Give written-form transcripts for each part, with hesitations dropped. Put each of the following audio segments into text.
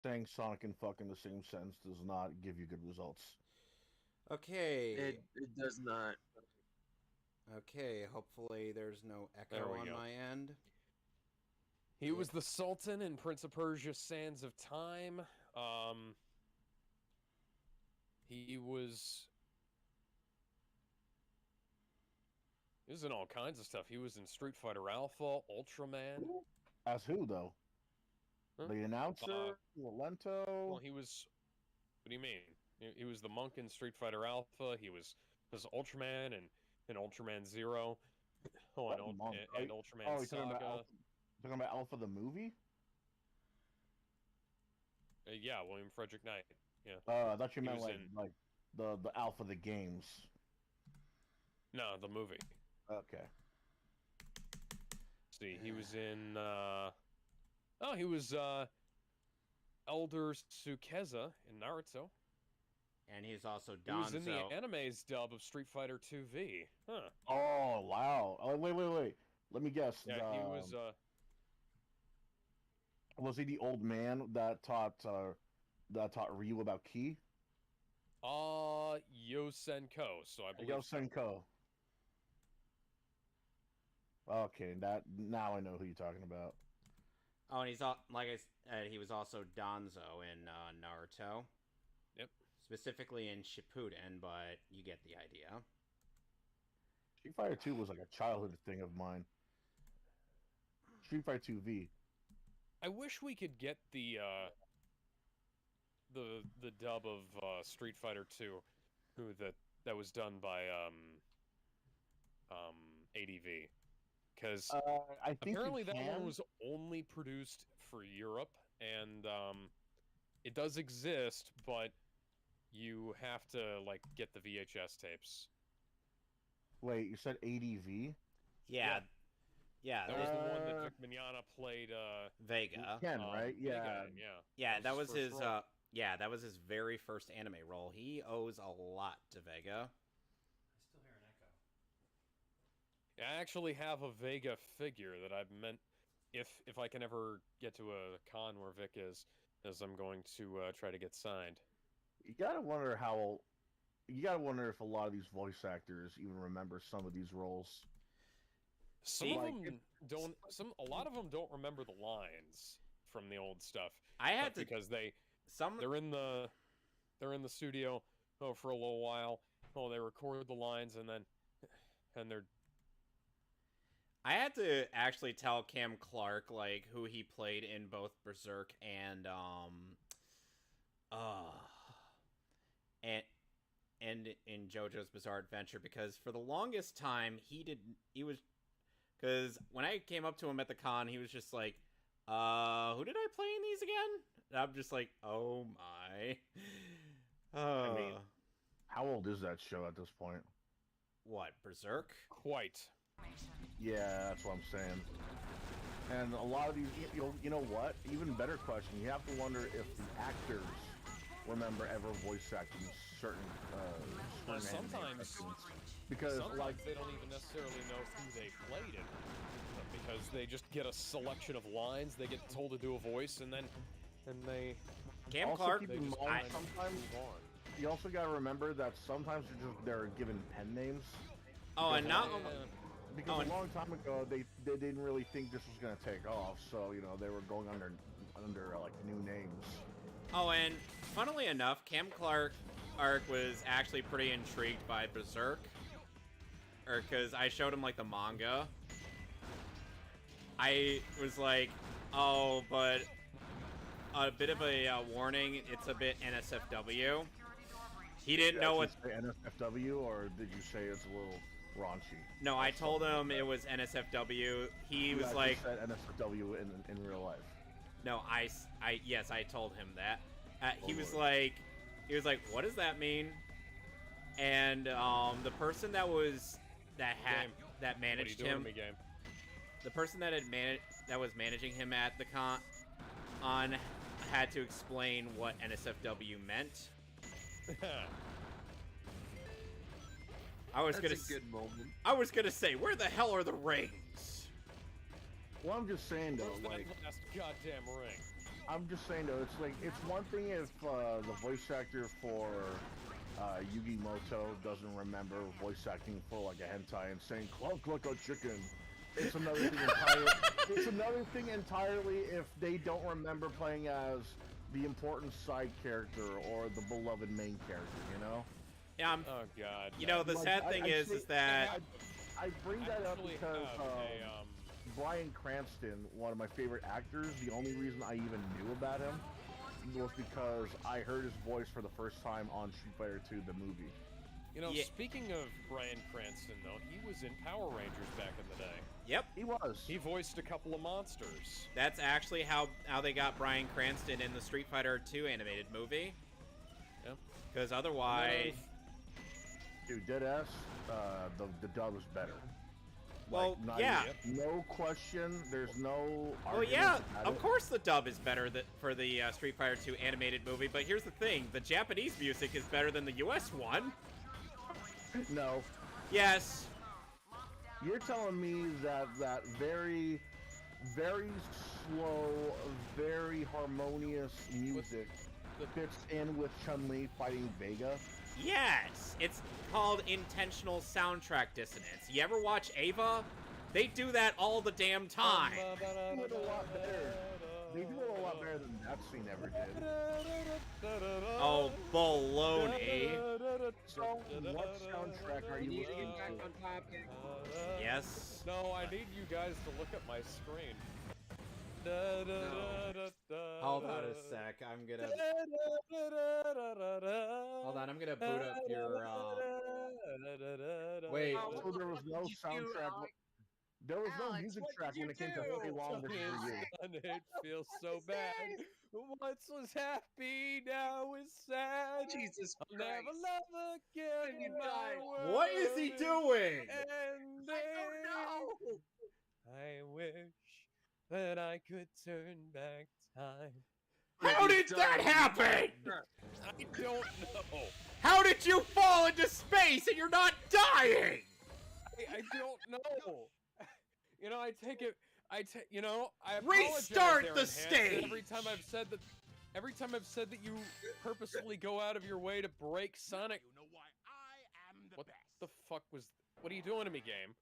Saying Sonic and fuck in the same sentence does not give you good results. Okay. It does not. Okay, hopefully there's no There echo we on go. my end. He was the Sultan in Prince of Persia: Sands of Time. He was in all kinds of stuff. He was in Street Fighter Alpha, Ultraman. As who, though? Huh? The announcer? Well, Lento? he was. What do you mean? He was the monk in Street Fighter Alpha. He was Ultraman and Ultraman Zero. Oh, What monk? and Ultraman Oh, you're talking about Saga. Alpha, talking about Alpha the movie? Yeah, William Frederick Knight. Yeah, I thought you he meant was in. like the Alpha the games. No, the movie. Okay. See, he was in. He was Elder Tsukeza in Naruto. And he's also He was in the Danzo. anime's dub of Street Fighter 2V. Huh. Oh wow! Oh, wait. Let me guess. Yeah, he was. Was he the old man that taught Ryu about ki? Yosenko. So I Yo believe so. Senko. Okay, that now I know who you're talking about. Oh, and he's like I said, he was also Danzo in Naruto, Yep. specifically in Shippuden, but you get the idea. Street Fighter 2 was like a childhood thing of mine. Street Fighter 2 V. I wish we could get the dub of Street Fighter 2, that was done by ADV, because I think you apparently that one can. was only produced for Europe, and it does exist, but you have to like get the VHS tapes. Wait, you said ADV? Yeah, yeah, That was the one that Vic Mignogna played. Vega. Ken, right? Yeah. Vega in, yeah. Yeah, that was his. first role. That was his very first anime role. He owes a lot to Vega. I still hear an echo. I actually have a Vega figure that I've meant, if I can ever get to a con where Vic is, as I'm going to try to get signed. You gotta wonder how. You gotta wonder if a lot of these voice actors even remember some of these roles. Some Like, of them don't. A lot of them don't remember the lines from the old stuff. I had to because they're in the studio for a little while. Oh, they record the lines and they're. I had to actually tell Cam Clark like who he played in both Berserk and and in JoJo's Bizarre Adventure, because for the longest time he was, because when I came up to him at the con, he was just like, who did I play in these again? And I'm just like, oh my. I mean, how old is that show at this point? What, Berserk? Quite. Yeah, that's what I'm saying. And a lot of these, you know what? Even better question. You have to wonder if the actors remember ever voice acting certain anime Sometimes, because sometimes they don't even necessarily know who they played it, because they just get a selection of lines. They get told to do a voice, and they. Cam also Clark. keep in mind, sometimes you also got to remember that sometimes they're given pen names. Oh, and not. Because a long time ago, they didn't really think this was gonna take off, so they were going under like new names. Oh, and funnily enough, Cam Clark was actually pretty intrigued by Berserk, because I showed him like the manga. I was like, oh, but a bit of a warning, it's a bit NSFW. He didn't know what NSFW, or did you say it's a little raunchy? No, I told him it was NSFW. He was like, said NSFW in real life. No, yes, I told him that. He was Lord. like, what does that mean? And the person that managed him, the person that was managing him at the con had to explain what NSFW meant. That's a good moment. I was gonna say, where the hell are the rings? Well, I'm just saying though, Where's like, that last goddamn ring? I'm just saying though, it's like it's one thing if the voice actor for Yugi Moto doesn't remember voice acting for like a hentai and saying "clunk like a chicken." It's another thing entirely. It's another thing entirely if they don't remember playing as the important side character or the beloved main character. You know. Yeah, Oh God. you know, the Like, sad thing is that I bring that up actually because have Bryan Cranston, one of my favorite actors, the only reason I even knew about him was because I heard his voice for the first time on Street Fighter 2, the movie. You know, Yeah. speaking of Bryan Cranston, though, he was in Power Rangers back in the day. Yep, He was. He voiced a couple of monsters. that's actually how they got Bryan Cranston in the Street Fighter 2 animated movie. Yep. Because otherwise, Dude, deadass, the dub is better. well, Like, not yeah. even- no question. There's no. Well, argument yeah, about of it. course the dub is better for the Street Fighter 2 animated movie, but here's the thing, the Japanese music is better than the US one. No, Yes. you're telling me that that very, very slow, very harmonious music fits in with Chun-Li fighting Vega. Yes, it's called intentional soundtrack dissonance. You ever watch Ava? They do that all the damn time. They do it a lot better. They do it a lot better than that scene ever did. Oh, baloney. So, what soundtrack are you listening to? Yes. No, I need you guys to look at my screen. Hold on a sec. I'm gonna. Hold on. I'm gonna boot up your. Wait. So there was no soundtrack. There was no Alex, music what track did when you it came to do? Holy Long versus you. And it feels so bad. Once was happy, now is sad. Jesus I'll never Christ. love again. You in my died. What is he world doing? ending. I don't know. I wish that I could turn back time. How did that happen? I don't know. How did you fall into space and you're not dying? I don't know. You know, I take it. You know, I Restart apologize, the Aaron Hansen, stage! Every time I've said that you purposefully go out of your way to break Sonic. You know why I am the What best. the fuck was? What are you doing to me, game?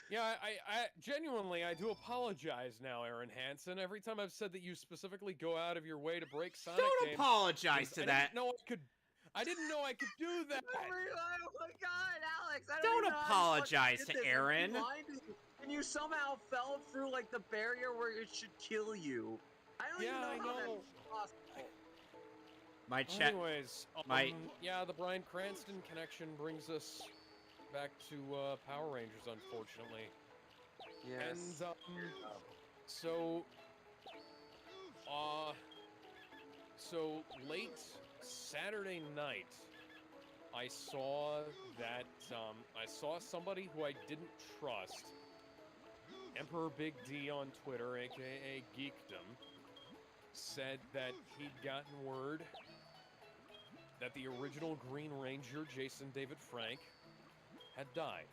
Yeah, I genuinely, I do apologize now, Aaron Hansen. Every time I've said that you specifically go out of your way to break Sonic Don't games, apologize to that. I didn't know I could do that. Oh my God, Alex! I Don't even know how you apologize fucking to did this. Aaron. I'm blinded, and you somehow fell through like the barrier where it should kill you. I don't Yeah, I even know how know. that's possible. My chat. Anyways, my- yeah, the Bryan Cranston connection brings us back to Power Rangers, unfortunately. Yes. And so late Saturday night, I saw that I saw somebody who I didn't trust, Emperor Big D on Twitter, aka Geekdom, said that he'd gotten word that the original Green Ranger, Jason David Frank, had died.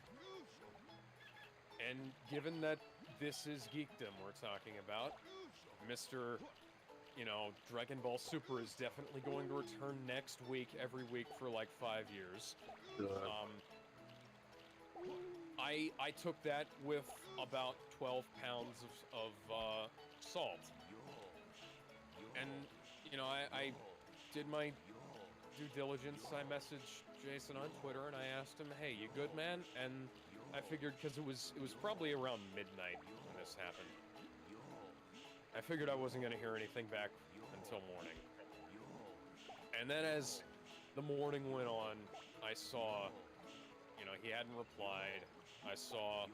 And given that this is Geekdom we're talking about, Mr. Dragon Ball Super is definitely going to return next week, every week for like 5 years. I took that with about 12 pounds of salt. And, I did my due diligence. I messaged Jason on Twitter and I asked him, "Hey, you good, man?" And I figured, because it was probably around midnight when this happened, I figured I wasn't going to hear anything back until morning. And then as the morning went on, I saw, he hadn't replied. I saw,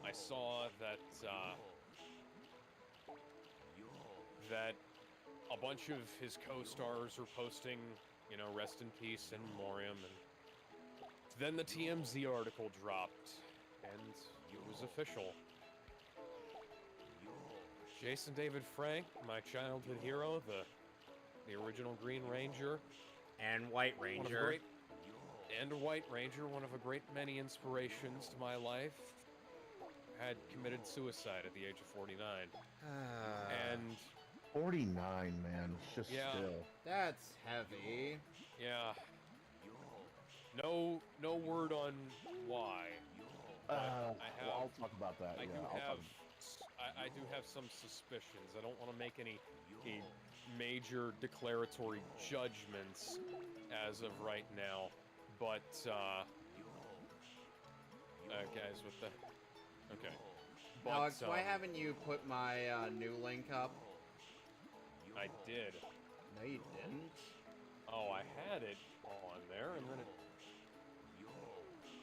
I saw that, that a bunch of his co-stars were posting, rest in peace in memoriam, and then the TMZ article dropped, and it was official. Jason David Frank, my childhood hero, the original Green Ranger, And White Ranger. White Ranger, one of a great many inspirations to my life, had committed suicide at the age of 49. And 49, man. It's just Yeah. still. That's heavy. yeah, no word on why. I'll talk about that. I do have some suspicions. I don't want to make any major declaratory judgments as of right now, but guys, what the? Okay. But, Alex, why haven't you put my new link up? I did. No, you didn't. Oh, I had it on there, and then it.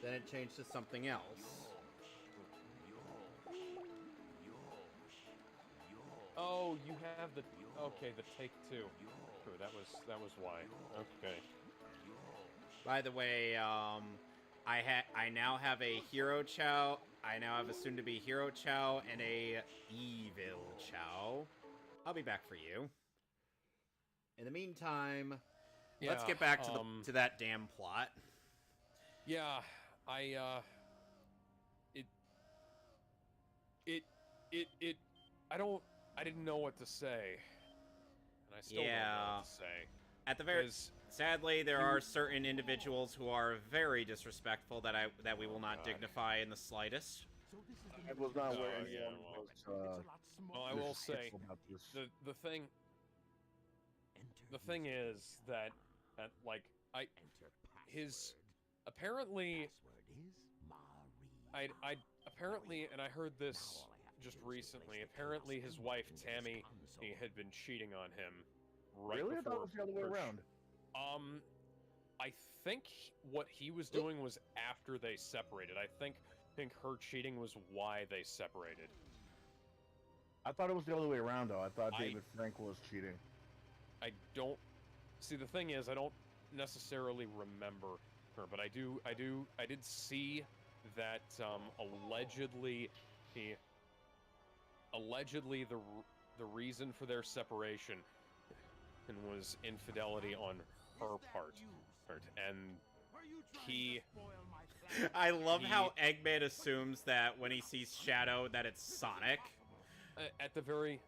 Then it changed to something else. Oh, you have the. Okay, the take two. True, that was why. Okay. By the way, I now have a Hero Chow. I now have a soon-to-be Hero Chow and a Evil Chow. I'll be back for you. In the meantime, let's get back to to that damn plot. Yeah, I didn't know what to say, and I still don't know what to say. At the very sadly, there are certain individuals who are very disrespectful that we will not dignify in the slightest. I was not aware yeah, anyone was. Well, I will say about this. the thing is that like his apparently I apparently, and I heard this just recently. Apparently, his wife Tammy had been cheating on him. Right Really? I before thought it was the other way around. I think what he was doing was after they separated. I think her cheating was why they separated. I thought it was the other way around, though. I thought David Frank was cheating. I don't see. The thing is, I don't necessarily remember her, but I did see that allegedly the reason for their separation and was infidelity on her part, and he. I love how Eggman assumes that when he sees Shadow that it's Sonic. At the very,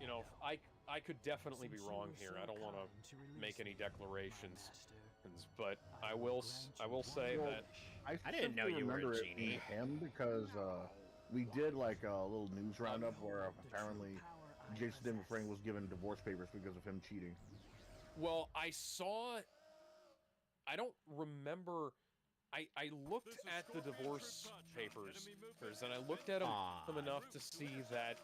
you know, I could definitely be wrong here. I don't want to make any declarations, but I will say that I didn't know you were a genie. Him because we did like a little news roundup where apparently Jason David Frank was given divorce papers because of him cheating. Well, I saw. I don't remember. I looked at the divorce papers, and I looked at them enough to see that,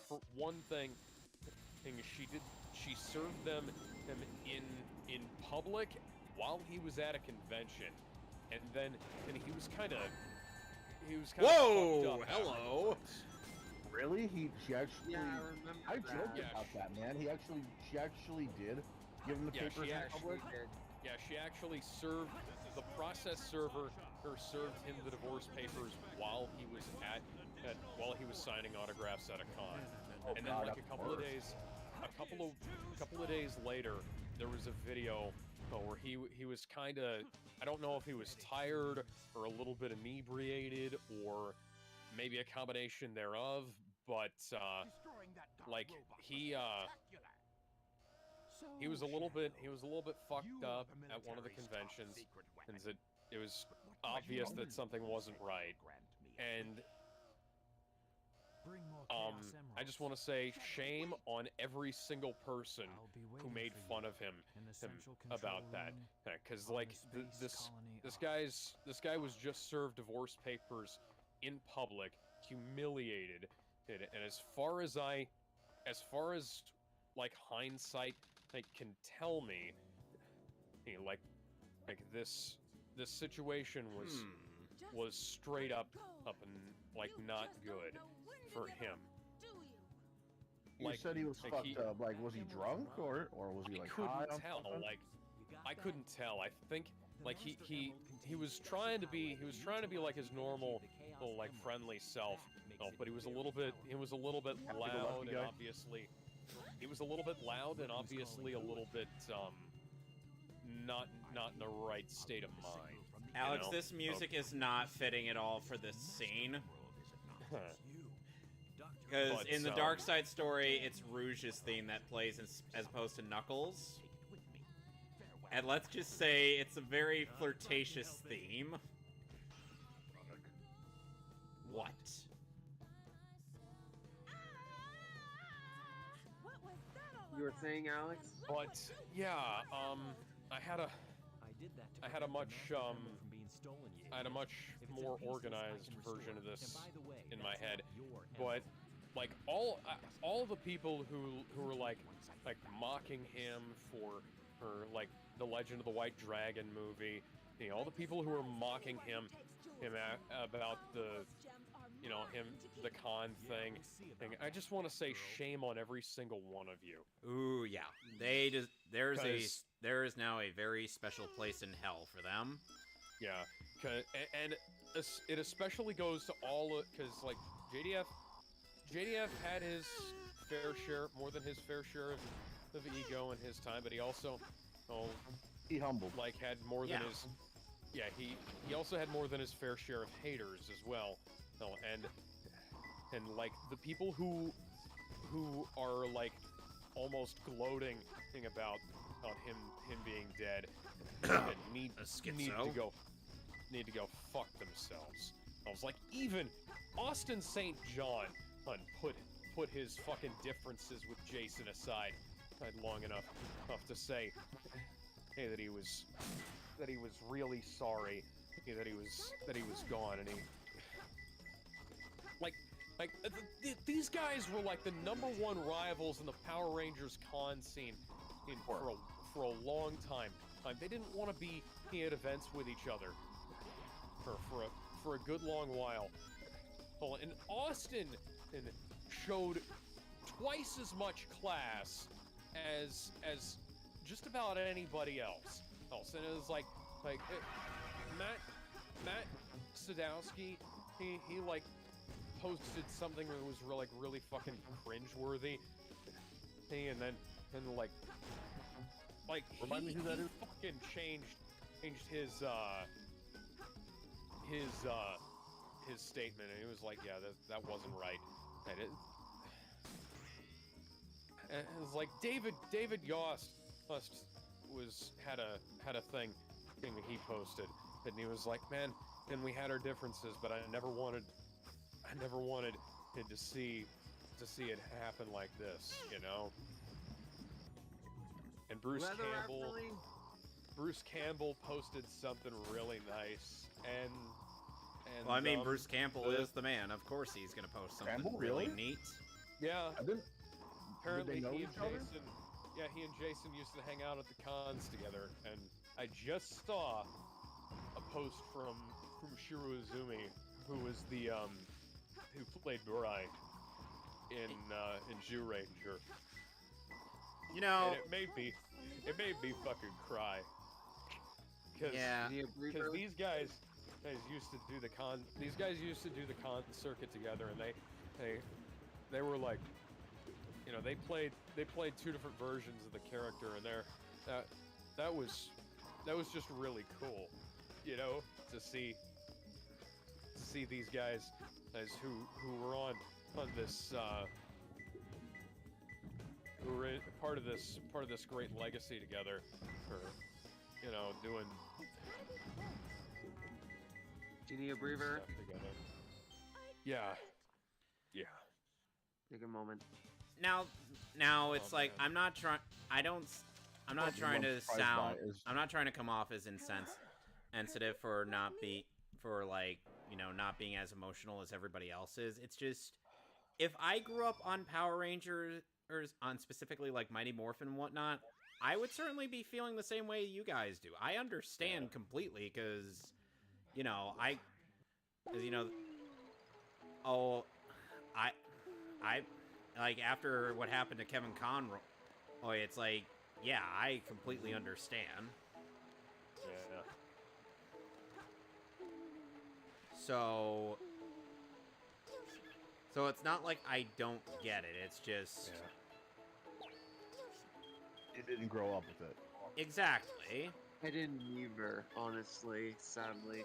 for one thing, she served them in public while he was at a convention, and he was kind of Whoa! fucked up Hello. afterwards. Really? She actually. Yeah, I remember. I joked about that, man. She actually did give him the papers in public. Yeah, she actually served the process server. Served him the divorce papers while he was while he was signing autographs at a con. And then, like a couple of days later, there was a video where he was kind of, I don't know if he was tired or a little bit inebriated or maybe a combination thereof, but like he was a little bit fucked up at one of the conventions, and it was obvious that something wasn't right. And I just want to say shame on every single person who made fun of him about that, because like this guy was just served divorce papers in public, humiliated, and as far as like hindsight can tell me, like this situation was straight up and like not good for him. You said he was fucked up. Like, was he drunk or was he like high? I couldn't tell. Like, I couldn't tell. I think like he was trying to be like his normal, like friendly self. But he was a little bit loud and obviously. He was a little bit loud and obviously a little bit not in the right state of mind. Alex, know? this music is not fitting at all for this scene. Because But, in the Dark Side story, it's Rouge's theme that plays as opposed to Knuckles. And let's just say it's a very flirtatious theme. What? You were saying, Alex? But yeah, I had a much more organized version of this in my head. But like all the people who were like mocking him for like the Legend of the White Dragon movie, you know, all the people who were mocking him about the the con thing. I just want to say shame on every single one of you. Ooh, yeah. There is now a very special place in hell for them. Yeah, and it especially goes to all because like JDF had his fair share, more than his fair share of ego in his time, but he also he humbled. like had more than his he also had more than his fair share of haters as well. And like the people who are like almost gloating about him being dead need to go fuck themselves. I was like, even Austin St. John put his fucking differences with Jason aside long enough to say, hey, that he was really sorry, that he was gone, and he these guys were like the #1 rivals in the Power Rangers con scene for a long time. They didn't want to be at events with each other for a good long while. And Austin showed twice as much class as just about anybody else. And it was like Matt Sadowski, he like posted something that was really fucking cringeworthy. And then like Remind me who that is? fucking changed his statement, and he was like, yeah, that wasn't right. And it was like David Yost had a thing that he posted, and he was like, man, and we had our differences, but I never wanted to see it happen like this, you know. And Bruce Campbell posted something really nice, and well, I mean, Bruce Campbell is the man. Of course, he's gonna post something Campbell, really really? neat. yeah. Apparently, know he each other? and Jason used to hang out at the cons together, and I just saw a post from Shiro Izumi, who was the who played Burai in Jew Ranger. You know, And it made me fucking cry. yeah. Because these guys used to do the con circuit together, and they were like, you know, they played two different versions of the character, and that was just really cool, you know, to see these guys as who were on this who were part of this great legacy together, for, you know, doing Do you need a breather? stuff together. Yeah. Take a moment. Now it's Oh, like man. I'm not trying to sound. I'm not trying to come off as insensitive for not being as emotional as everybody else is. It's just, if I grew up on Power Rangers, or on specifically like Mighty Morphin and whatnot, I would certainly be feeling the same way you guys do. I understand completely, because, you know, I like, after what happened to Kevin Conroy, it's like, yeah, I completely understand. Yeah. So it's not like I don't get it. It's just, It didn't grow up with it. exactly. I didn't either, honestly, sadly.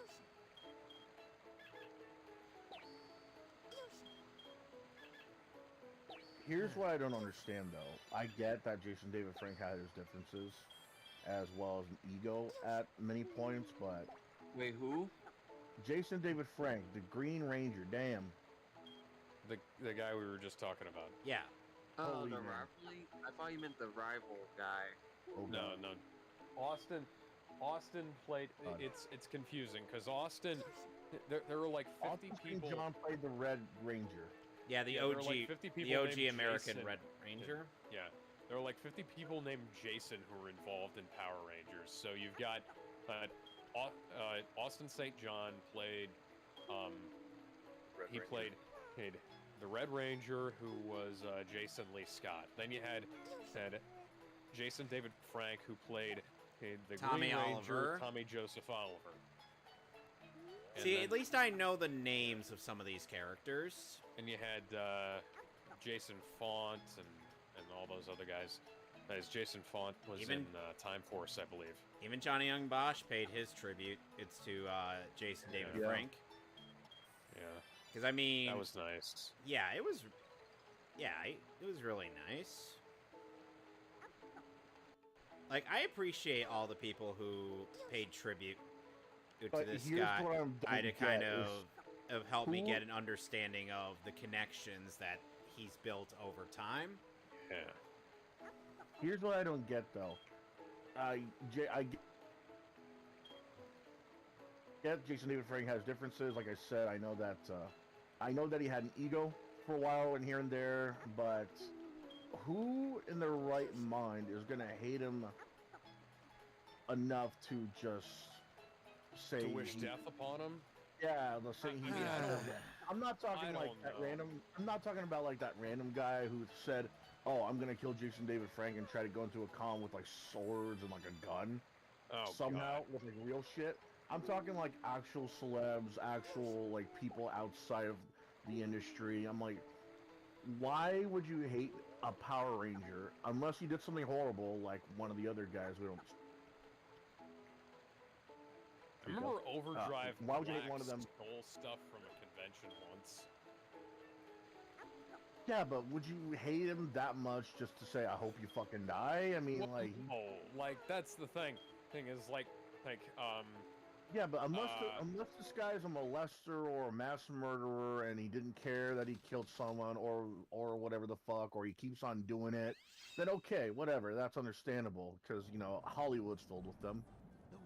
Here's what I don't understand, though. I get that Jason David Frank had his differences, as well as an ego at many points, but Wait, who? Jason David Frank, the Green Ranger, damn. The guy we were just talking about. Yeah. Oh, Holy the man. rivalry? I thought you meant the rival guy. Oh, No, God. no. Austin played. God. It's confusing because Austin. There were like 50 Austin St. people. John played the Red Ranger. Yeah, the Yeah, there were OG, like 50 people the OG named American Jason. Red Ranger. Yeah, there were like 50 people named Jason who were involved in Power Rangers. So you've got Austin St. John played. He played the Red Ranger, who was Jason Lee Scott. Then you had Jason David Frank, who played the Tommy Green Ranger, Oliver. Tommy Joseph Oliver. And See, then- at least I know the names of some of these characters. And you had Jason Font and all those other guys. As Jason Font was Even- in Time Force, I believe. Even Johnny Young Bosch paid his tribute. It's to Jason David Yeah. Frank. Yeah, Because I mean, that was nice. yeah, it was. Yeah, it was really nice. Like, I appreciate all the people who paid tribute to But this here's guy. what I don't To kind get is of help me who- get an understanding of the connections that he's built over time. Yeah. Here's what I don't get, though. I get Jason David Frank has differences. Like I said, I know that he had an ego for a while and here and there, but who in their right mind is gonna hate him enough to just say To wish he- death upon him. Yeah, they'll say he I mean, needs I to don't- go. I'm not talking I like don't that know. random. I'm not talking about like that random guy who said, "Oh, I'm gonna kill Jason David Frank and try to go into a con with like swords and like a gun Oh, somehow God. with like real shit." I'm talking like actual celebs, actual like people outside of the industry. I'm like, why would you hate a Power Ranger unless you did something horrible like one of the other guys we don't. I remember Overdrive why would you hate Black one of them? stole stuff from a convention once. Yeah, but would you hate him that much just to say, "I hope you fucking die"? I mean, like. Oh, like that's the thing. Thing is, like, Yeah, but unless Uh, unless this guy's a molester or a mass murderer and he didn't care that he killed someone or whatever the fuck, or he keeps on doing it, then okay, whatever, that's understandable because Hollywood's filled with them.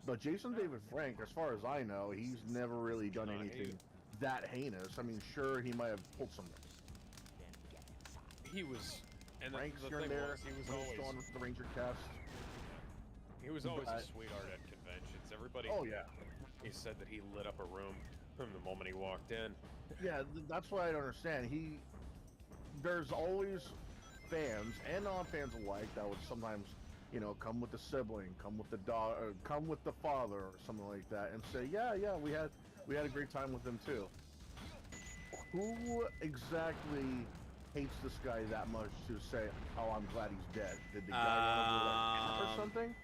But Jason David Frank, as far as I know, he's never really done Nah, anything that heinous. I mean, sure, he might have pulled some he was, and pranks the here thing and there was, he was when he always, still on the Ranger cast. a but- sweetheart at conventions. Everybody, Oh yeah. he said that he lit up a room from the moment he walked in. Yeah, that's what I don't understand. There's always fans and non-fans alike that would sometimes, come with the sibling, come with the dog, or come with the father, or something like that, and say, yeah, we had a great time with them too. Who exactly hates this guy that much to say, oh, I'm glad he's dead? Did the guy want to or something?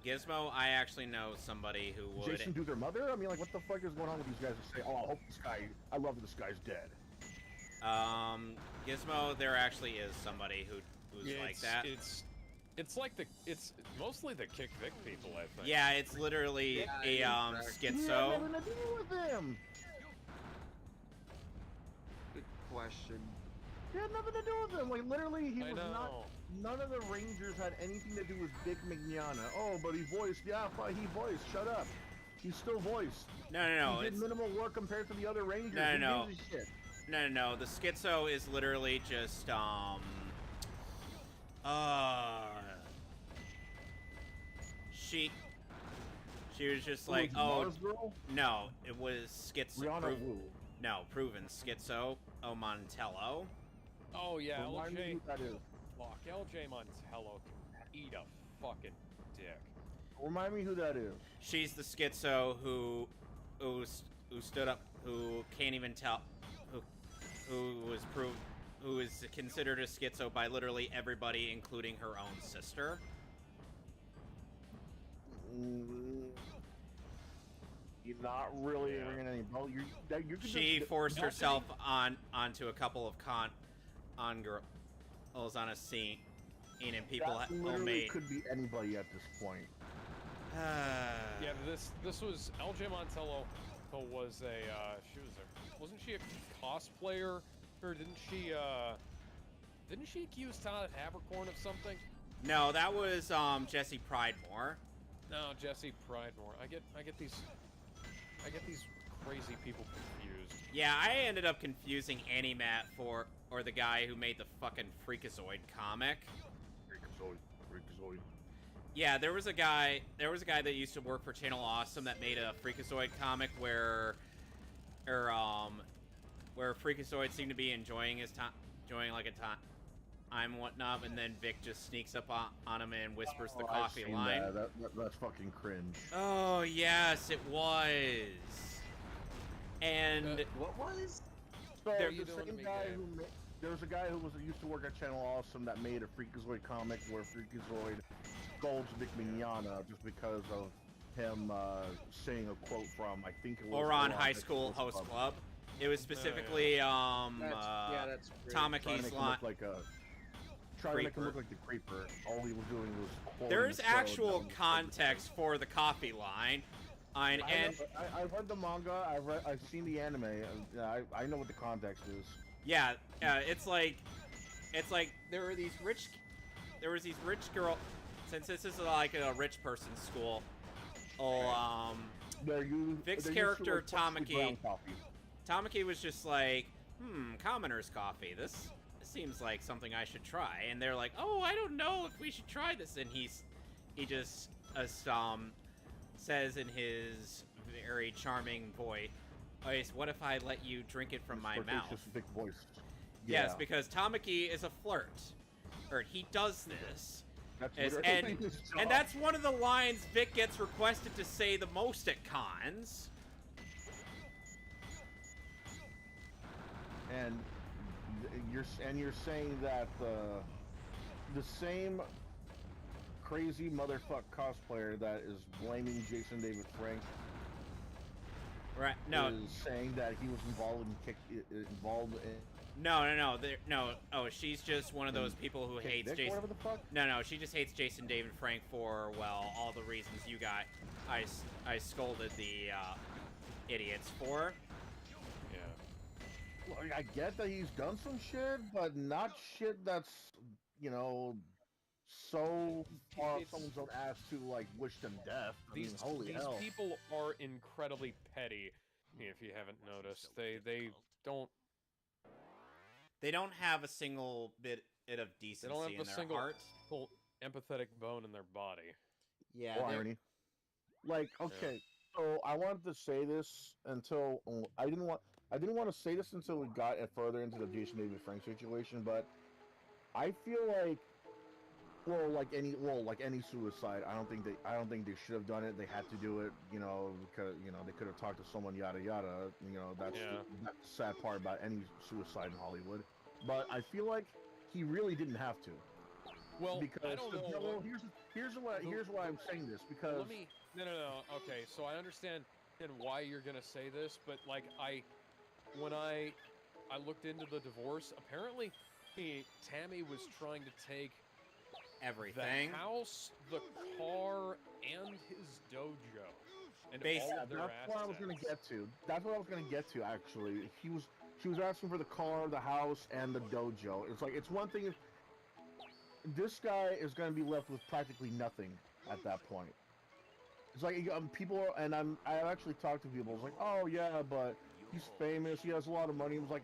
Gizmo, I actually know somebody who would. Jason do their mother? I mean, like, what the fuck is going on with these guys to say, oh, I love this guy's dead? Gizmo, there actually is somebody who's like that. It's like it's mostly the Kick Vic people, I think. Yeah, it's literally Yeah, a exactly. He had schizo. nothing to do with him. Good question. He had nothing to do with him. Like, literally, he I was know. not. None of the Rangers had anything to do with Vic Mignogna. Oh, but he voiced. Yeah, he voiced. Shut up. He's still voiced. No, He did it's minimal work compared to the other Rangers. No. Who gives a shit? no. The schizo is literally just she was just like, Who, oh Mars Girl? no, it was schizo. Rihanna Wu. No, proven schizo. Oh, Montello. Oh yeah, Remind me LJ. who that is. Fuck, LJ Montello can eat a fucking dick. Remind me who that is. She's the schizo who stood up, who can't even tell, who is considered a schizo by literally everybody, including her own sister. You're not really Yeah. ringing any bell. You could She just, forced herself onto a couple of girls on a scene, and people that literally made. could be anybody at this point. Yeah, this was LJ Montello. Was wasn't she a cosplayer, or didn't she accuse Todd Habercorn of something? No, that was Jesse Pridemore. No, Jesse Pridemore. I get these crazy people confused. Yeah, I ended up confusing Animat or the guy who made the fucking Freakazoid comic. Freakazoid. Yeah, there was a guy that used to work for Channel Awesome that made a Freakazoid comic where Freakazoid seemed to be enjoying his time, enjoying like a time and whatnot, and then Vic just sneaks up on him and whispers the coffee I've seen line. That's fucking cringe. Oh yes, it was. And What was? So There- the same guy there was a guy who used to work at Channel Awesome that made a Freakazoid comic where Freakazoid scolds Vic Mignogna just because of him saying a quote from, I think it was Oron High School Host Club. It was specifically That's great. Trying to Tamaki's make him line. look like a trying to make him look like the creeper. All he was doing was quoting There's the show actual that was context for the coffee line, and I've read the manga. I've seen the anime. I know what the context is. yeah, it's like there was these rich girl. Since this is like a rich person's school, Vic's character Tamaki was just like, commoner's coffee. This seems like something I should try. And they're like, oh, I don't know if we should try this. And he just says in his very charming voice, what if I let you drink it from my mouth? Big voice. Yes, because Tamaki is a flirt. Or he does this. That's And literally his job. and that's one of the lines Vic gets requested to say the most at cons. And you're saying that the same crazy motherfuck cosplayer that is blaming Jason David Frank Right? No, is saying that he was involved in No. Oh, she's just one of those people who hates Dick, Jason. whatever the fuck. No, she just hates Jason David Frank for, well, all the reasons you got. I scolded the idiots for. Yeah. Well, I get that he's done some shit, but not shit that's, so far up someone's own ass to, like, wish them death. I mean, holy hell. These people are incredibly petty, if you haven't noticed. They don't... They don't have a single bit of decency They don't have in a their single heart. empathetic bone in their body. Yeah, Or irony. Like, okay, so I wanted to say this until I didn't want to say this until we got further into the Jason David Frank situation, but I feel like, like any suicide, I don't think they should have done it. They had to do it, because they could have talked to someone, yada yada. That's the sad part about any suicide in Hollywood. But I feel like he really didn't have to. Well, Because I don't know. here's why I'm saying this, because No. Okay, so I understand why you're gonna say this, but like when I looked into the divorce, apparently Tammy was trying to take everything. the house, the car, and his dojo, and Basically, all of their that's what I was assets. gonna get to. That's what I was gonna get to. Actually, she was asking for the car, the house, and the dojo. It's like, it's one thing if this guy is gonna be left with practically nothing at that point. It's like people, and I've actually talked to people. It's like, oh yeah, but he's famous. He has a lot of money. It was like,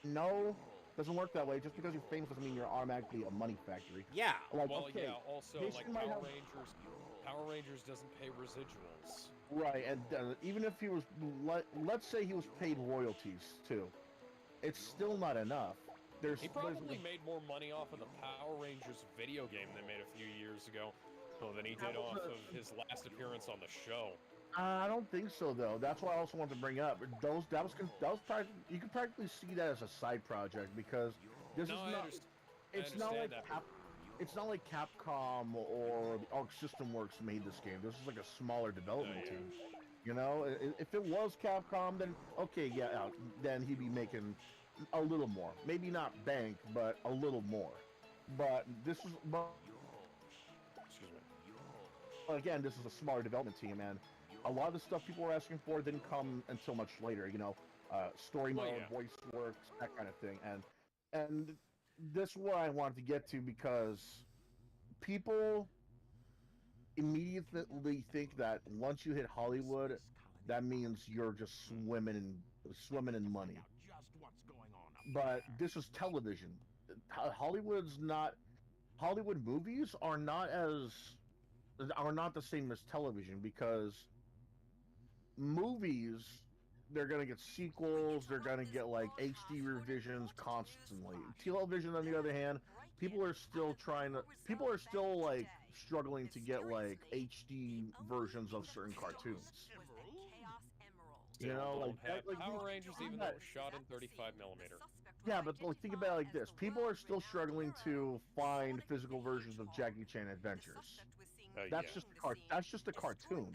no. Doesn't work that way. Just because you're famous doesn't mean you're automatically a money factory. Yeah. Like, Well, okay, yeah. Also, Jason like might Power have- Rangers doesn't pay residuals. right, and even if he was, let's say he was paid royalties too, it's still not enough. He probably made more money off of the Power Rangers video game they made a few years ago than he did off of his last appearance on the show. I don't think so, though. That's what I also want to bring up. That was you could practically see that as a side project, because this No, is I not. understand. It's I not like understand that. it's not like Capcom or the Arc System Works made this game. This is like a smaller development yeah. team. You know, if it was Capcom, then okay, yeah, then he'd be making a little more. Maybe not bank, but a little more. But this is, but Excuse me. again, this is a smaller development team, and a lot of the stuff people were asking for didn't come until much later. You know, story Well, mode, yeah. voice works, that kind of thing, and this is what I wanted to get to because people immediately think that once you hit Hollywood, that means you're just swimming in money. But this is television. Hollywood's not Hollywood movies are not the same as television because movies they're gonna get sequels, they're gonna get like HD revisions constantly. Television, on the other hand, people are still like struggling to get like HD versions of certain cartoons. You Still know, like don't that, have like Power Rangers, even though it was shot in 35 millimeter. yeah, but like, think about it like this: people are still struggling to find physical versions of Jackie Chan Adventures. Yeah. That's just a cartoon.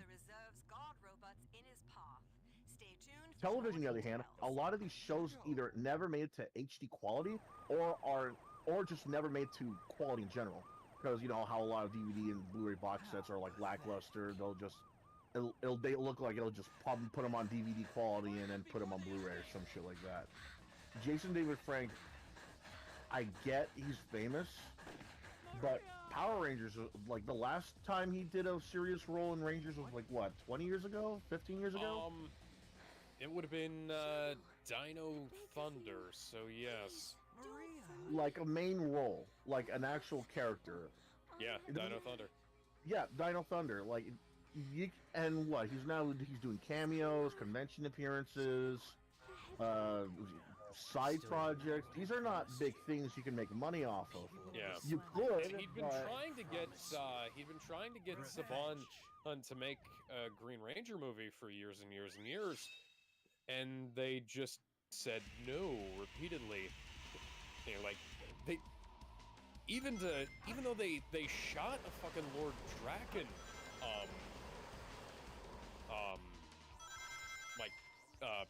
Television, on the other hand, a lot of these shows either never made it to HD quality or just never made to quality in general. Because you know how a lot of DVD and Blu-ray box sets are like lackluster. They look like it'll just probably put them on DVD quality and then put them on Blu-ray or some shit like that. Jason David Frank, I get he's famous, but Power Rangers, like the last time he did a serious role in Rangers was like what, 20 years ago, 15 years ago? It would have been Dino Thunder, so yes. Like a main role, like an actual character. Yeah, Dino Thunder. Yeah, Dino Thunder. Like, and what? He's doing cameos, convention appearances, side projects. These are not big things you can make money off of. Yeah. You could. And he'd been trying to get Saban to make a Green Ranger movie for years and years and years, and they just said no repeatedly. You know, like even though they shot a fucking Lord Draken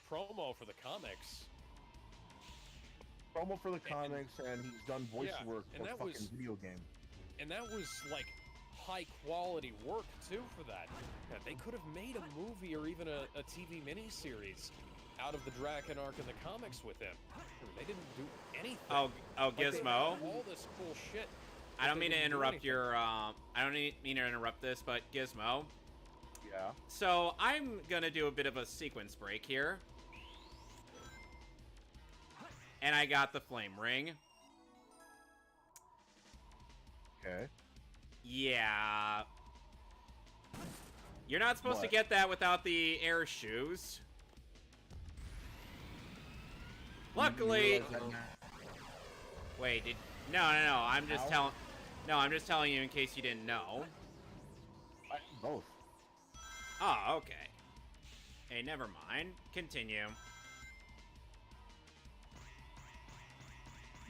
promo for the comics. Promo for the comics, and he's done voice work and for that fucking was- video game. And that was like high quality work too for that. Yeah, they could have made a movie or even a TV miniseries out of the Draken arc in the comics with him. They didn't do anything. Oh, Like, they had Gizmo. all this cool shit. I don't they mean to didn't do interrupt anything. your. I don't mean to interrupt this, but Gizmo. Yeah. So I'm gonna do a bit of a sequence break here, and I got the flame ring. Okay. Yeah. You're not supposed to What? get that without the air shoes. Luckily, You realize that now? wait, no. I'm just Ow. telling. No, I'm just telling you in case you didn't know. Both. Oh, okay. Hey, never mind. Continue.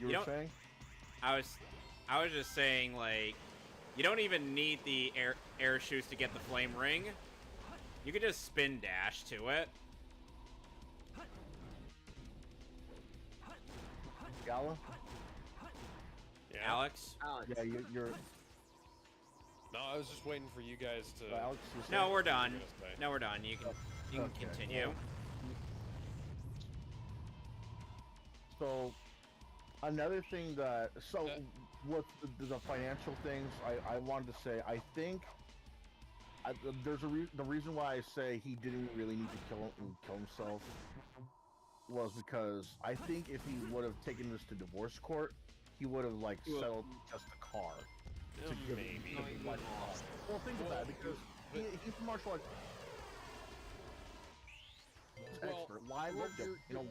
You You were don't- saying? I was just saying, like, you don't even need the air shoes to get the flame ring. You could just spin dash to it. Gala? Yeah. Alex? Yeah, you're. No, I was just waiting for you guys to. Alex, you're No, saying? we're done. What you're gonna say. No, we're done. You can Okay. continue. So, another thing with the financial things, I wanted to say, I think the reason why I say he didn't really need to kill himself was because I think if he would have taken this to divorce court, he would have like settled just a car. To give Maybe. like, well, think about it because he's a martial arts Well, expert. Why would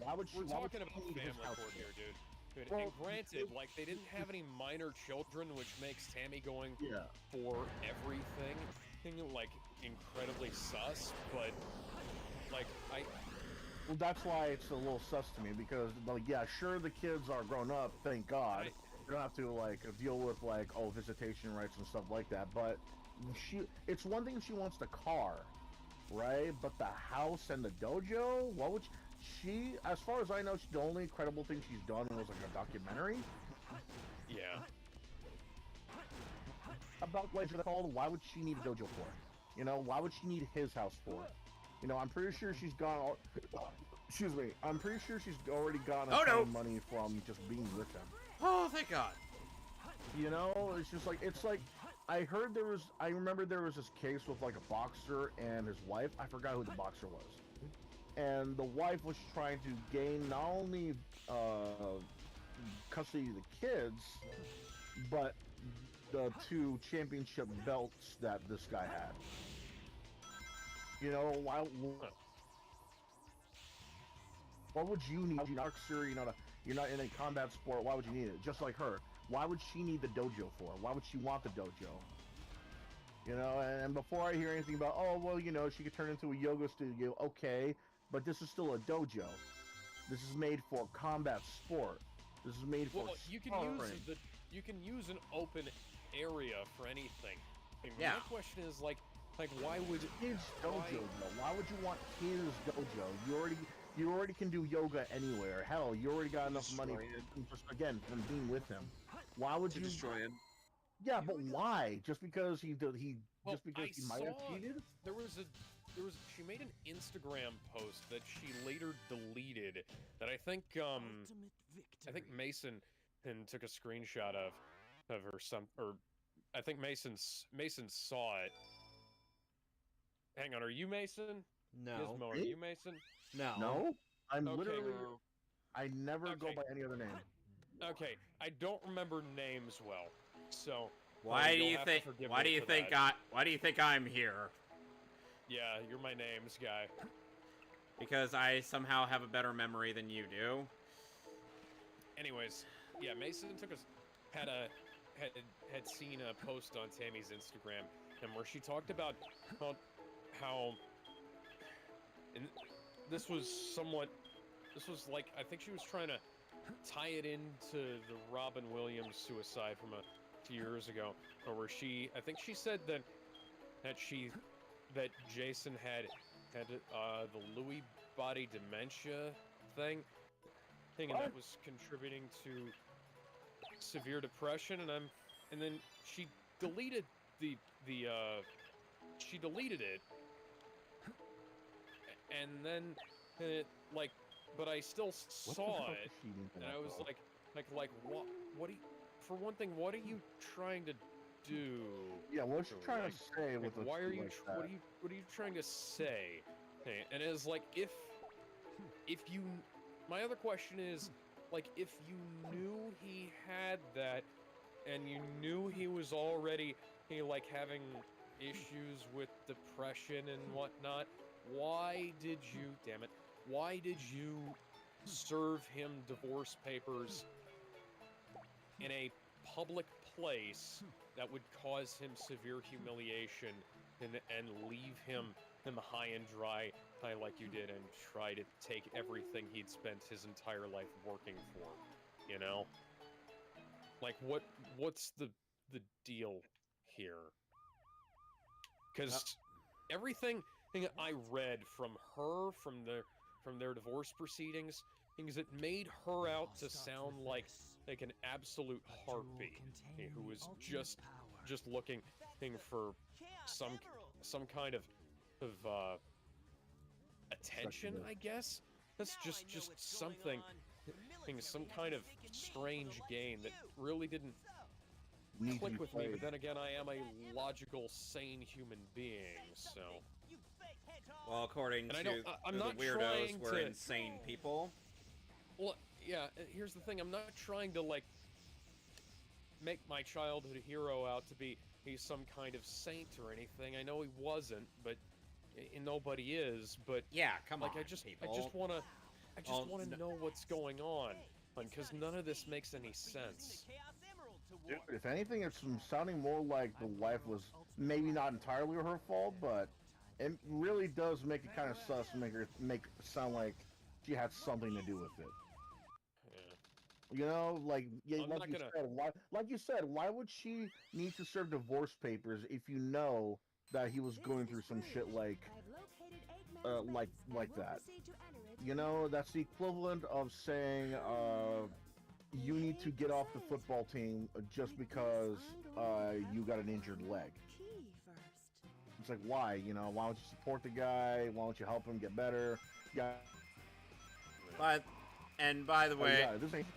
why would We're why would talking about she leave his family house? court here, dude. Well, and granted, like, they didn't have any minor children, which makes Tammy going Yeah. for everything, like, incredibly sus, but, like, Well, that's why it's a little sus to me because, like, yeah, sure, the kids are grown up, thank God. You don't have to like deal with like visitation rights and stuff like that. But it's one thing if she wants the car, right? But the house and the dojo, what would she? As far as I know, the only credible thing she's done was like a documentary. Yeah. About what it's called. Why would she need a dojo for? You know, why would she need his house for? You know, I'm pretty sure she's gone. Excuse me. I'm pretty sure she's already gotten a ton of money from just being with him. Oh, thank God. You know, it's like I remember there was this case with like a boxer and his wife. I forgot who the boxer was. And the wife was trying to gain not only custody of the kids, but the 2 championship belts that this guy had. You know, why would you need a boxer? You're not in a combat sport. Why would you need it? Just like her. Why would she need the dojo for? Why would she want the dojo? You know, and before I hear anything about, oh, well, you know, she could turn into a yoga studio, okay, but this is still a dojo. This is made for combat sport. This is made for you can use an open area for anything. I mean, Yeah. My question is like why would his dojo though? Why would you want his dojo? You already can do yoga anywhere. Hell, you already got enough money just again from being with him. Why would you destroy him? Yeah, but why? Just because he Well, just because he might have cheated? She made an Instagram post that she later deleted that I think Mason took a screenshot of her or I think Mason saw it. Hang on, are you Mason? No. Gizmo, are you Mason? No. No, I'm Okay. literally. I never go by any other name. Okay, I don't remember names well, so Why do you'll you have to think? forgive Why me do you for think that. Why do you think I'm here? Yeah, you're my names guy. Because I somehow have a better memory than you do. Anyways, yeah, Mason had seen a post on Tammy's Instagram, and where she talked about how, and this was like, I think she was trying to tie it into the Robin Williams suicide from a few years ago, where I think she said that Jason had the Lewy body dementia thing, and that was contributing to severe depression, and then she deleted she deleted it, and then but I still saw it, and I was like what do you, for one thing, what are you trying to do? Yeah, what's she trying to say with why are you that? what are you trying to say? Okay, and it's like if you, my other question is, like, if you knew he had that, and you knew he was already having issues with depression and whatnot, why did you serve him divorce papers in a public place that would cause him severe humiliation and leave him high and dry like you did, and try to take everything he'd spent his entire life working for, you know? Like, what's the deal here? Because everything I read from her, from their divorce proceedings, things that made her out to sound like an absolute harpy, who was just looking for some kind of attention, I guess. That's just something, some kind of strange game that really didn't click with me. But then again, I am a logical, sane human being, so. Well, according And to I don't- I'm the not weirdos, trying we're to- insane people. Well, yeah. Here's the thing: I'm not trying to make my childhood hero out to be he's some kind of saint or anything. I know he wasn't, but nobody is. But Yeah, come on, I just people. want Oh, to know what's going on, because none of this makes any sense. Dude, if anything, it's sounding more like the wife was maybe not entirely her fault, but it really does make it kind of sus, make it sound like she had something to do with it. Yeah. You know, like I'm like not you gonna. said, why would she need to serve divorce papers if you know that he was going through some shit like that? You know, that's the equivalent of saying you need to get off the football team just because you got an injured leg. It's like, why? You know, why don't you support the guy? Why don't you help him get better? Yeah. But, and by the way, Yeah, this ain't,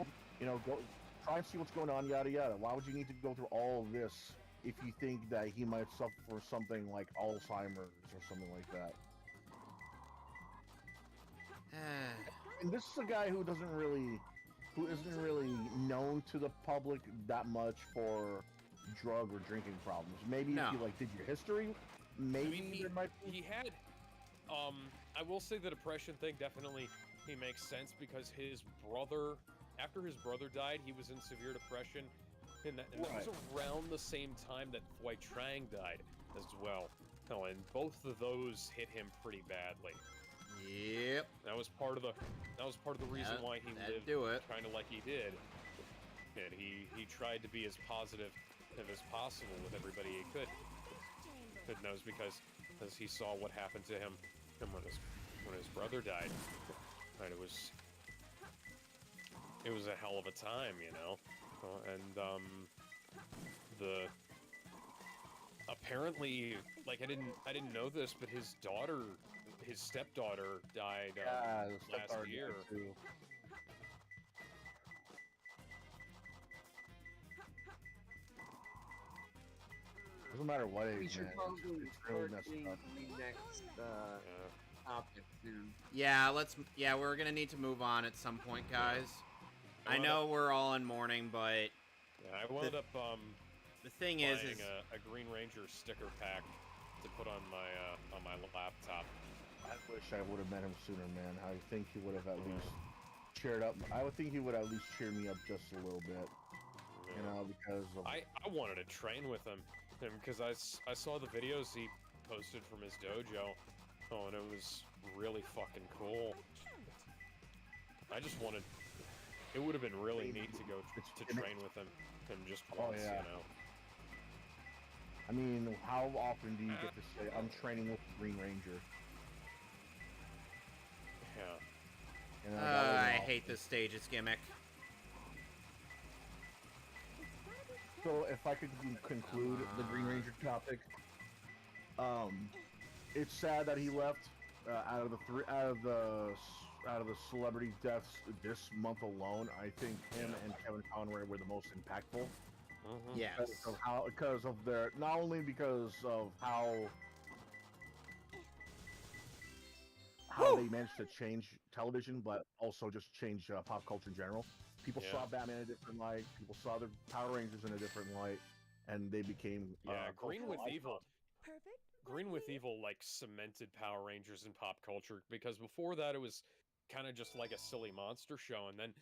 you know, go try and see what's going on, yada yada. Why would you need to go through all of this if you think that he might suffer from something like Alzheimer's or something like that? And this is a guy who isn't really known to the public that much for drug or drinking problems. Maybe No. if you like did your history, maybe I mean, there might be. he had. I will say the depression thing definitely he makes sense because his brother, after his brother died, he was in severe depression, and that was around the same time that Fwai Trang died as well. Oh, and both of those hit him pretty badly. yep. That was part of the reason why he lived kind of like he did. And he tried to be as positive as possible with everybody he could. But knows because he saw what happened to him when his brother died. And it was a hell of a time, you know. And apparently, like I didn't know this, but his stepdaughter died last year. Too. Doesn't matter what We age, should man. probably It's really start messed doing up. the next topic soon. Yeah, we're gonna need to move on at some point, guys. I know we're all in mourning, but yeah, I wound up the thing buying is a Green Ranger sticker pack to put on my laptop. I wish I would have met him sooner, man. I think he would have at least cheered up. I would think he would at least cheer me up just a little bit. You know, because of... I wanted to train with him because I saw the videos he posted from his dojo. Oh, and it was really fucking cool. I just wanted. It would have been really neat to go to train with him just once, you know. I mean, how often do you get to say, I'm training with the Green Ranger? Yeah. You know, I hate this stage's gimmick. So if I could conclude the Green Ranger topic, it's sad that he left. Out of the celebrity deaths this month alone, I think him and Kevin Conroy were the most impactful. Yes. Because of their, not only because of how they managed to change television, but also just change pop culture in general. People saw Batman in a different light. People saw the Power Rangers in a different light, and they became Green with Evil. Perfect. Green with Evil like cemented Power Rangers in pop culture because before that it was kind of just like a silly monster show, and then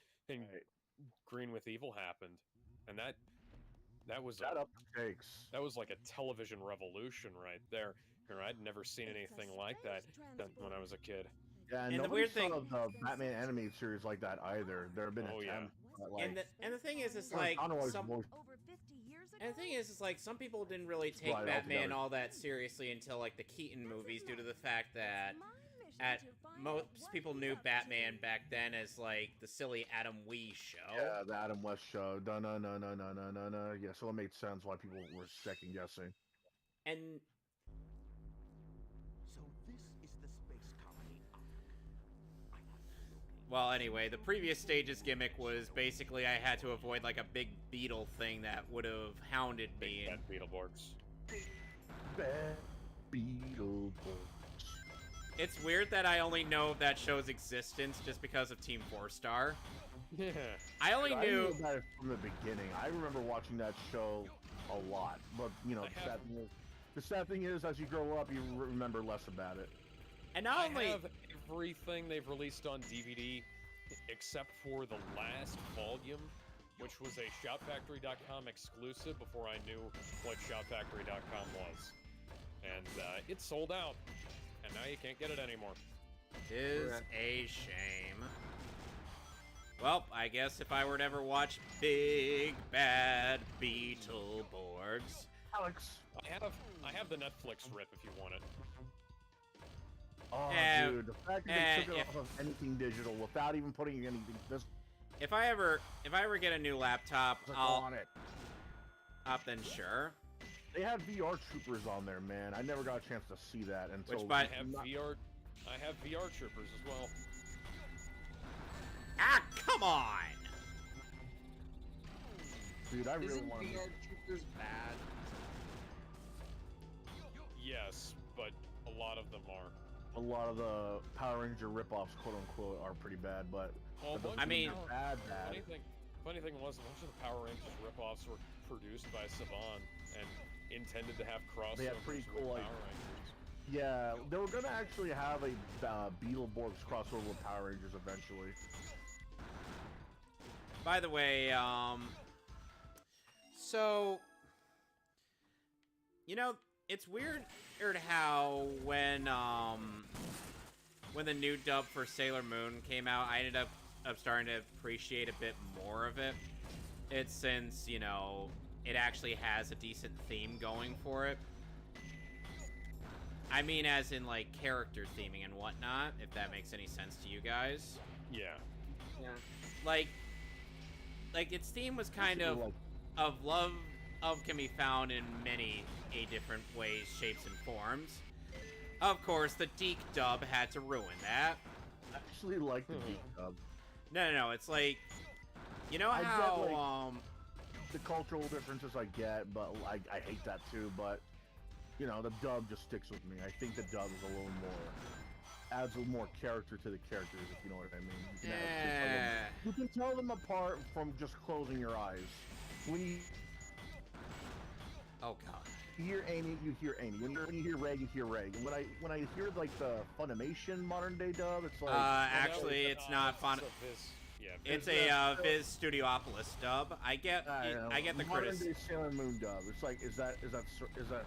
Green with Evil happened, and that was like a television revolution right there. I'd never seen anything like that when I was a kid. Yeah, and the nobody weird thing, saw the Batman animated series like that either. There have been attempts, but like, and the thing is, like some. Over 50 years ago. And the thing is, like, some people didn't really take Batman all that seriously until, like, the Keaton movies, due to the fact that most people knew Batman back then as, like, the silly Adam West show. Yeah, the Adam West show. No. Yeah, so it made sense why people were second guessing. And So this is the space colony. well, anyway, the previous stage's gimmick was basically I had to avoid, like, a big beetle thing that would have hounded me. Bad Beetleborgs. Bad Beetleborgs. It's weird that I only know of that show's existence just because of Team 4-Star. Yeah. I only I knew knew about it from the beginning. I remember watching that show a lot, but you know, the sad thing is, as you grow up, you remember less about it. And not only I have everything they've released on DVD except for the last volume, which was a ShoutFactory.com exclusive before I knew what ShoutFactory.com was. And it sold out, and now you can't get it anymore. is a shame. Well, I guess if I were to ever watch Big Bad Beetleborgs, Alex. I have the Netflix rip if you want it. Oh, dude, the fact that they took it off of anything digital without even putting anything this if I ever get a new laptop, I'll on it. then sure. They had VR troopers on there, man. I never got a chance to see that until. Which, by- I have VR troopers as well. Ah, come on! Dude, I really Isn't want VR Troopers bad? Yes, but a lot of them are. a lot of the Power Ranger ripoffs, quote unquote, are pretty bad, but Well, that doesn't I mean- mean bad. Funny thing was, a bunch of the Power Rangers ripoffs were produced by Saban and intended to have crossovers They had pretty with cool, Power like- Rangers. Yeah, they were gonna actually have a Beetleborgs crossover with Power Rangers eventually. By the way, so, you know, it's weird how when the new dub for Sailor Moon came out, I ended up starting to appreciate a bit more of it. It's since, you know, it actually has a decent theme going for it. I mean, as in, like, character theming and whatnot, if that makes any sense to you guys. Yeah. Yeah. Like its theme was kind of love can be found in many different ways, shapes, and forms. Of course, the Deke dub had to ruin that. I actually like the Geek dub. No, it's like, you know I how, get, like, the cultural differences I get, but I hate that too, but, you know, the dub just sticks with me. I think the dub is a little more, adds a little more character to the characters, if you know what I mean. You can tell them apart from just closing your eyes. When you oh god. hear Amy, you hear Amy. When you hear Ray, you hear Ray. When I hear like the Funimation modern day dub, it's like Actually, it's not fun. It's a Viz Studiopolis dub. I get the modern criticism. day Sailor Moon dub. It's like, is that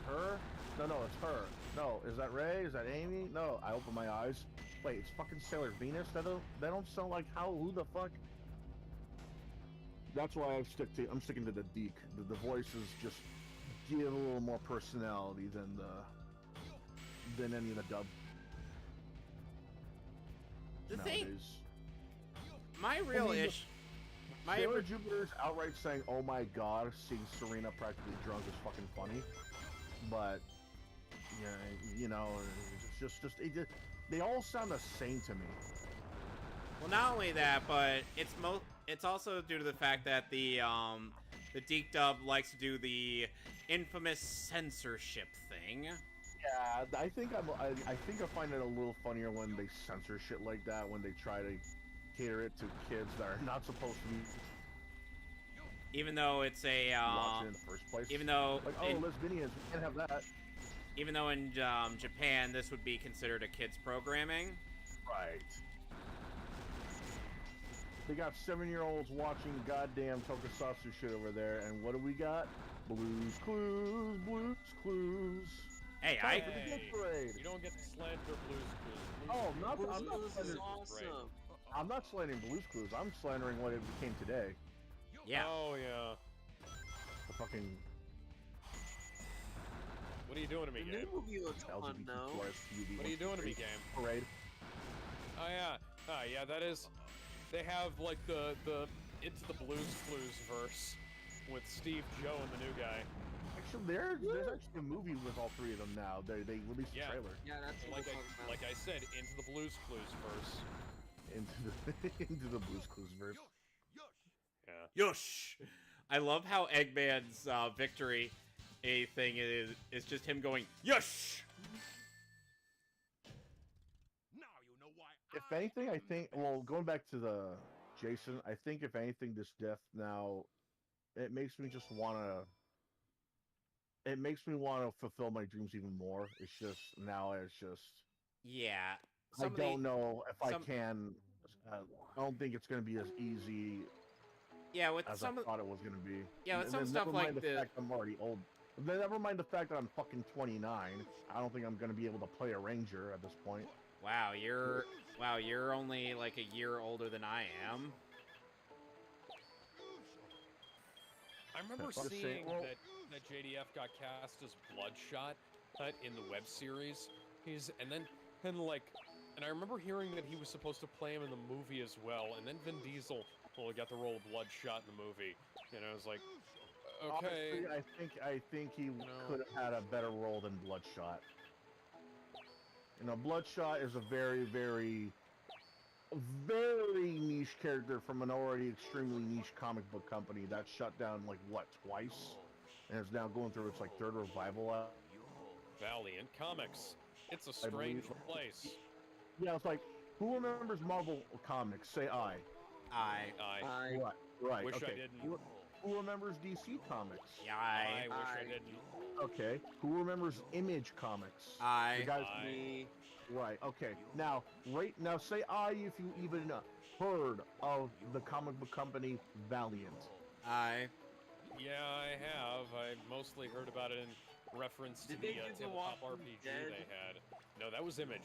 her? No, it's her. No, is that Ray? Is that Amy? No, I open my eyes. Wait, it's fucking Sailor Venus. They don't sound like who the fuck? That's why I'm sticking to the Deke. The voices just give a little more personality than any of the dub. The nowadays. thing, my real issue, Sailor Jupiter's outright saying, "Oh my god," seeing Serena practically drunk is fucking funny. But yeah, you know, it's just they all sound the same to me. well, not only that, but it's also due to the fact that the Deke dub likes to do the infamous censorship thing. Yeah, I think I find it a little funnier when they censor shit like that, when they try to cater it to kids that are not supposed to be Even though it's a watching in the first place. even though like, lesbians, we can't have that. even though in Japan this would be considered a kids programming. Right. They got 7-year-olds watching goddamn tokusatsu shit over there, and what do we got? Blues Clues, Blues Clues. Hey, Time I for the Geek Parade. You don't get to slander Blues Clues. Oh, I'm not This is slandering. awesome. I'm not slandering Blues Clues. I'm slandering what it became today. yeah. Oh yeah. The fucking What are you doing to me, The game? new movie looks fun, though. LGBTQRSTUV. What are you doing to me, game? Parade. Oh yeah. Yeah. That is. They have like the Into the Blues Clues verse with Steve, Joe, and the new guy. Actually, there's actually a movie with all three of them now. They released Yeah. a trailer Yeah, that's what Like we're talking about. like I said, Into the Blues Clues verse. into the Blues Clues verse. Yeah. Yosh! I love how Eggman's victory thing is just him going Yosh! Now you know why. If anything, I think, well, going back to the Jason, I think if anything, this death now, it makes me just wanna. It makes me want to fulfill my dreams even more. It's just now. It's just. Yeah. I don't know if I some- can. I don't think it's going to be as easy Yeah, with as some I thought it was going to be. Yeah, with And some then stuff never like mind the the- fact I'm already old. Then never mind the fact that I'm fucking 29. I don't think I'm going to be able to play a ranger at this point. Wow, you're only like a year older than I am. I remember I'm just saying, seeing well- that JDF got cast as Bloodshot in the web series. And I remember hearing that he was supposed to play him in the movie as well. And then Vin Diesel, well, he got the role of Bloodshot in the movie. And I was like, okay. Honestly, I think he could have had a better role than Bloodshot. You know, Bloodshot is a very, very, very niche character from an already extremely niche comic book company that shut down, like, what, twice? And is now going through its, like, third revival. Valiant Comics. It's a I strange believe- place. Yeah, it's like, who remembers Marvel Comics? Say I. I. I Right, Wish I okay. didn't. Who remembers DC Comics? Yeah, I wish I I- didn't. Okay. Who remembers Image Comics? I. The guys, me. right, okay. Now, say I if you even heard of the comic book company Valiant. I. Yeah, I have. I mostly heard about it in reference to Did the they do the tabletop Walking RPG Dead? they had. No, that was Image.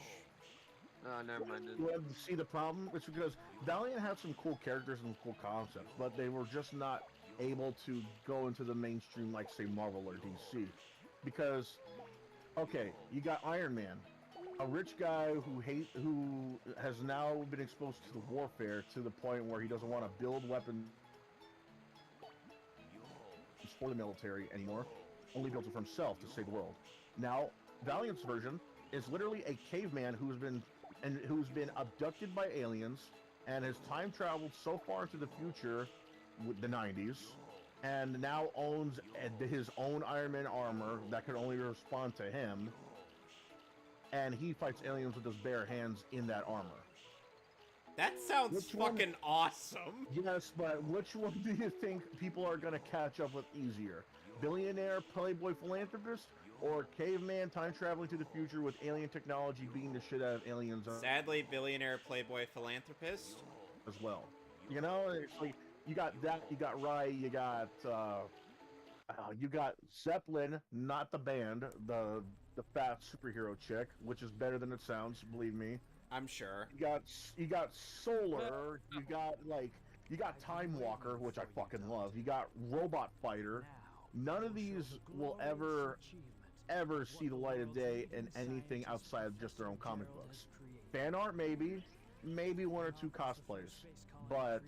Oh, never mind. You want to see the problem? It's because Valiant had some cool characters and cool concepts, but they were just not able to go into the mainstream like, say, Marvel or DC. Because, okay, you got Iron Man, a rich guy who has now been exposed to the warfare to the point where he doesn't want to build weapons for the military anymore, only builds it for himself to save the world. Now, Valiant's version is literally a caveman who's been abducted by aliens and has time traveled so far into the future with the 90s and now owns his own Iron Man armor that can only respond to him, and he fights aliens with his bare hands in that armor. That sounds Which one- fucking awesome. Yes, but which one do you think people are going to catch up with easier? Billionaire playboy philanthropist or caveman time traveling to the future with alien technology beating the shit out of aliens Sadly, billionaire playboy philanthropist. as well? You know, it's like you got that, you got Rye, you got Zeppelin, not the band, the fat superhero chick, which is better than it sounds, believe me. I'm sure. You got Solar, you got Time Walker, which I fucking love. You got Robot Fighter. None of these will ever see the light of day in anything outside of just their own comic books. Fan art, maybe one or two cosplays, but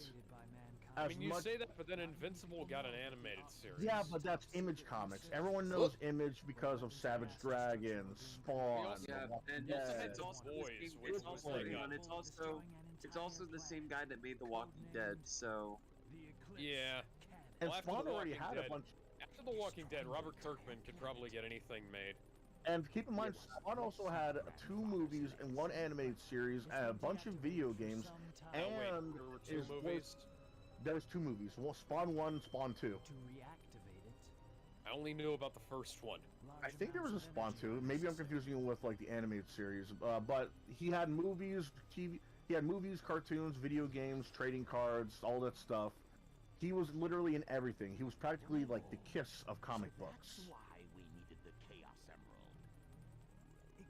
I as mean, you much. say that, but then Invincible got an animated series. Yeah, but that's Image Comics. Everyone knows Image because of Savage Dragon, Spawn. Yeah, The Walking and Dead. it's also Boys, the same, which it's was also, like hang a- on, it's also the same guy that made The Walking Dead. So Yeah. And Well, after Spawn The already Walking had Dead- a bunch. After The Walking Dead, Robert Kirkman could probably get anything made. And keep in mind, Spawn also had 2 movies and 1 animated series and a bunch of video games. Oh, wait, And there were 2 is- movies? There's 2 movies. Well, Spawn 1 and Spawn 2. I only knew about the first one. I think there was a Spawn 2. Maybe I'm confusing it with like the animated series. But he had movies, TV. He had movies, cartoons, video games, trading cards, all that stuff. He was literally in everything. He was practically like the Kiss of comic books.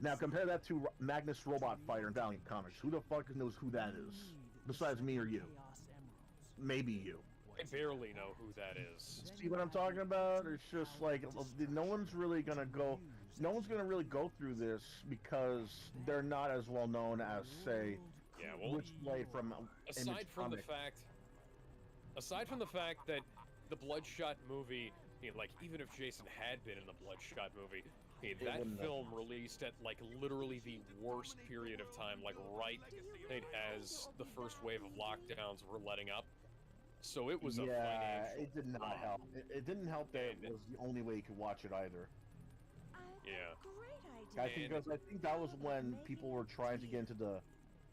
Now compare that to Magnus Robot Fighter in Valiant Comics. Who the fuck knows who that is? Besides me or you? Maybe you. I barely know who that is. See what I'm talking about? It's just like no one's really gonna really go through this because they're not as well known as, say, Yeah, well, Witchblade from aside Image from the Comics. fact that the Bloodshot movie, like even if Jason had been in the Bloodshot movie, that wouldn't have. film released at like literally the worst period of time, like right as the first wave of lockdowns were letting up. So it was a financial. it did not bomb. help. It didn't help that it was the only way you could watch it either. Yeah. I think that was when people were trying to get into the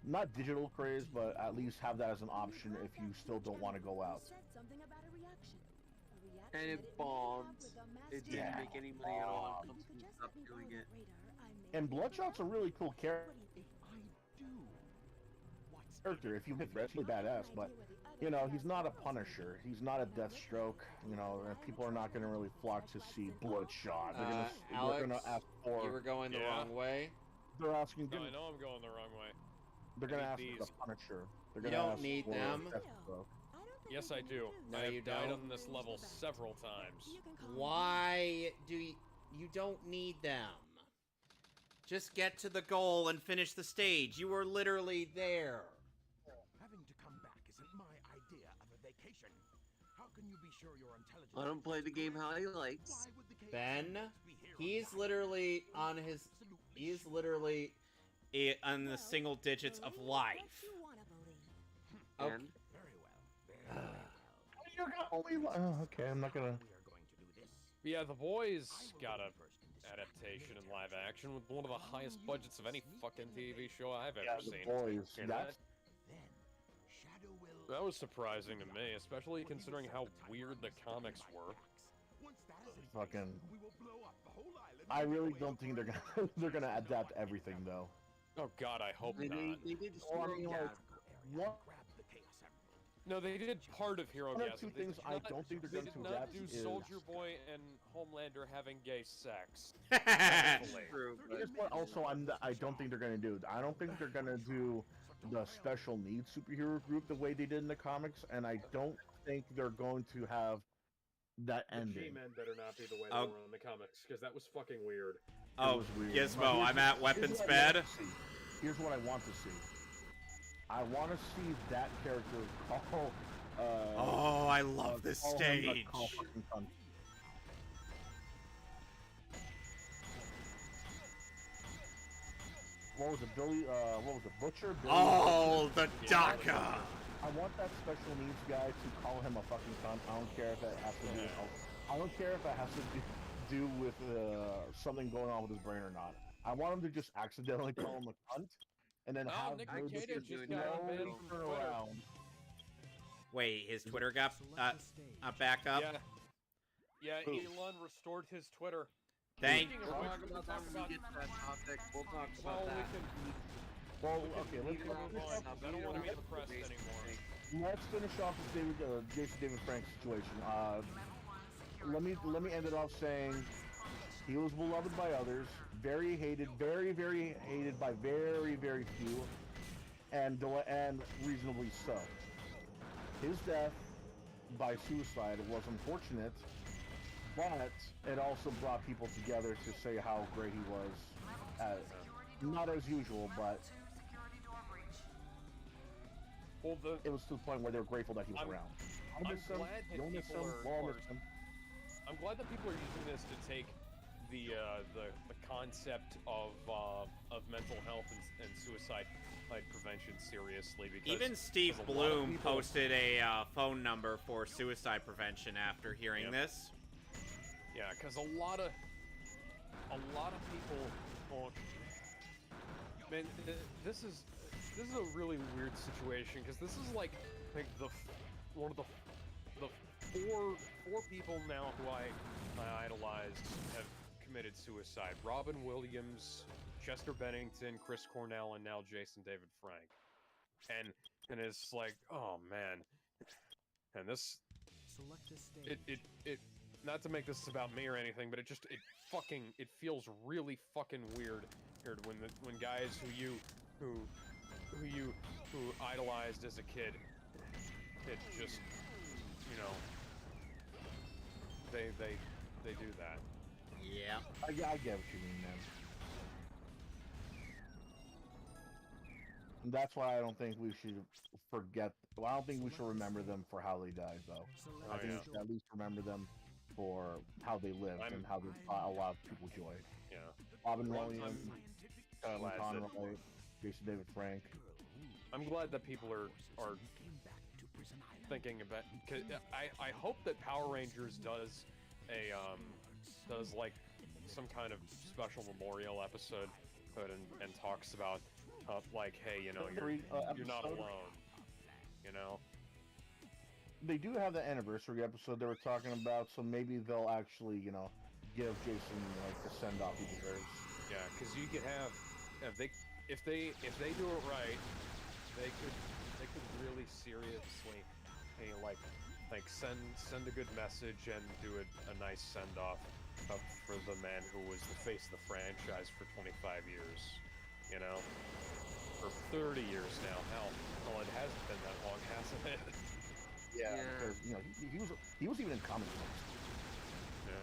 not digital craze, but at least have that as an option if you still don't want to go out. and it bombed. It didn't Yeah. make any money at all. And companies stopped doing it. And Bloodshot's a really cool character. If you hit it's really badass, but you know, he's not a Punisher. He's not a Deathstroke. You know, and people are not going to really flock to see Bloodshot. They're Alex, going to ask for. You were going the Yeah. wrong way. They're asking. No, I know I'm going the wrong way. They're going to I ask need for the these. Punisher. They're You gonna don't ask need for them. Deathstroke. Yes, I do. No, I have you died don't. on this level several times. Why do you don't need them? Just get to the goal and finish the stage. You were literally there. Having to come back isn't my idea of a vacation. How can you be sure your intelligence? Let him play the game how he likes. Why would the chaos Ben, emeralds be here on he's the literally on island? his. Absolutely He's sure. literally on the single digits of life. Okay. And Very well. Very well. You're gonna only. Okay, I'm not gonna. We are going to do this. Yeah, The Boys I will got go a first in this adaptation in military live action with one of the highest budgets of any fucking TV show I've Yeah, ever the seen. boys. You know That's Then Shadow will. That was surprising to me, especially considering how weird the comics were. Once that is in fucking. place, we will blow up the whole island I with really a don't think they're gonna they're gonna adapt everything though. Oh god, I hope they, not. they did Well, I mean, Hero like, Gas. what? Grab the Chaos Emerald. No, they did part of Hero One or Gas. two They things did I not- don't think they're they going did to not adapt do is- Soldier Boy and Homelander having gay sex. True, but Here's what also I don't think they're gonna do. I don't think they're gonna do the special needs superhero group the way they did in the comics, and I don't think they're going to have that The ending. G-Men better not be the way Oh. they were in the comics, because that was fucking weird. Oh, was weird. Gizmo, But here's- I'm at here's weapons what I want bed. to see. Here's what I want to see. I want to see that character call. Oh, I love this call him a stage. call fucking cunt. What was it, Billy? What was it, Butcher? Billy Oh, the DACA. I want that special needs guy to call him a fucking cunt. I don't care if it has to do. I don't care if it has to do with something going on with his brain or not. I want him to just accidentally call him a cunt, and then Oh, have Nick no Cage decision, just no got banned from Twitter. turnaround. Wait, his Twitter got back up. Yeah. Yeah, Who? Elon restored his Twitter. Thank. Speaking we'll of talk which, about that when we get to that topic. We'll talk well, about we that. can, Well, we can, okay, we let's can move on. I don't want to be depressed anymore. let's finish off with Jason David Frank's situation. Let me end it off saying he was beloved by others, very hated, very hated by very few, and reasonably so. His death by suicide was unfortunate, but it also brought people together to say how great he was. Not as usual, but Well, it was to the point where they were grateful that he was I'm- around. I'm I'll miss him. glad that You'll miss people him. are- We'll all are- miss him. I'm glad that people are using this to take the concept of mental health and suicide prevention seriously, because Even Steve there's a lot of Bloom people- posted a phone number for suicide prevention after hearing Yep. this. Yeah, because a lot of people. Oh, man, this is a really weird situation, because this is like one of the four people now who I idolized have committed suicide. Robin Williams, Chester Bennington, Chris Cornell, and now Jason David Frank. And it's like, oh man. And this it not to make this about me or anything, but it feels really fucking weird when guys who idolized as a kid, it just, you know, they do that. Yeah. I get what you mean, man. And that's why I don't think we should forget. Well, I don't think we should remember them for how they died, though. I think we should at least remember them for how they lived and how they brought a lot of people joy. Yeah. Robin Well, Williams, I'm glad that- Conroy, Jason David Frank. I'm glad that people are thinking about. Cause I hope that Power Rangers does like some kind of special memorial episode, and talks about like, hey, you know, you're not episode. alone. You know. They do have the anniversary episode they were talking about, so maybe they'll actually, you know, give Jason like the send off he deserves. Yeah, because you could have if they do it right, they could really seriously, hey, like send a good message and do a nice send off for the man who was the face of the franchise for 25 years, you know, for 30 years now. Hell, it hasn't been that long, hasn't it? Yeah, Yeah. because you know he was even in comic books. Yeah.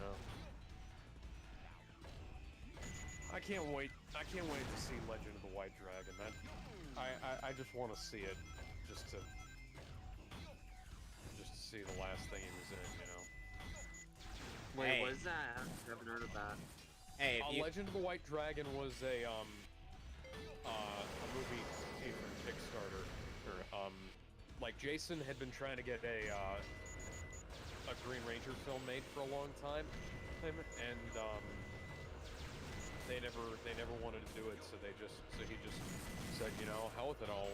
I can't wait. I can't wait to see Legend of the White Dragon. That I just want to see it, just to see the last thing he was in. You know. Wait, Hey. what is that? I haven't heard of that. Hey, if you, Legend of the White Dragon was a movie made for Kickstarter. Or, like Jason had been trying to get a Green Ranger film made for a long time, and they never wanted to do it, so he just said, you know, hell with it, I'll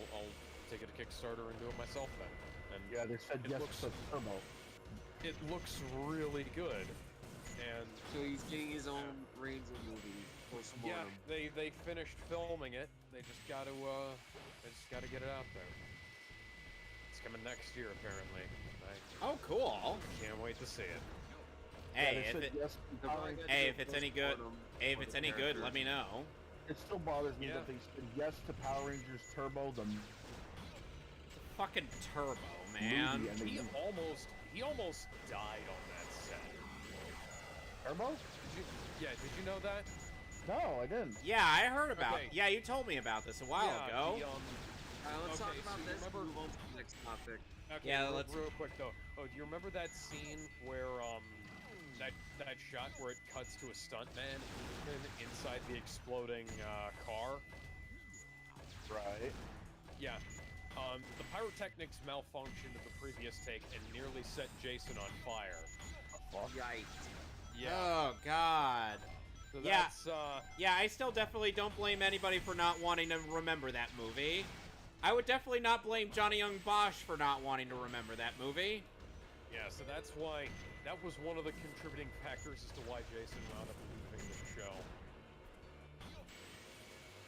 take it to Kickstarter and do it myself then. And Yeah, they said it yes looks- to Turbo. it looks really good. And So he's getting his own Ranger movie. yeah, Postmortem. they finished filming it. They just got to get it out there. It's coming next year apparently. I oh, cool. can't wait to see it. Hey, they if said it, yes to They're Power probably Rangers. gonna hey, do if a it's any good, postmortem hey, if for it's the any good, let characters. me know. It still bothers me Yeah. that they said yes to Power Rangers Turbo, the Fucking Turbo, man. movie, and they He almost died on that set. Turbo? Did you know that? No, I didn't. Yeah, I heard about. Okay. Yeah, you told me about this a while ago. Alright, let's Okay, talk about so you this and remember- move on to the next topic. Okay, Yeah, real, let's- real quick though. Oh, do you remember that scene where that shot where it cuts to a stuntman inside the exploding car? Right. Yeah. The pyrotechnics malfunctioned at the previous take and nearly set Jason on fire. Yikes. Yeah. Oh God. So yeah. that's Yeah, I still definitely don't blame anybody for not wanting to remember that movie. I would definitely not blame Johnny Young Bosch for not wanting to remember that movie. yeah, so that's why that was one of the contributing factors as to why Jason wound up leaving the show.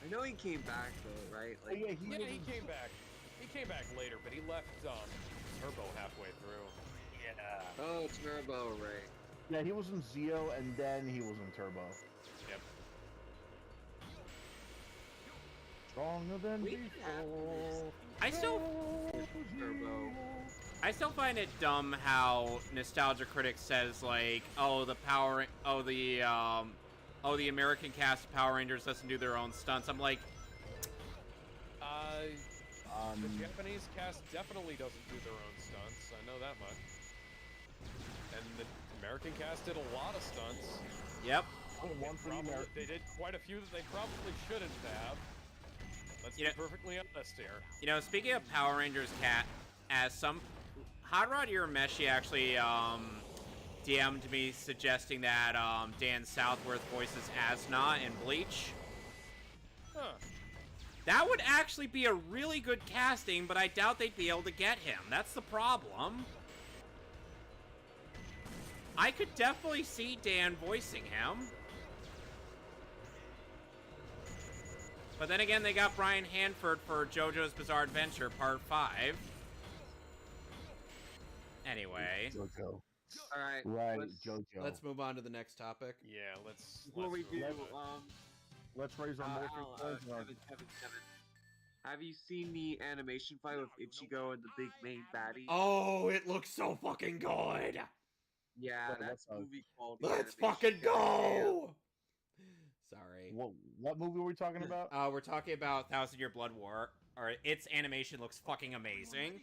I know he came back though, right? Oh, yeah, he Yeah, was he in- came back. He came back later, but he left Turbo halfway through. Yeah. Oh, Turbo, right. Yeah, he was in Zeo, and then he was in Turbo. Yep. Stronger than We can have before. Turbo. I still find it dumb how Nostalgia Critic says like, oh the American cast of Power Rangers doesn't do their own stunts. I'm like, The Japanese cast definitely doesn't do their own stunts. I know that much. And the American cast did a lot of stunts. yep. One for the American. They did quite a few that they probably shouldn't have. Let's be Yeah. perfectly honest here. You know, speaking of Power Rangers cat, as some Hot Rod Urameshi actually DM'd me suggesting that Dan Southworth voices Asna in Bleach. Huh. That would actually be a really good casting, but I doubt they'd be able to get him. That's the problem. I could definitely see Dan voicing him. But then again, they got Brian Hanford for JoJo's Bizarre Adventure Part 5. Anyway. JoJo. Alright. Right, let's- JoJo. Let's move on to the next topic. Yeah, let's. Before we do, Let's raise our Morphin coins and our... Kevin. Have you seen the animation fight with Ichigo and the big main baddie? Oh, it looks so fucking good. yeah, what- that's what- movie quality. Let's animation. fucking go. Sorry. What movie were we talking about? We're talking about Thousand Year Blood War. Or its animation looks fucking amazing.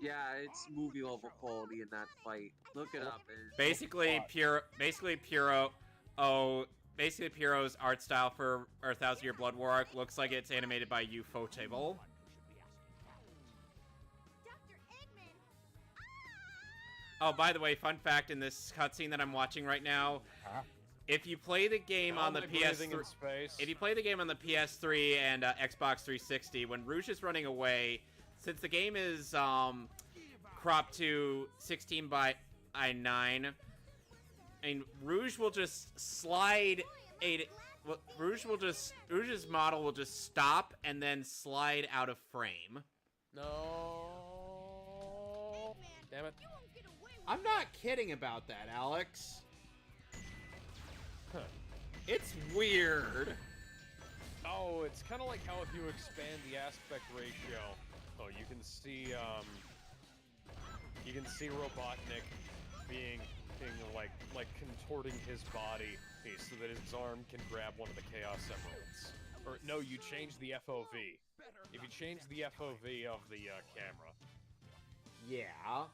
Yeah, it's movie level quality in that fight. Look it up. Basically, Puro's art style for our Thousand Year Blood War arc looks like it's animated by Ufotable. Oh, by the way, fun fact in this cutscene that I'm watching right now, if you play the game on the PS3, if you play the game on the PS3 and Xbox 360, when Rouge is running away, since the game is cropped to 16 by 9, and Rouge will just slide Rouge's model will just stop and then slide out of frame. No. Damn it. I'm not kidding about that, Alex. Huh. It's weird. Oh, it's kind of like how if you expand the aspect ratio, oh, you can see You can see Robotnik being like contorting his body so that his arm can grab one of the Chaos Emeralds. Or no, you change the FOV. If you change the FOV of the camera. Yeah.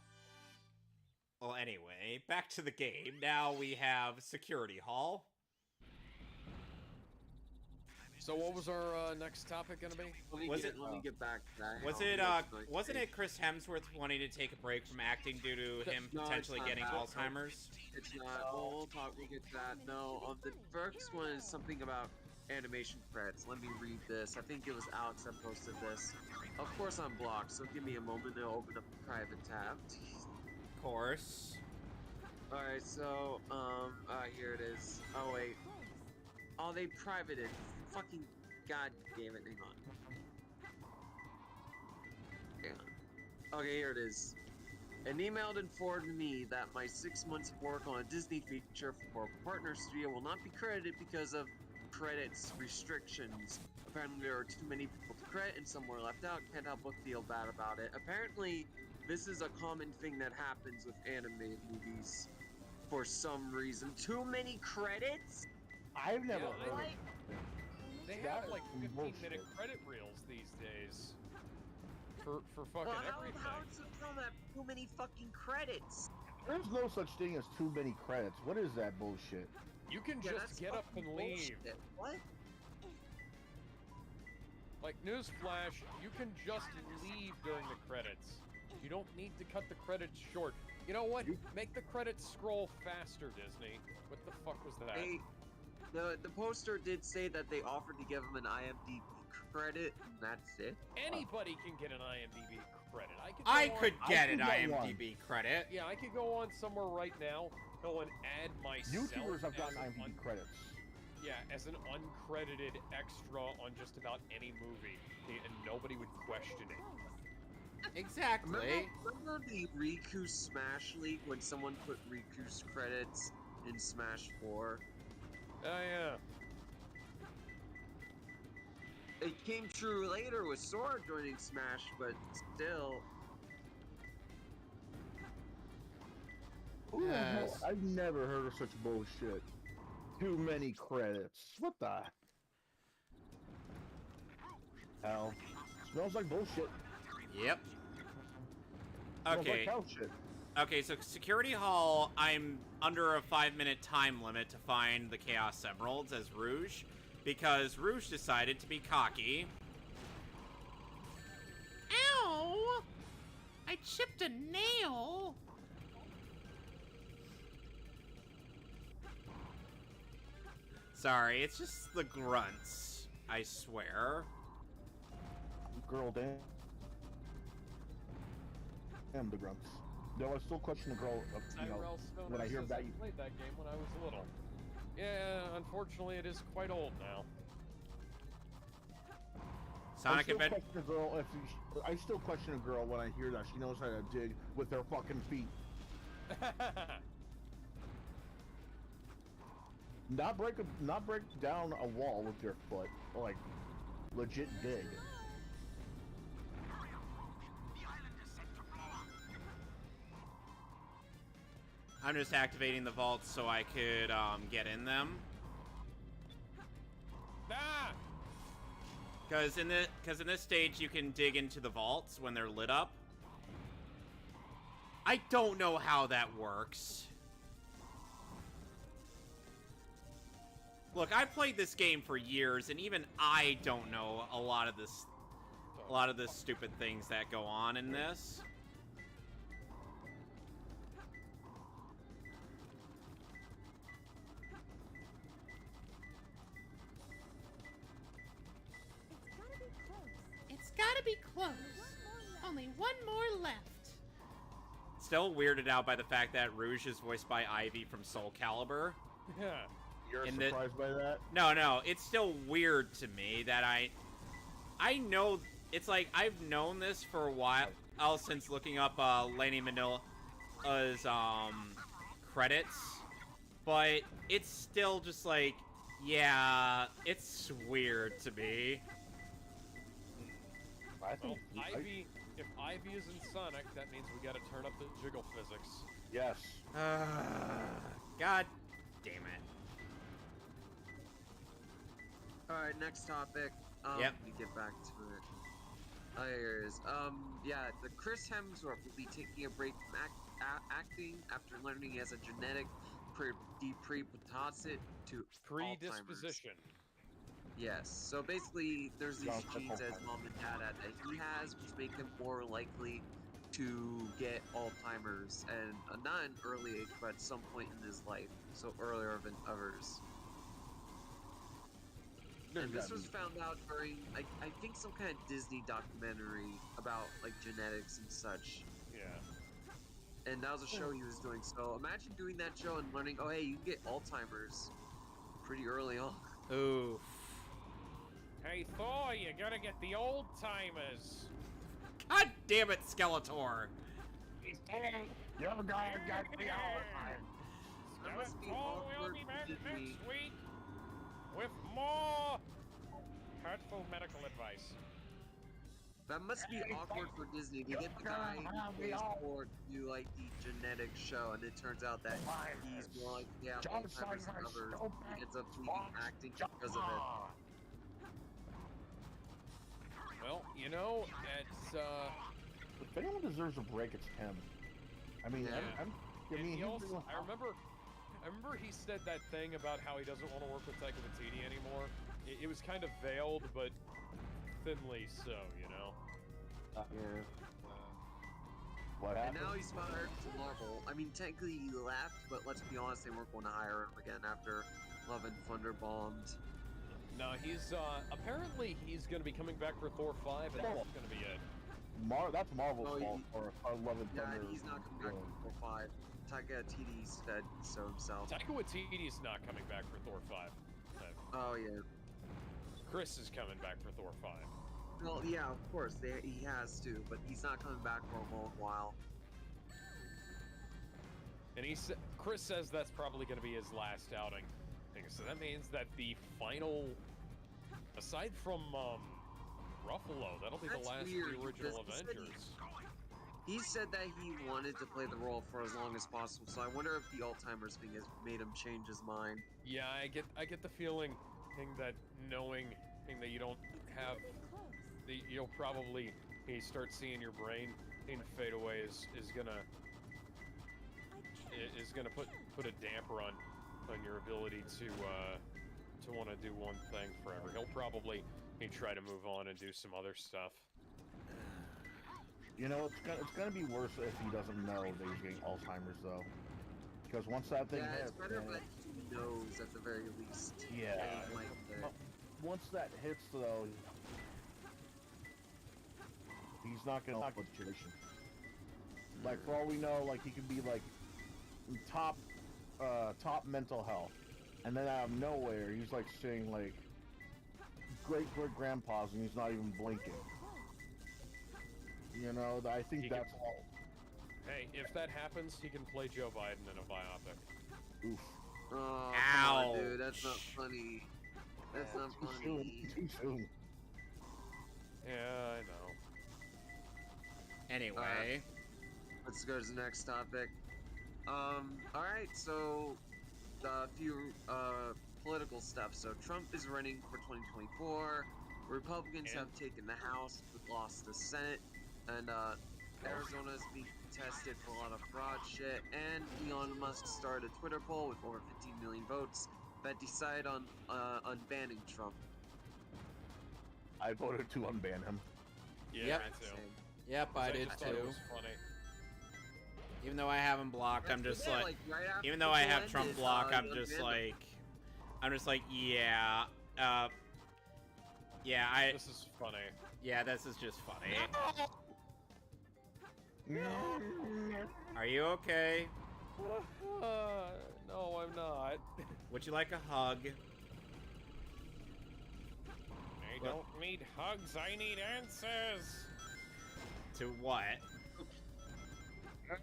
Well, anyway, back to the game. Now we have Security Hall. So what was our next topic gonna be? Let me get back to that. Wasn't it Chris Hemsworth wanting to take a break from acting due to him No, potentially it's not getting that. Alzheimer's? It's not. We'll get to that. No, the first one is something about animation credits. Let me read this. I think it was Alex that posted this. Of course I'm blocked, so give me a moment to open up a private tab. Of course. Alright, so, here it is. Oh, wait. Oh, they privated. Fucking god damn it. Hang on. Hang on. Okay, here it is. An email informed me that my 6 months of work on a Disney feature for a partner studio will not be credited because of credits restrictions. Apparently there are too many people to credit and some were left out. Can't help but feel bad about it. Apparently, this is a common thing that happens with animated movies. For some reason. Too many credits? I've never heard of it. They have like 15-minute credit reels these days. For fucking everything. How is it from that too many fucking credits? There's no such thing as too many credits. What is that bullshit? You can just get up and leave. Bullshit. What? Like, newsflash, you can just leave during the credits. You don't need to cut the credits short. You know what? Make the credits scroll faster, Disney. What the fuck was that? The poster did say that they offered to give him an IMDb credit, and that's it. Anybody can get an IMDb credit. I could get an IMDb credit. Yeah, I could go on somewhere right now, go and add myself. YouTubers have gotten IMDb credits. Yeah, as an uncredited extra on just about any movie, and nobody would question it. Exactly. Remember the Riku Smash League when someone put Riku's credits in Smash 4? Oh, yeah. It came true later with Sora joining Smash, but still. Yes. I've never heard of such bullshit. Too many credits. What the hell? Smells like bullshit. Yep. Smells Okay. like cow shit. Okay, so Security Hall, I'm under a 5-minute time limit to find the Chaos Emeralds as Rouge, because Rouge decided to be cocky. Ow! I chipped a nail! Sorry, it's just the grunts, I swear. Girl, damn the grunts. No, I still question the girl, when I hear about you. Played that game when I was little. Yeah, unfortunately, it is quite old now. Sonic Adventure. I still question a girl when I hear that she knows how to dig with her fucking feet. Not break down a wall with your foot, like legit dig. I'm just activating the vaults so I could get in them. Ah! Because in this stage you can dig into the vaults when they're lit up. I don't know how that works. Look, I've played this game for years, and even I don't know a lot of this stupid things that go on in this. It's gotta be close. Only one more left. Still weirded out by the fact that Rouge is voiced by Ivy from Soul Calibur. Yeah. You're surprised by that? No, it's still weird to me that I know, it's like I've known this for a while since looking up Laney Manila's credits, but it's still just like, yeah, it's weird to me. I think if Ivy is in Sonic, that means we gotta turn up the jiggle physics. Yes. God damn it. Alright, next topic. Yep. Let me get back to it. Oh, here it is. Yeah, the Chris Hemsworth will be taking a break from acting after learning he has a genetic predisposition to Alzheimer's. Predisposition. Yes. So basically, there's these Young genes couple. as mom and dad had that he has, which make him more likely to get Alzheimer's, and not an early age, but at some point in his life, so earlier than others. And this was found out during, I think, some kind of Disney documentary about like genetics and such. Yeah. And that was a show he was doing. So imagine doing that show and learning, oh hey, you can get Alzheimer's pretty early on. Oof. Hey Thor, you gotta get the old timers. God damn it, Skeletor. You're the guy who got me all the time. That must be Thor will awkward be for back Disney. next week with more hurtful medical advice. That must be awkward for Disney to get the guy who plays Thor to do like the genetic show, and it turns out that he's more like Alzheimer's than others. He ends up leaving acting because of it. Well, you know, it's If anyone deserves a break, it's him. I mean, Yeah. I and mean, he also, I remember he said that thing about how he doesn't want to work with Taika Waititi anymore. It was kind of veiled, but thinly so, you know. Yeah. What And happened? now he's fired from Marvel. I mean, technically he left, but let's be honest, they weren't going to hire him again after Love and Thunder bombed. No, he's apparently he's going to be coming back for Thor 5, and that's going to be it. That's Marvel's Oh, fault for our Love and Yeah, Thunder. he's not coming back for Thor 5. Taika Waititi said so himself. Taika Waititi's not coming back for Thor 5. Oh yeah. Chris is coming back for Thor 5. Well, yeah, of course, he has to, but he's not coming back for a long while. And Chris says that's probably going to be his last outing. So that means that the final, aside from Ruffalo, that'll be That's the last weird, of the original because he said Avengers. He said that he wanted to play the role for as long as possible, so I wonder if the Alzheimer's thing has made him change his mind. Yeah, I get the feeling that knowing that you don't have, that you'll probably start seeing your brain fade away is gonna put a damper on your ability to want to do one thing forever. He'll probably try to move on and do some other stuff. You know, it's gonna be worse if he doesn't know that he's getting Alzheimer's, though. Because once that thing Yeah, hits, it's better man, that he knows at the very least. yeah. And, like, Once that hits, though, he's not gonna like the situation. Like, for all we know, like, he could be like top mental health, and then out of nowhere, he's like seeing like great grandpas, and he's not even blinking. You know, I think that's all. Hey, if that happens, he can play Joe Biden in a biopic. Oof. oh, come on, Ouch. dude, that's not funny. That's not Too funny. soon. Too soon. Yeah, I know. Anyway. Let's go to the next topic. Alright, so a few political stuff. So Trump is running for 2024. Republicans And- have taken the House but lost the Senate. And Arizona is being tested for a lot of fraud shit. And Elon Musk started a Twitter poll with over 15 million votes that decide on unbanning Trump. I voted to unban him. Yeah, Yep. me too. Same. Yep, I did just thought it too. was funny. Even though I have him blocked, I'm just Yeah, like, right after even though the I poll have Trump ended, blocked, he I'm just unbanned him. like, yeah, yeah, This is funny. yeah, this is just funny. Are you okay? No, I'm not. Would you like a hug? I don't need hugs, I need answers! To what?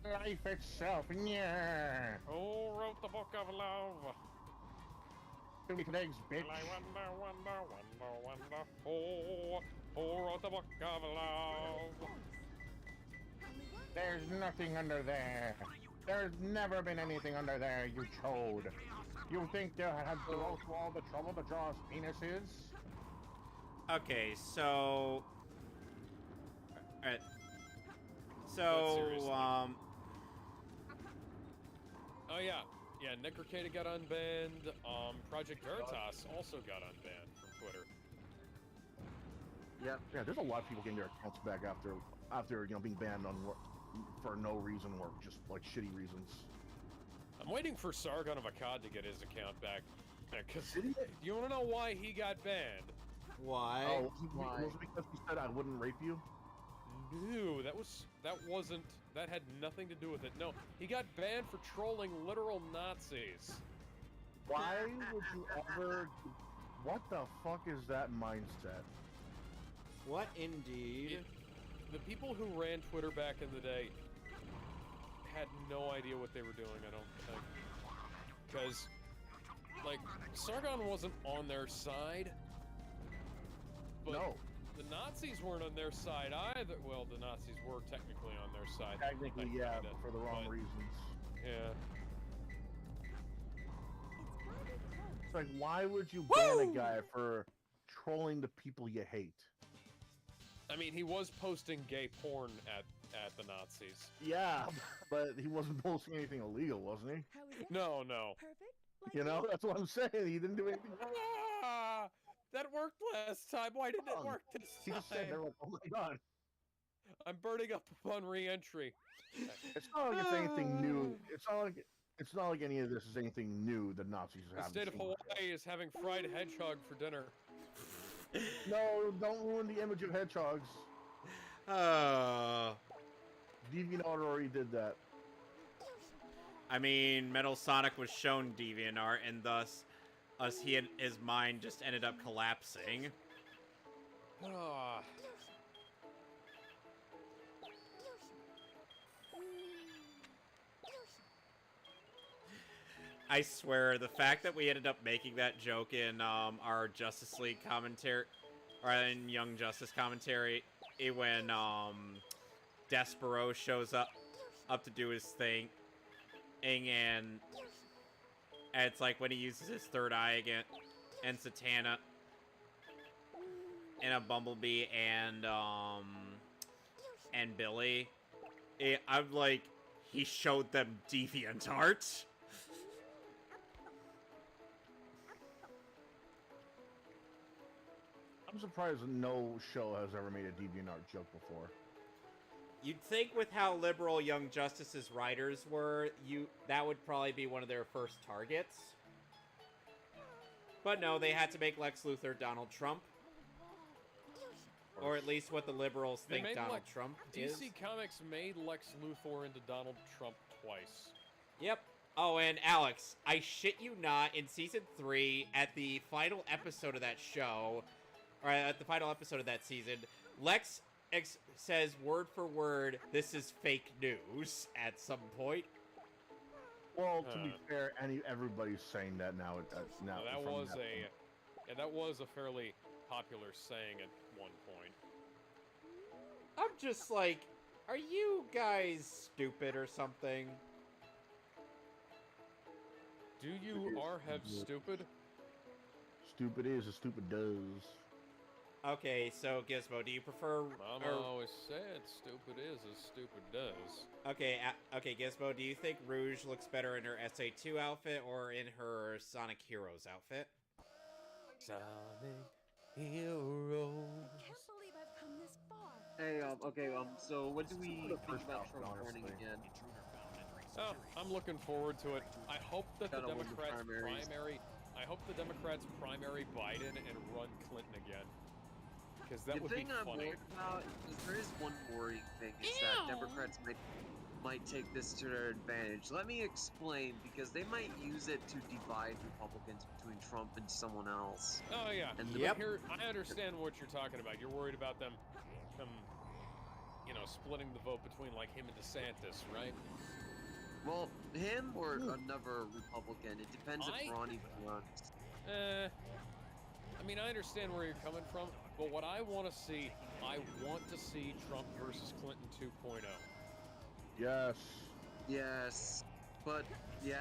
Life itself, yeah. Who wrote the book of love? Thanks, bitch. Well, I wonder, who wrote the book of love? There's nothing under there. There's never been anything under there, you chode. You think they have to go through all the trouble to draw us penises? Okay, so... Alright. So, seriously. Oh yeah, Nick Arcade got unbanned. Project Veritas also got unbanned from Twitter. Yep. Yeah, there's a lot of people getting their accounts back after being banned on for no reason or just like shitty reasons. I'm waiting for Sargon of Akkad to get his account back. Because Did he? you want to know why he got banned? why? Oh, Why? was it because he said I wouldn't rape you? No, that had nothing to do with it. No, he got banned for trolling literal Nazis. Why would you ever? What the fuck is that mindset? What indeed? The people who ran Twitter back in the day had no idea what they were doing, I don't think. Because, like, Sargon wasn't on their side. But No. the Nazis weren't on their side either. Well, the Nazis were technically on their side. Technically, Like, yeah, kinda, but for the wrong but, reasons. Yeah. It's like, why would you ban a guy for trolling the people you hate? I mean, he was posting gay porn at the Nazis. Yeah, but he wasn't posting anything illegal, wasn't he? How is it? No. Perfect? Like You know, me? that's what I'm saying. He didn't do anything. Ah, that worked last time. Why didn't it wrong. work this He time? just said, they're like, oh my god. I'm burning up upon re-entry. It's not like it's anything new. It's not like any of this is anything new the Nazis The have. state of Hawaii is having fried hedgehog for dinner. No, don't ruin the image of hedgehogs. DeviantArt already did that. I mean, Metal Sonic was shown DeviantArt, and thus, his mind just ended up collapsing. Ah. I swear, the fact that we ended up making that joke in our Justice League commentary, or in Young Justice commentary, when Despero shows up to do his thing, and it's like when he uses his third eye again, and Satana, and a Bumblebee, and Billy. I'm like, he showed them DeviantArt. I'm surprised no show has ever made a DeviantArt joke before. You'd think with how liberal Young Justice's writers were, that would probably be one of their first targets. But no, they had to make Lex Luthor Donald Trump. Or at least what the liberals They think made Donald Trump is. DC Comics made Lex Luthor into Donald Trump twice. Yep. Oh, and Alex, I shit you not, in Season 3, at the final episode of that show, or at the final episode of that season, Lex says word for word, "This is fake news," at some point. Well, to be fair, everybody's saying that now. Now That from was that point. that was a fairly popular saying at one point. I'm just like, are you guys stupid or something? Do you have stupid? Stupid is as stupid does. Okay, so Gizmo, do you prefer... Mama always said stupid is as stupid does. Okay, okay, Gizmo, do you think Rouge looks better in her SA2 outfit or in her Sonic Heroes outfit? Sonic Heroes. I can't believe I've come this far. Hey, okay, so what do we The think first about outfit, Trump running honestly. again? Oh, I'm looking forward to it. I hope that the Gotta win the Democrats primaries. primary Biden and run Clinton again. Because that The would thing be I'm funny. worried about is there is one worrying thing, is that Democrats might take this to their advantage. Let me explain, because they might use it to divide Republicans between Trump and someone else. Oh yeah. And the- Yep. Here, I understand what you're talking about. You're worried about them, splitting the vote between like him and DeSantis, right? Well, him or another Republican. It depends if Ronnie runs. I mean, I understand where you're coming from, but what I want to see Trump versus Clinton 2.0. Yes. Yes, but yeah,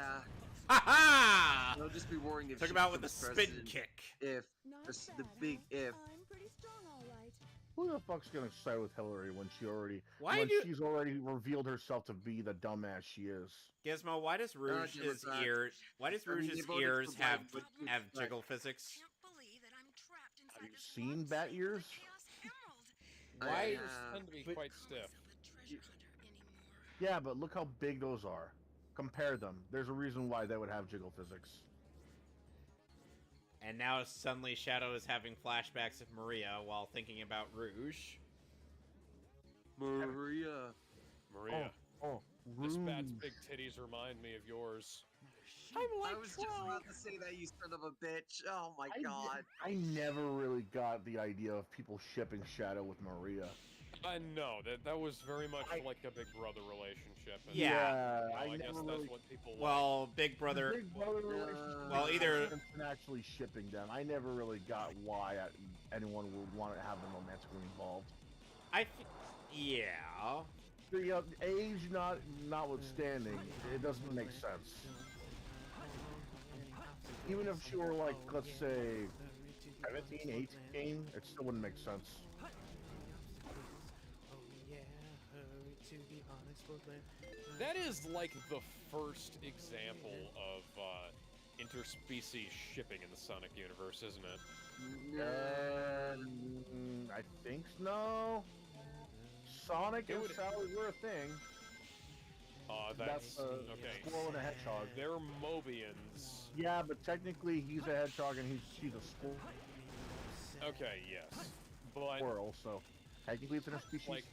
Ha ha! it'll just be worrying if Took she him out with the becomes spin president. kick. If Not the bad, big huh? if. I'm pretty strong, all right. Who the fuck's gonna side with Hillary when Why do she's already revealed herself to be the dumbass she is? Gizmo? Why does Rouge's Democrat. ears? Why does I mean, Rouge's they voted ears for have Biden, but you have expect. jiggle physics? Have you seen bat ears? Why? Ears Yeah. tend to be But- quite stiff. Yeah, but look how big those are. Compare them. There's a reason why they would have jiggle physics. And now suddenly Shadow is having flashbacks of Maria while thinking about Rouge. Maria. Maria, Oh, this bat's Rouge. big titties remind me of yours. I was just about to say that, you son of a bitch. Oh my god. I never really got the idea of people shipping Shadow with Maria. No, that was very much like a big brother relationship. And, Yeah. you know, I I guess never that's really. what people like. Well, Big Brother. Big brother relationship. Well, makes either- sense than actually shipping them. I never really got why anyone would want to have them romantically involved. Yeah. The age notwithstanding, it doesn't make sense. Even if she were like, let's say, 17, 18, it still wouldn't make sense. That is like the first example of interspecies shipping in the Sonic universe, isn't it? I think no. Sonic It and would- Sally were a thing. That's okay. Squirrel and a hedgehog. They're Mobians. Yeah, but technically he's a hedgehog and she's a Okay, yes, but squirrel, so technically it's interspecies. like,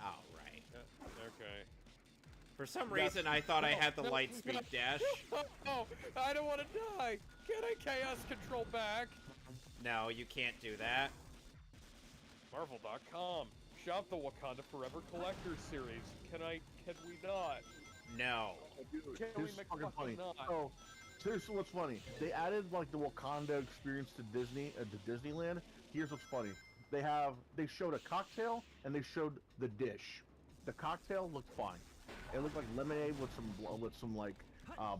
Oh, right. okay. For some That's- reason, I thought I had the No, light no. speed dash. Oh, I don't want to die. Can I chaos control back? No, you can't do that. Marvel.com. Shop the Wakanda Forever Collector series. Can we not? No. Can we Here's make fucking funny. not? So, here's what's funny. They added like the Wakanda experience to Disney, to Disneyland. Here's what's funny. They showed a cocktail and they showed the dish. The cocktail looked fine. It looked like lemonade with some like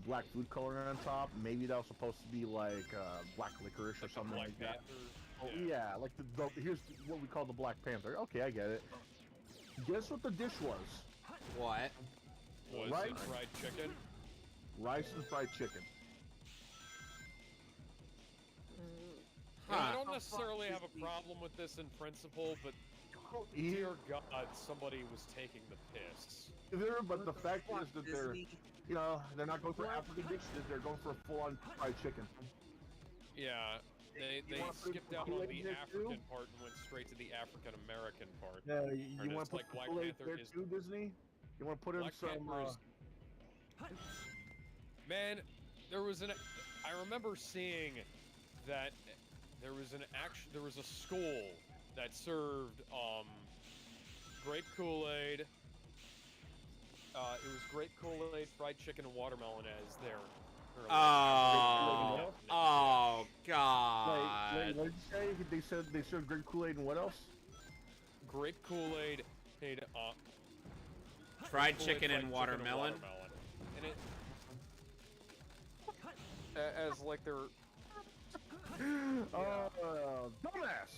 black food coloring on top. Maybe that was supposed to be like black licorice or Like the something Black like that. Panther? Oh, yeah, like here's what we call the Black Panther. Okay, I get it. Guess what the dish was? What? Was Right. it fried chicken? Rice and fried chicken. Yeah, I Huh. don't necessarily have a problem with this in principle, but dear God, somebody was taking the piss. But the fact is that they're, Disney. they're not going for African dishes. They're going for full-on fried chicken. Yeah, they wanna put skipped out on Kool-Aid the in there, too? African part and went straight to the African American part. Yeah, Or you it's want to put like Black Kool-Aid Panther there is- too, Disney? You want to put in Black some? Panther is- Man, I remember seeing that there was a school that served grape Kool-Aid. It was grape Kool-Aid, fried chicken, and watermelon as their. Oh. Oh, Wait, God. what did you say? They served grape Kool-Aid and what else? Grape Kool-Aid, Fried Kool-Aid, chicken and watermelon. And it as like their. Oh, dumbass!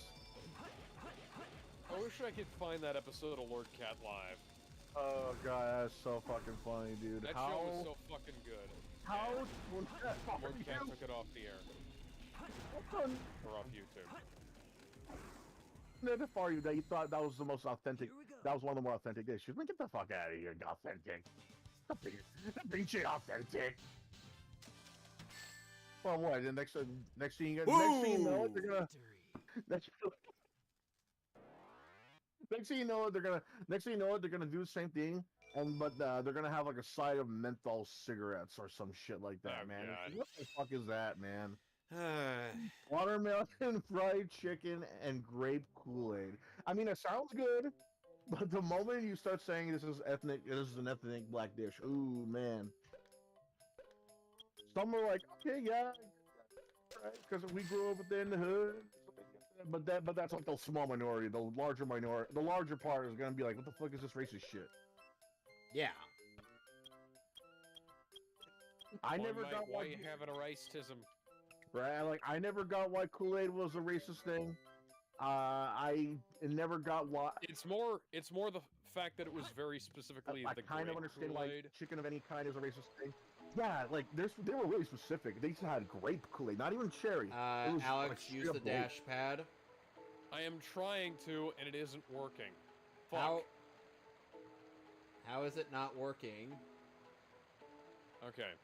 I wish I could find that episode of Lord Cat Live. Oh god, that's so fucking funny, dude. That show was so fucking good. how Lord Cat took it off the air or off YouTube. How far you that you thought that was the most authentic? That was one of the more authentic dishes. Man, get the fuck out of here, authentic. Nothing shit authentic. Well, what? The next thing you know, they're gonna. Next thing you know, they're gonna do the same thing, but they're gonna have like a side of menthol cigarettes or some shit like that, Oh, man. God. What the fuck is that, man? Watermelon, fried chicken, and grape Kool-Aid. I mean, it sounds good, but the moment you start saying this is an ethnic black dish, ooh man. Some are like, okay, yeah, because we grew up within the hood. But that's like the small minority. The larger part is gonna be like, what the fuck is this racist shit? Yeah. I never Mike, got why why you having a racism? right. Like I never got why Kool-Aid was a racist thing. I never got why. It's more the fact that it was very specifically I the kind of grape understand why Kool-Aid. chicken of any kind is a racist thing. Yeah, like they were really specific. They just had grape Kool-Aid, not even cherry. It was Alex, like use straight the up grape. dash pad. I am trying to, and it isn't working. Fuck. How is it not working? Okay.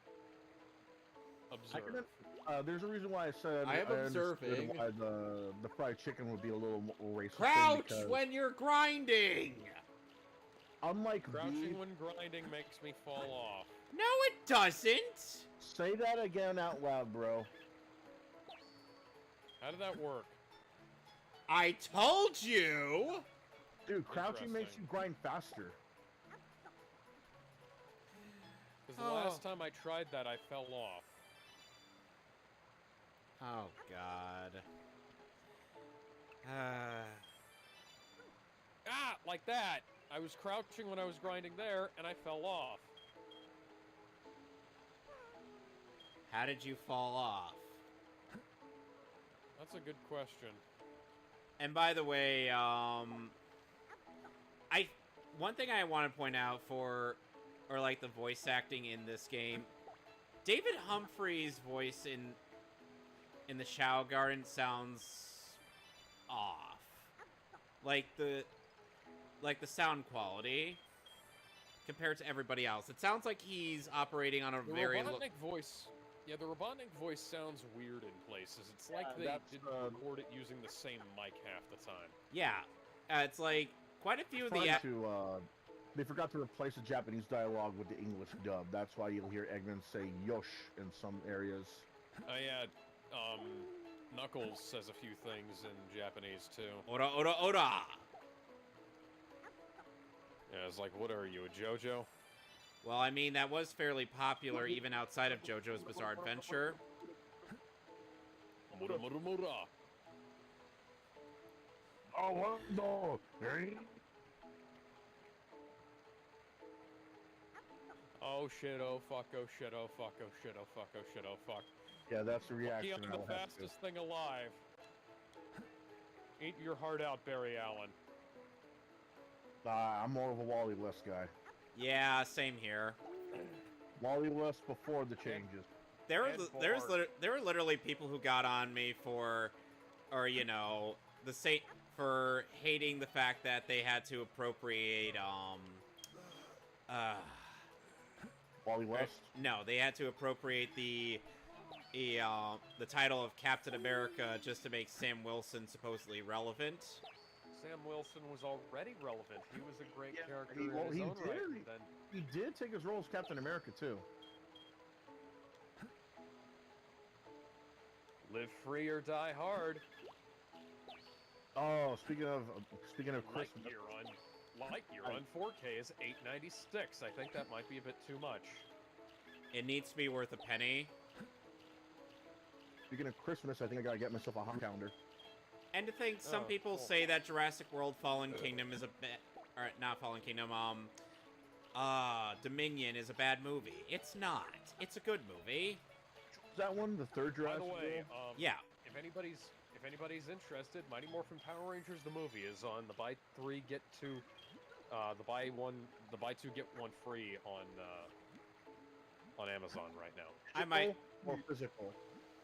I Observe. can, there's a reason why I said I am understood observing. why the fried chicken would be a little more racist. Crouch because when you're grinding! unlike Crouching beef, when grinding makes me fall off. No, it doesn't! say that again out loud, bro. How did that work? I told you! Dude, crouching makes Interesting. you grind faster. Because the last time I tried that, I fell off. Oh, God. Ah, like that! I was crouching when I was grinding there, and I fell off. How did you fall off? That's a good question. And by the way, one thing I want to point out like the voice acting in this game, David Humphrey's voice in the Shao Garden sounds off. Like the sound quality compared to everybody else. It sounds like he's operating on a The very Robotnik voice... Yeah, the Robotnik voice sounds weird in places. It's like they didn't record it using the same mic half the time. Yeah. It's like quite a few of the... They forgot to replace the Japanese dialogue with the English dub. That's why you'll hear Eggman say Yosh in some areas. Yeah, Knuckles says a few things in Japanese, too. Ora, ora, ora! Yeah, it's like, what are you, a JoJo? Well, I mean, that was fairly popular even outside of JoJo's Bizarre Adventure. Mura mura mura. Oh, no! Oh shit, oh fuck, oh shit, oh fuck, oh shit, oh fuck, oh shit, oh fuck. Yeah, that's the reaction. I'm the fastest thing alive. Eat your heart out, Barry Allen. I'm more of a Wally West guy. Yeah, same here. Wally West before the changes. There were literally people who got on me for hating the fact that they had to appropriate Wally West? No, they had to appropriate the title of Captain America just to make Sam Wilson supposedly relevant. Sam Wilson was already relevant. He was a great character in his own right. And then... He did take his role as Captain America, too. Live free or die hard. Oh, speaking of Christmas. Lightyear on 4K is $8.96. I think that might be a bit too much. It needs to be worth a penny. Speaking of Christmas, I think I gotta get myself a hot calendar. And to think, some people say that Jurassic World Fallen Kingdom is not Fallen Kingdom, Dominion is a bad movie. It's not. It's a good movie. Is that one the third Jurassic By the way, World? Yeah. If anybody's interested, Mighty Morphin Power Rangers the movie is on the buy 3 get 2, the buy 2 get 1 free on Amazon right now. I might. Or physical.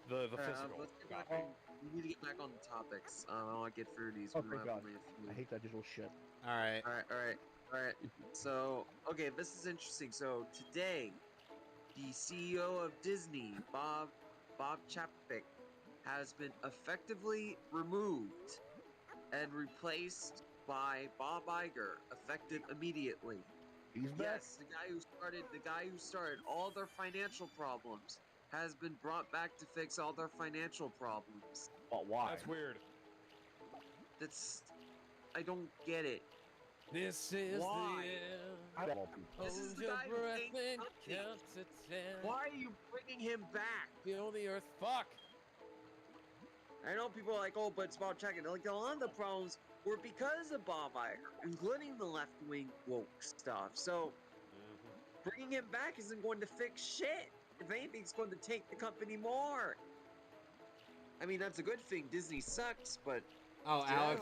The physical. Let's get back we need to get back on the topics. I want to get through these. Oh, thank God. I hate that digital shit. Alright. Alright. So, okay, this is interesting. So, today, the CEO of Disney, Bob Chapek, has been effectively removed and replaced by Bob Iger, effective immediately. He's back. Yes, the guy who started all their financial problems has been brought back to fix all their financial problems. But why? That's weird. I don't get it. This is Why? I don't know. This is the guy who made nothing. Why are you bringing him back? Feel the earth. Fuck. I know people are like, oh, but it's about checking. Like, a lot of the problems were because of Bob Iger, including the left-wing woke stuff. So, bringing him back isn't going to fix shit. If anything, it's going to take the company more. I mean, that's a good thing. Disney sucks, but Oh, still. Alex.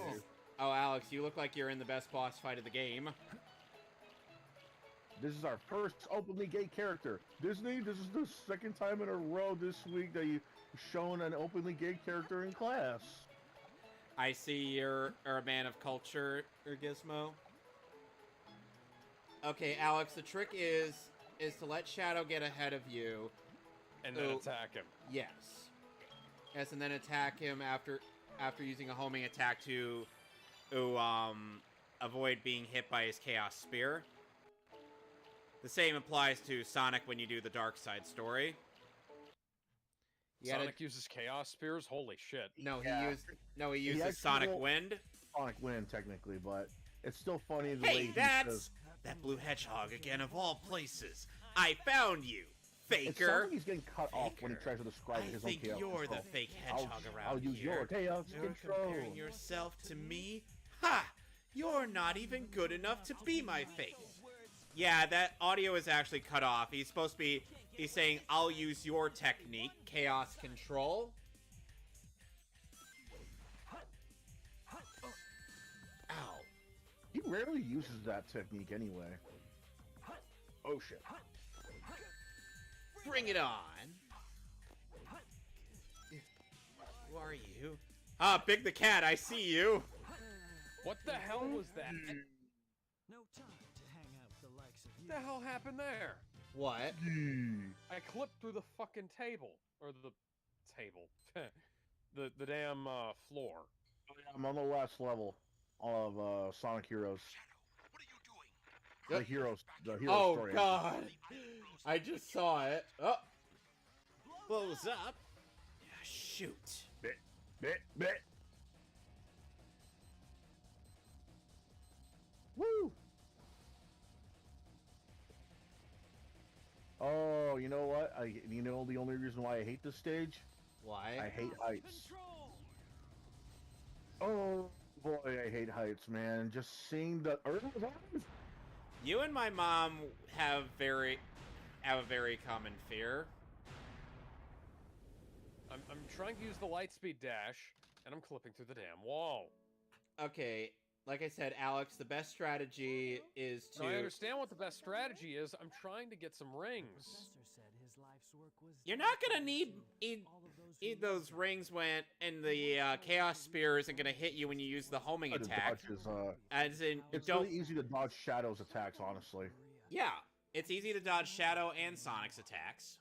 Oh, Alex, you look like you're in the best boss fight of the game. This is our first openly gay character. Disney, this is the second time in a row this week that you've shown an openly gay character in class. I see you're a man of culture, Gizmo. Okay, Alex, the trick is to let Shadow get ahead of you. And then attack him. Yes. Yes, and then attack him after using a homing attack to avoid being hit by his Chaos Spear. The same applies to Sonic when you do the Dark Side story. Sonic uses Chaos Spears? Holy shit. No, Yeah. he uses Sonic Wind. Sonic Wind, technically, but it's still funny the way Hey, he that's says, that blue hedgehog again of all places. I found you, it sounds faker. like he's getting cut off when he tries to describe I his own think chaos you're control. the fake hedgehog around I'll use here. your chaos You're control. comparing yourself to me? Ha! You're not even good enough to be my fake. Yeah, that audio is actually cut off. He's supposed to be... He's saying, I'll use your technique, chaos control. Ow. He rarely uses that technique anyway. Oh shit. Bring it on. Who are you? Ah, Big the Cat, I see you. What the hell was that? No time to hang out with the likes of you. What the hell happened there? What? I clipped through the fucking table. Or the table. the damn floor. I'm on the last level of Sonic Heroes. Yep. The hero Oh, story. God. I just saw it. Oh. Blows up. Shoot. Bit. Woo! Oh, you know what? You know the only reason why I hate this stage? Why? I hate heights. Oh boy, I hate heights, man. Just seeing the earth. You and my mom have a very common fear. I'm trying to use the lightspeed dash, and I'm clipping through the damn wall. Okay, like I said, Alex, the best strategy is to... Now, I understand what the best strategy is. I'm trying to get some rings. Said his life's work was You're not gonna need those rings when... And the Chaos Spear isn't gonna hit you when you use the homing attack. As in, It's don't... really easy to dodge Shadow's attacks, honestly. Yeah, it's easy to dodge Shadow and Sonic's attacks.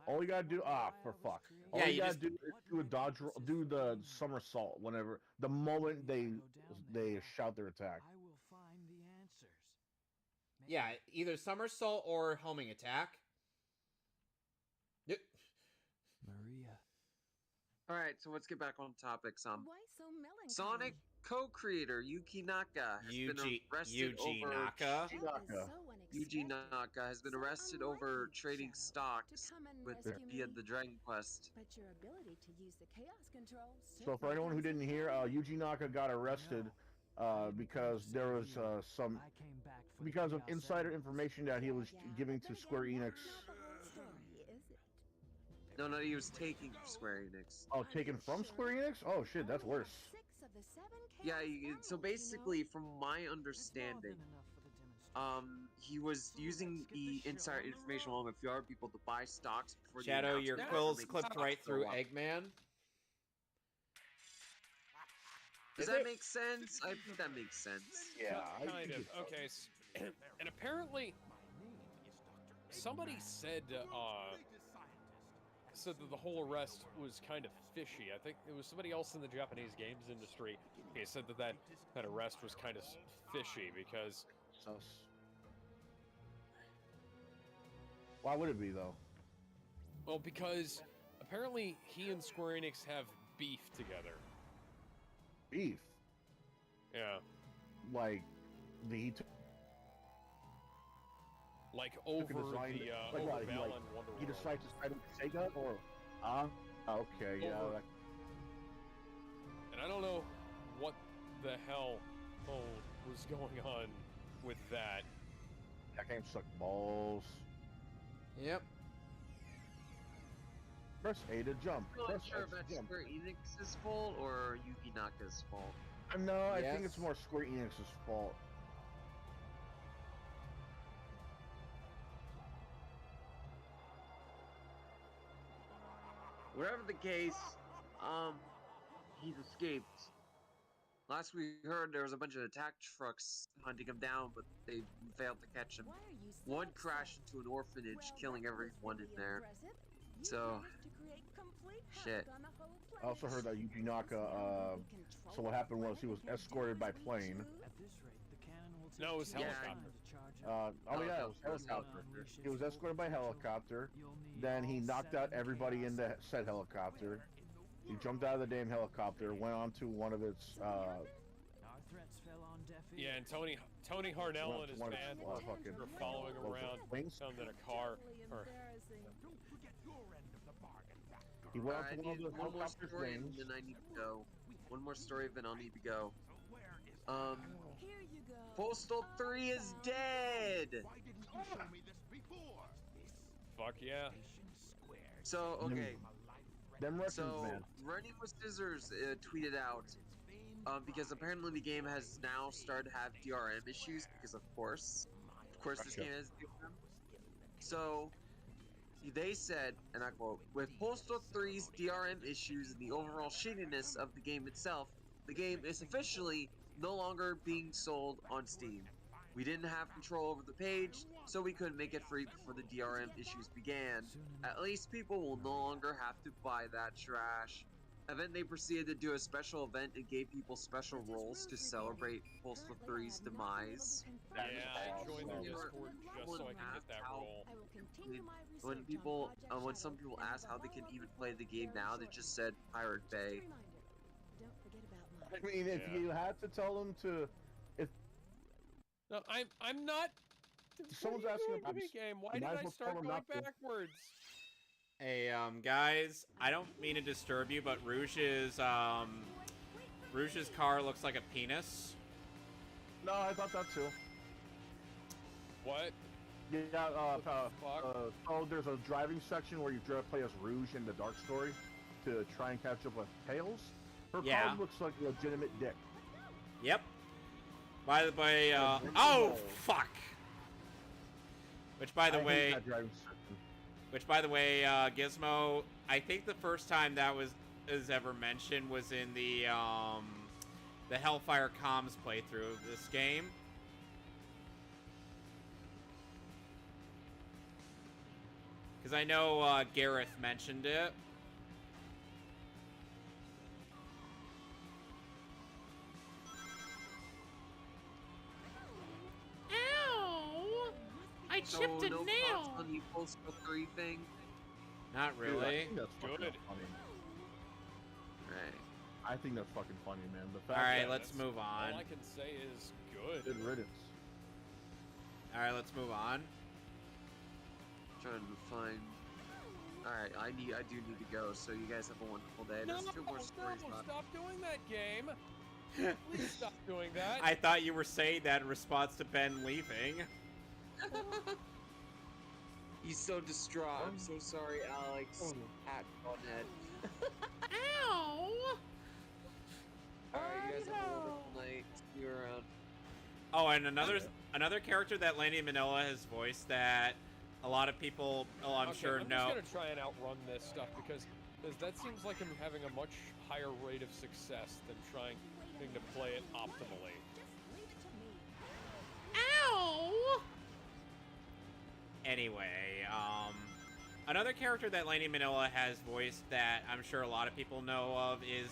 All you gotta do, for fuck. All Yeah, you you gotta just- do is do a dodge, do the somersault whenever, the moment they shout their attack. I will find the answers. Yeah, either somersault or homing attack. Yep. Maria. All right, so let's get back on topic. Why so melancholy? Sonic co-creator Yuki Naka has been arrested over Naka. That is Naka. so Yuji unexpected. Naka has been So arrested unlike over you, trading Shadow, stocks to come and with rescue via me. the Dragon Quest. But your ability to use the chaos control. So for anyone who didn't hear, Yuji Naka got arrested because there was some I came back for the because of chaos insider emeralds. information that he was giving to Square Enix. No, he was taking from Square Enix. Oh, taken from Square Enix? Oh shit, that's worse. Yeah, so basically, from my understanding, he was using the insider information along with a few other people to buy stocks before the Shadow, your announcement quills to make clipped stocks right go through up. Eggman. Does Is that it? make sense? I think that makes sense. Yeah, Kind of. Okay. And apparently, somebody said that the whole arrest was kind of fishy. I think it was somebody else in the Japanese games industry. He said that arrest was kind of fishy because Why would it be though? well, because apparently he and Square Enix have beef together. Beef. Yeah. Like he took Like a over design. the Like over what? Val He and Wonder he Woman. decides to side with Sega or okay, yeah. Over- That, And I don't know what the hell was going on with that. that game sucked balls. Yep. Press A to jump. I'm not Press sure X if to that's jump. Square Enix's fault or Yuki Naka's fault. No, I think Yes. it's more Square Enix's fault. Whatever the case, he's escaped. Last we heard, there was a bunch of attack trucks hunting him down, but they failed to catch him. Why are you so One upset? crashed into an orphanage, Well, killing that was everyone in really there. impressive. You So, managed to create complete shit. havoc on the whole I also heard that place. Yuki Naka, so what happened was he was escorted by plane. At this rate, the cannon will take No, it was 2 hours helicopter. to charge up. Oh yeah, it was Helicopter. helicopter. He was escorted by helicopter. You'll need Then he all knocked out 7 everybody in the chaos said helicopter. He jumped out of the damn helicopter, went onto one of its, Our threats fell on deaf ears. Yeah, and Tony Harnell Well, and his one of band the, were fucking- following what was it, around, wings? found in a car. Or, Don't forget your end of the bargain, that girl. He went I onto one need of the one more helicopter's story and wings. then I need to go. One more story, then I'll need to go. So where is Here you go. Postal 3 is dead! Why didn't you show me this before? fuck yeah. Square. So, okay. Them Russians, So, man. Running with Scissors tweeted out, because apparently the game has now started to have DRM issues, because of course this Gotcha. game has DRM. So, they said, and I quote, with Postal 3's DRM issues and the overall shittiness of the game itself, the game is officially no longer being sold on Steam. We didn't have control over the page, so we couldn't make it free before the DRM issues began. Soon enough. At least people will no longer have to buy that trash. And then they proceeded to do a special event and gave people special roles to celebrate Postal 3's demise. Yeah, I joined their awesome. Discord just so I can get that role. I will continue my research When on people, Project when some Shadow people and ask how they can follow even up play the game now, they just said Pirate Just a Bay. reminder, don't forget about I mine. mean, if Yeah. you had to tell them to, No, I'm not. Someone's what are you asking doing about to me, this. game? Why You did might as I well start tell them going not to. backwards? Hey, guys, I don't mean to disturb you, but Rouge's car looks like a penis. no, I thought that too. What? Yeah, fuck? so there's a driving section where you play as Rouge in the Dark Story to try and catch up with Tails. Her Yeah. car looks like a legitimate dick. Yep. By the way, Yeah, oh no. fuck. Which, by the I hate way, that driving section. Gizmo, I think the first time that was ever mentioned was in the Hellfire Comms playthrough of this game. Because I know Gareth mentioned it. Ow! I So chipped a no nail! thoughts on the Postal 3 thing? Not Dude, I really. think that's fucking Good. funny. Right. I think that's fucking funny, man. The fact Alright, that let's that's- move on. All I can say is good. good riddance. Alright, let's move on. Trying to find. Alright, I do need to go, so you guys have a wonderful day. No, There's two more stories no, left. stop doing that, game. Please stop doing that. I thought you were saying that in response to Ben leaving. He's so distraught. I'm so sorry, Alex. Hat on head. Ow! Alright, you guys have a wonderful night. See you around. Oh, and another character that Lanny Manila has voiced that a lot of people, I'm Okay, sure, I'm know. just gonna try and outrun this stuff because that seems like I'm having a much higher rate of success than trying to play it optimally. Just leave it to me. Ow! Anyway, another character that Lanny Manila has voiced that I'm sure a lot of people know of is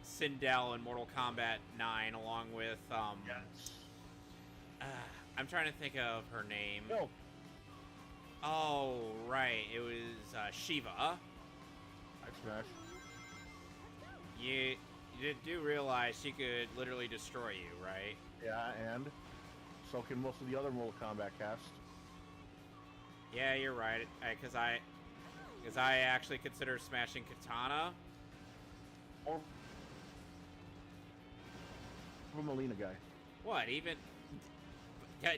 Sindel in Mortal Kombat 9, along with Yes. I'm trying to think of her name. No. Oh, right, it was Shiva. I smash. You do realize she could literally destroy you, right? Yeah, and so can most of the other Mortal Kombat cast. Yeah, you're right. Because I actually consider smashing Katana. Or from Melina guy. What even? What?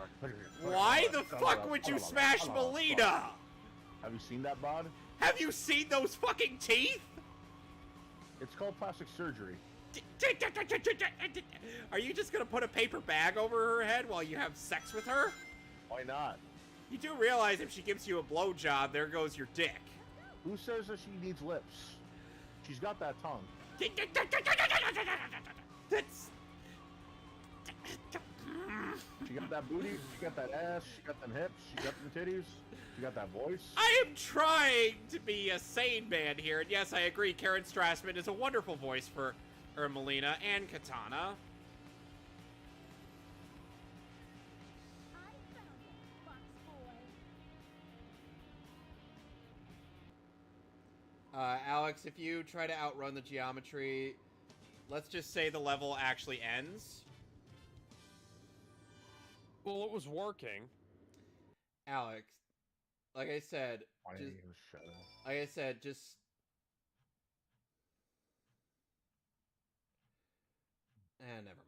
Sorry. Why the fuck would you smash Melina? Have you seen that bod? Have you seen those fucking teeth? It's called plastic surgery. Are you just gonna put a paper bag over her head while you have sex with her? Why not? You do realize if she gives you a blowjob, there goes your dick. Who says that she needs lips? She's got that tongue. That's... She got that booty, she got that ass, she got them hips, she got them titties, she got that voice. I am trying to be a sane man here, and yes, I agree, Karen Strassman is a wonderful voice for Melina and Katana. I found it, Fox boy. Alex, if you try to outrun the geometry, let's just say the level actually ends. Well, it was working. Alex, like I said, Why just, didn't you shut up? like I said, just... never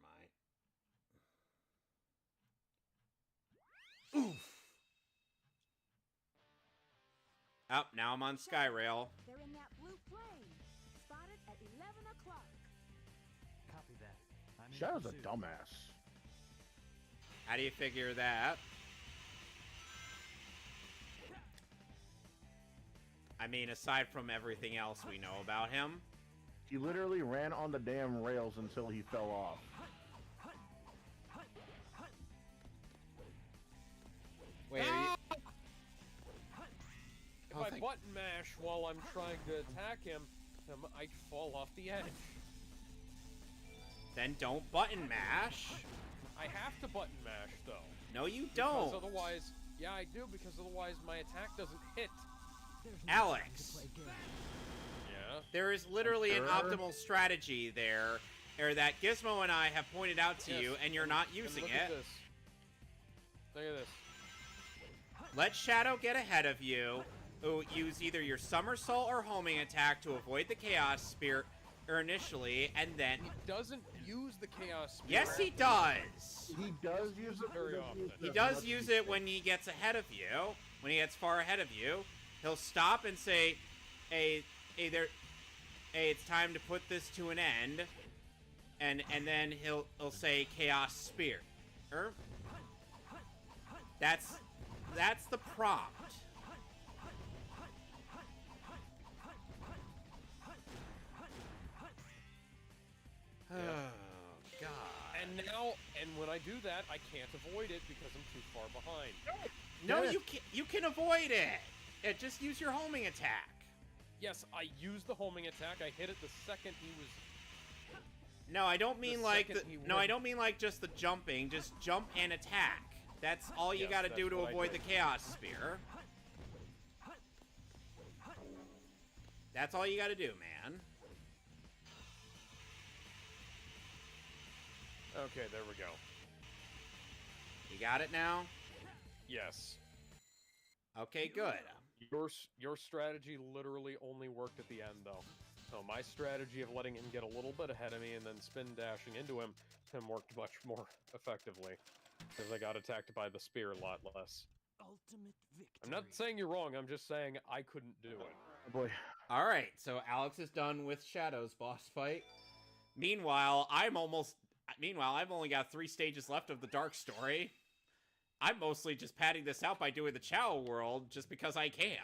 mind. Oof. Oh, now I'm on Skyrail. They're in that blue plane. Spotted at 11 o'clock. Copy that. I'm in Shadow's a pursuit. dumbass. How do you figure that? I mean, aside from everything else we know about him. He literally ran on the damn rails until he fell off. Wait, are you... If Oh, I thank- button mash while I'm trying to attack him, I'd fall off the edge. Then don't button mash. I have to button mash, though. No, you Because don't. otherwise... Yeah, I do, because otherwise my attack doesn't hit. There's no Alex. time to play games. Yeah? There is literally an Sure. optimal strategy there, or that Gizmo and I have pointed out to Yes, you, and you're not And using look it. At this. Look at this. Let Shadow get ahead of you. Ooh, use either your somersault or homing attack to avoid the Chaos Spear initially, and then... He doesn't use the Chaos Spear. Yes, he does! He does use it Very he often. use He it does much use as it when he gets ahead of you. When he gets far ahead of you. He'll stop and say, hey, it's time to put this to an end. And then he'll say Chaos Spear. That's the prompt. Oh, God. And when I do that, I can't avoid it because I'm too far behind. No, Yeah. you can avoid it. Just use your homing attack. Yes, I used the homing attack. I hit it the second he was... No, I don't mean like second the, he no, I went- don't mean like just the jumping. Just jump and attack. That's all you Yes, got to that's do to what I avoid the did. Chaos Spear. That's all you got to do, man. Okay, there we go. You got it now? Yes. Okay, good. Your strategy literally only worked at the end, though. So my strategy of letting him get a little bit ahead of me and then spin dashing into him worked much more effectively. Because I got attacked by the spear a lot less. Ultimate victory. I'm not saying you're wrong, I'm just saying I couldn't do it. Oh boy. All right, so Alex is done with Shadow's boss fight. Meanwhile, I've only got 3 stages left of the Dark Story. I'm mostly just padding this out by doing the Chao world just because I can.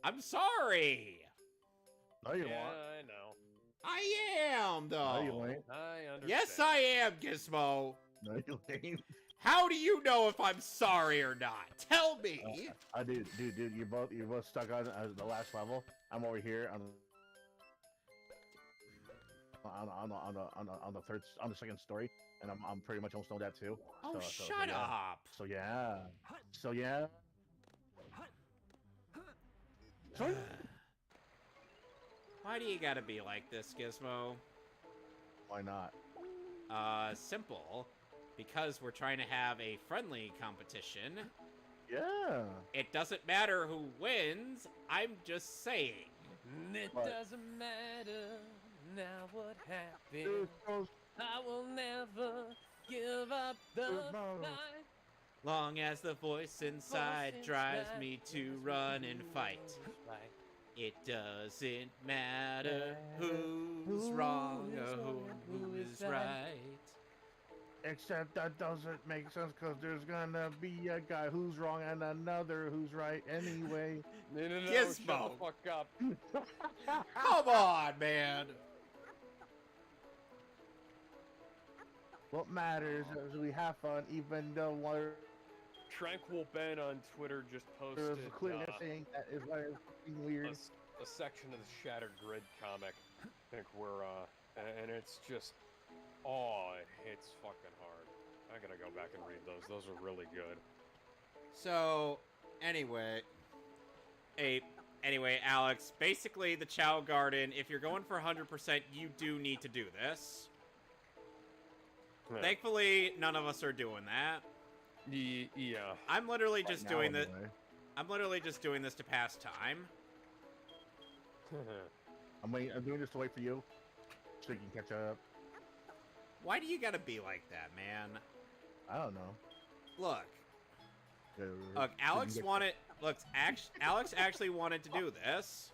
I'm sorry. No, you Yeah, won't. I know. I am, though. No, you ain't. I understand. Yes, I am, Gizmo. No, you ain't. How do you know if I'm sorry or not? Tell me. I do, dude. You're both stuck on the last level. I'm over here on the second story, and I'm pretty much almost on that too. Oh, So shut yeah. up. So yeah. So Why do you gotta be like this, Gizmo? why not? Simple. Because we're trying to have a friendly competition. Yeah. It doesn't matter who wins. I'm just saying. It What? doesn't matter now what happened. Dude, those- I will never not the No. night. Long as the voice inside drives me to run and fight. It doesn't matter who's wrong or who is right. Except that doesn't make sense because there's gonna be a guy who's wrong and another who's right anyway. No, Gizmo. shut the fuck up. Come on, man. What matters is we have fun, even though Tranquil Ben on Twitter just there's posted clearly saying that is why it's fucking weird. a section of the Shattered Grid comic, I think where, and it's just, oh, it hits fucking hard. I gotta go back and read those. Those are really good. So, anyway, Alex, basically the Chow Garden, if you're going for 100%, you do need to do this. Yeah. Thankfully, none of us are doing that. Yeah. I'm literally just Now, doing this. anyway. I'm literally just doing this to pass time. I'm doing this to wait for you, so you can catch up. Why do you gotta be like that, man? I don't know. Look, Uh, Alex get- wanted. Look, Alex actually wanted to do this.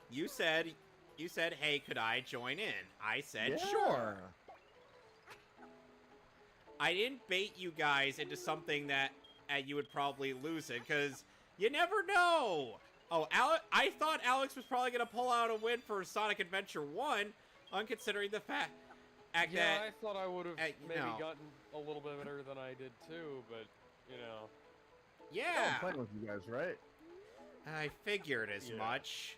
You said, "Hey, could I join in?" I said, Yeah. "Sure." I didn't bait you guys into something that you would probably lose it, because you never know. Oh, I thought Alex was probably gonna pull out a win for Sonic Adventure 1, considering the fact Yeah, that I thought I would have you maybe know. gotten a little bit better than I did too, but, you know. I'm yeah, playing with you guys, right? I figured as Yeah. much.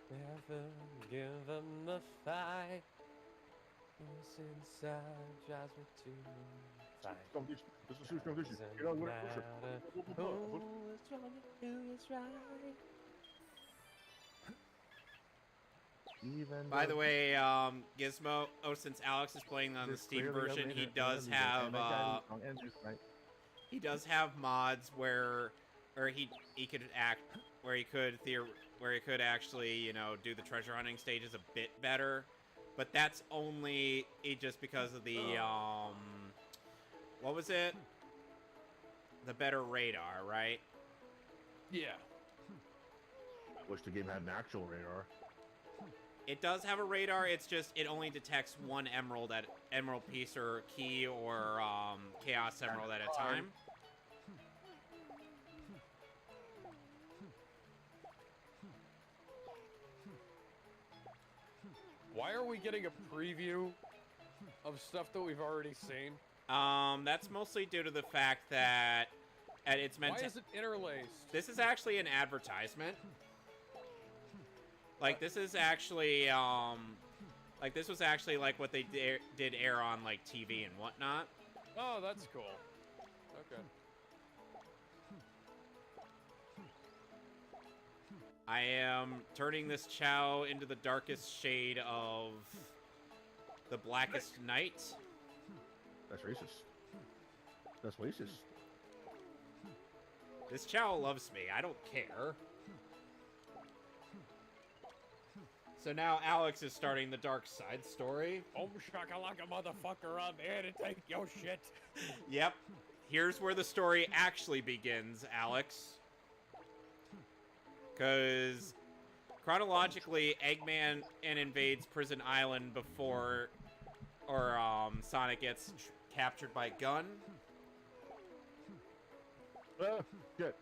Never give them the fight. What's inside drives me to fight. Competition. This is huge competition. Doesn't You know, matter who is wrong, who is right. Even By the though way, Gizmo. Oh, since Alex is playing on the there's Steam clearly a version, he later does enemy, have and that guy is wrong, and just right. he does have mods where he could act where he could actually, you know, do the treasure hunting stages a bit better, but that's only just because of the what was it? The better radar, right? Yeah. Wish the game had an actual radar. It does have a radar. It's just it only detects one emerald piece or key or chaos emerald at a time. Why are we getting a preview of stuff that we've already seen? That's mostly due to the fact that it's meant Why to. is it interlaced? This is actually an advertisement. Like this is actually like this was actually like what they did air on like TV and whatnot. Oh, that's cool. Okay. I am turning this Chow into the darkest shade of the blackest night. That's racist. That's racist. This Chow loves me. I don't care. So now Alex is starting the dark side story. Oh, shakalaka, motherfucker, I'm here to take your shit. Yep. Here's where the story actually begins, Alex. Because chronologically, Eggman invades Prison Island before Sonic gets captured by Gun. Good.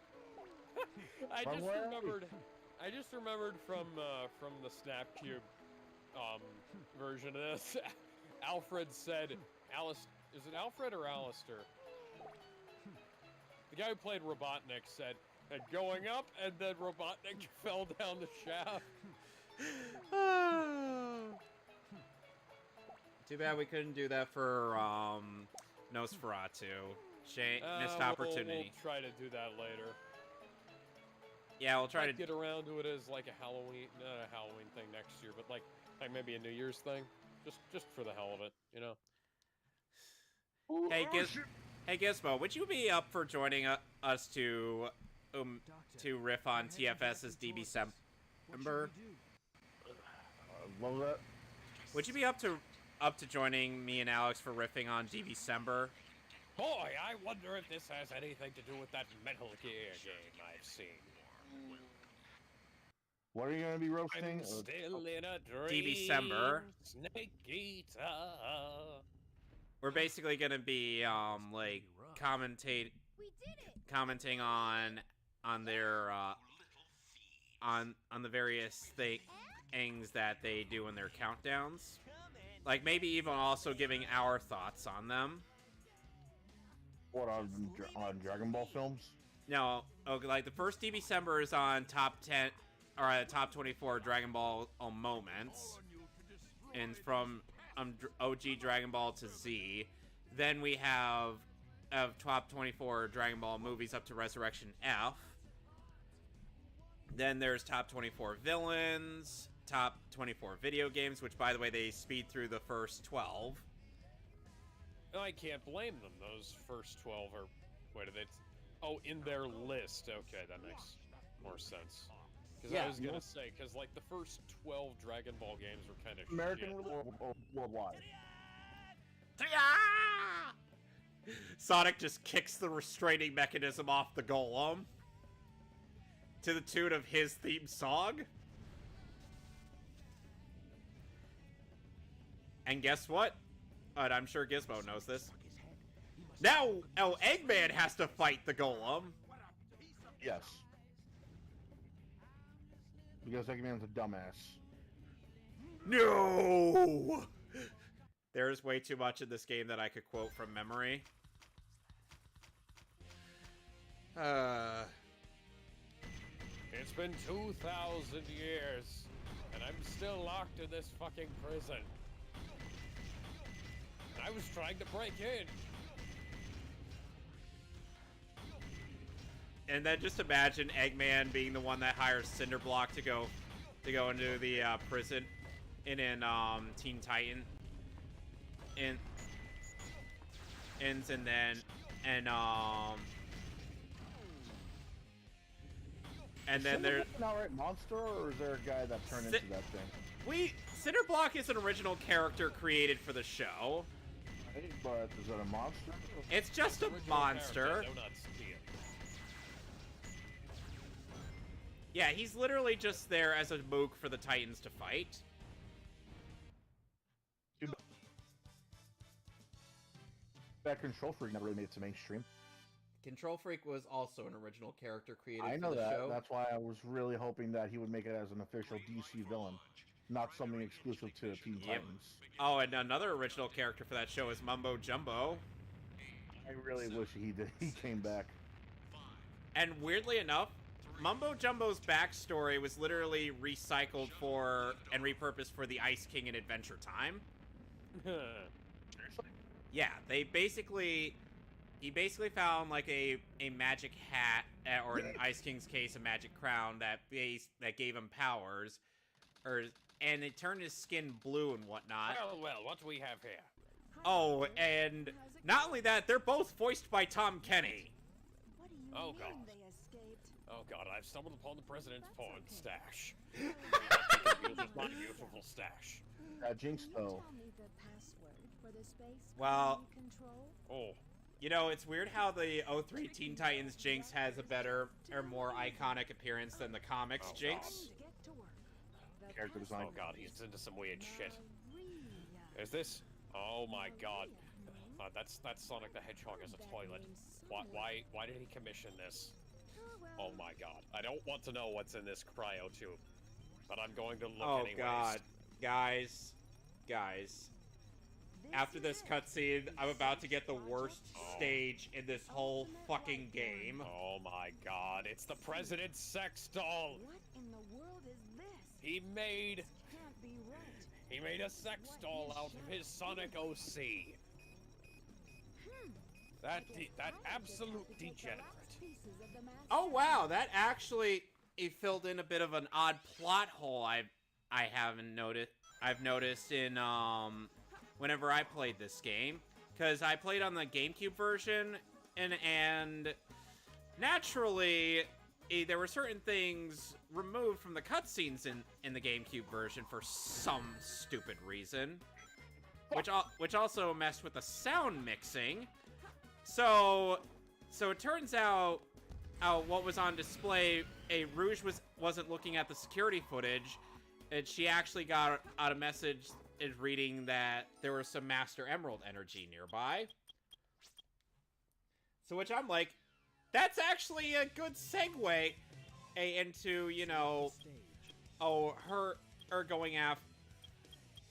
I Wrong just way. remembered from the Snapcube version of this. Alfred said, is it Alfred or Alistair? The guy who played Robotnik said, and going up, and then Robotnik fell down the shaft. Too bad we couldn't do that for Nosferatu. Missed opportunity. We'll try to do that later. Yeah, we'll try Might to get around to it as like a Halloween, not a Halloween thing next year, but like maybe a New Year's thing, just for the hell of it, you know. Hey Gizmo, would you be up for joining us to riff on TFS's DB Sember? What was that? Would you be up to joining me and Alex for riffing on DB Sember? Boy, I wonder if this has anything to do with that Metal Gear game I've seen. What are you gonna be roasting? I'm still in a dream, December. Snake Eater. We're basically gonna be like commenting on their on the various things that they do in their countdowns. Like maybe even also giving our thoughts on them. What on Dragon Ball films? No, okay, like the first December is on top 10 or top 24 Dragon Ball moments, and from OG Dragon Ball to Z. Then we have top 24 Dragon Ball movies up to Resurrection F. Then there's top 24 villains, top 24 video games, which by the way they speed through the first 12. I can't blame them. Those first 12 are... Wait, are they... Oh, in their list. Okay, that makes more sense. Because Yeah, I was gonna say, because like the first 12 Dragon Ball games were kind of American shit. or worldwide? Sonic just kicks the restraining mechanism off the golem to the tune of his theme song. And guess what? I'm sure Gizmo knows this. Now, Eggman has to fight the golem. Yes. Because Eggman's a dumbass. No! There's way too much in this game that I could quote from memory. It's been 2,000 years, and I'm still locked in this fucking prison. I was trying to break in. And then just imagine Eggman being the one that hires Cinderblock to go into the prison in Teen Titan. And then there's an outright monster, or is there a guy that turned into that thing? Cinderblock is an original character created for the show. Right, but is it a monster? It's just a Original monster. character, no, not steal. Yeah, he's literally just there as a mook for the Titans to fight. That Control Freak never really made it to mainstream. Control Freak was also an original character created I know for the that. show. That's why I was really hoping that he would make it as an official DC villain, not something exclusive to Teen Titans. Oh, and another original character for that show is Mumbo Jumbo. I really wish he came back. And weirdly enough, Mumbo Jumbo's backstory was literally recycled for and repurposed for the Ice King in Adventure Time. Yeah, he basically found like a magic hat, or in Ice King's case, a magic crown that gave him powers, and it turned his skin blue and whatnot. Well, what do we have here? Oh, and not only that, they're both voiced by Tom Kenny. What do you Oh, mean God. they escaped? Oh god, I've stumbled upon the president's porn stash. My beautiful stash. Jinx, though. Tell me the password for the space Well- control. Oh, You know, it's weird how the 03 Teen Titans Jinx has a better or more iconic appearance than the comics Oh, Jinx. To get to work. The Character design. oh god, he's into some weird shit. Maria. Is this? Oh my god. That's Sonic the Hedgehog as a toilet. Why did he commission this? Oh my god. I don't want to know what's in this cryo tube, but I'm going to look Oh anyways. god. Guys. After this cutscene, I'm about to get the worst stage in this whole fucking game. Oh my god, it's the president's sex doll! What in the world is this? He made Can't be right. a sex doll out of his Sonic OC. That absolute degenerate. Pieces of the master Oh wow, that actually filled in a bit of an odd plot hole I haven't noticed. I've noticed in whenever I played this game, because I played on the GameCube version, and naturally there were certain things removed from the cutscenes in the GameCube version for some stupid reason, which also messed with the sound mixing. So it turns out, what was on display, Rouge wasn't looking at the security footage, and she actually got out a message reading that there was some Master Emerald energy nearby. So which I'm like, that's actually a good segue into, you know, her going after,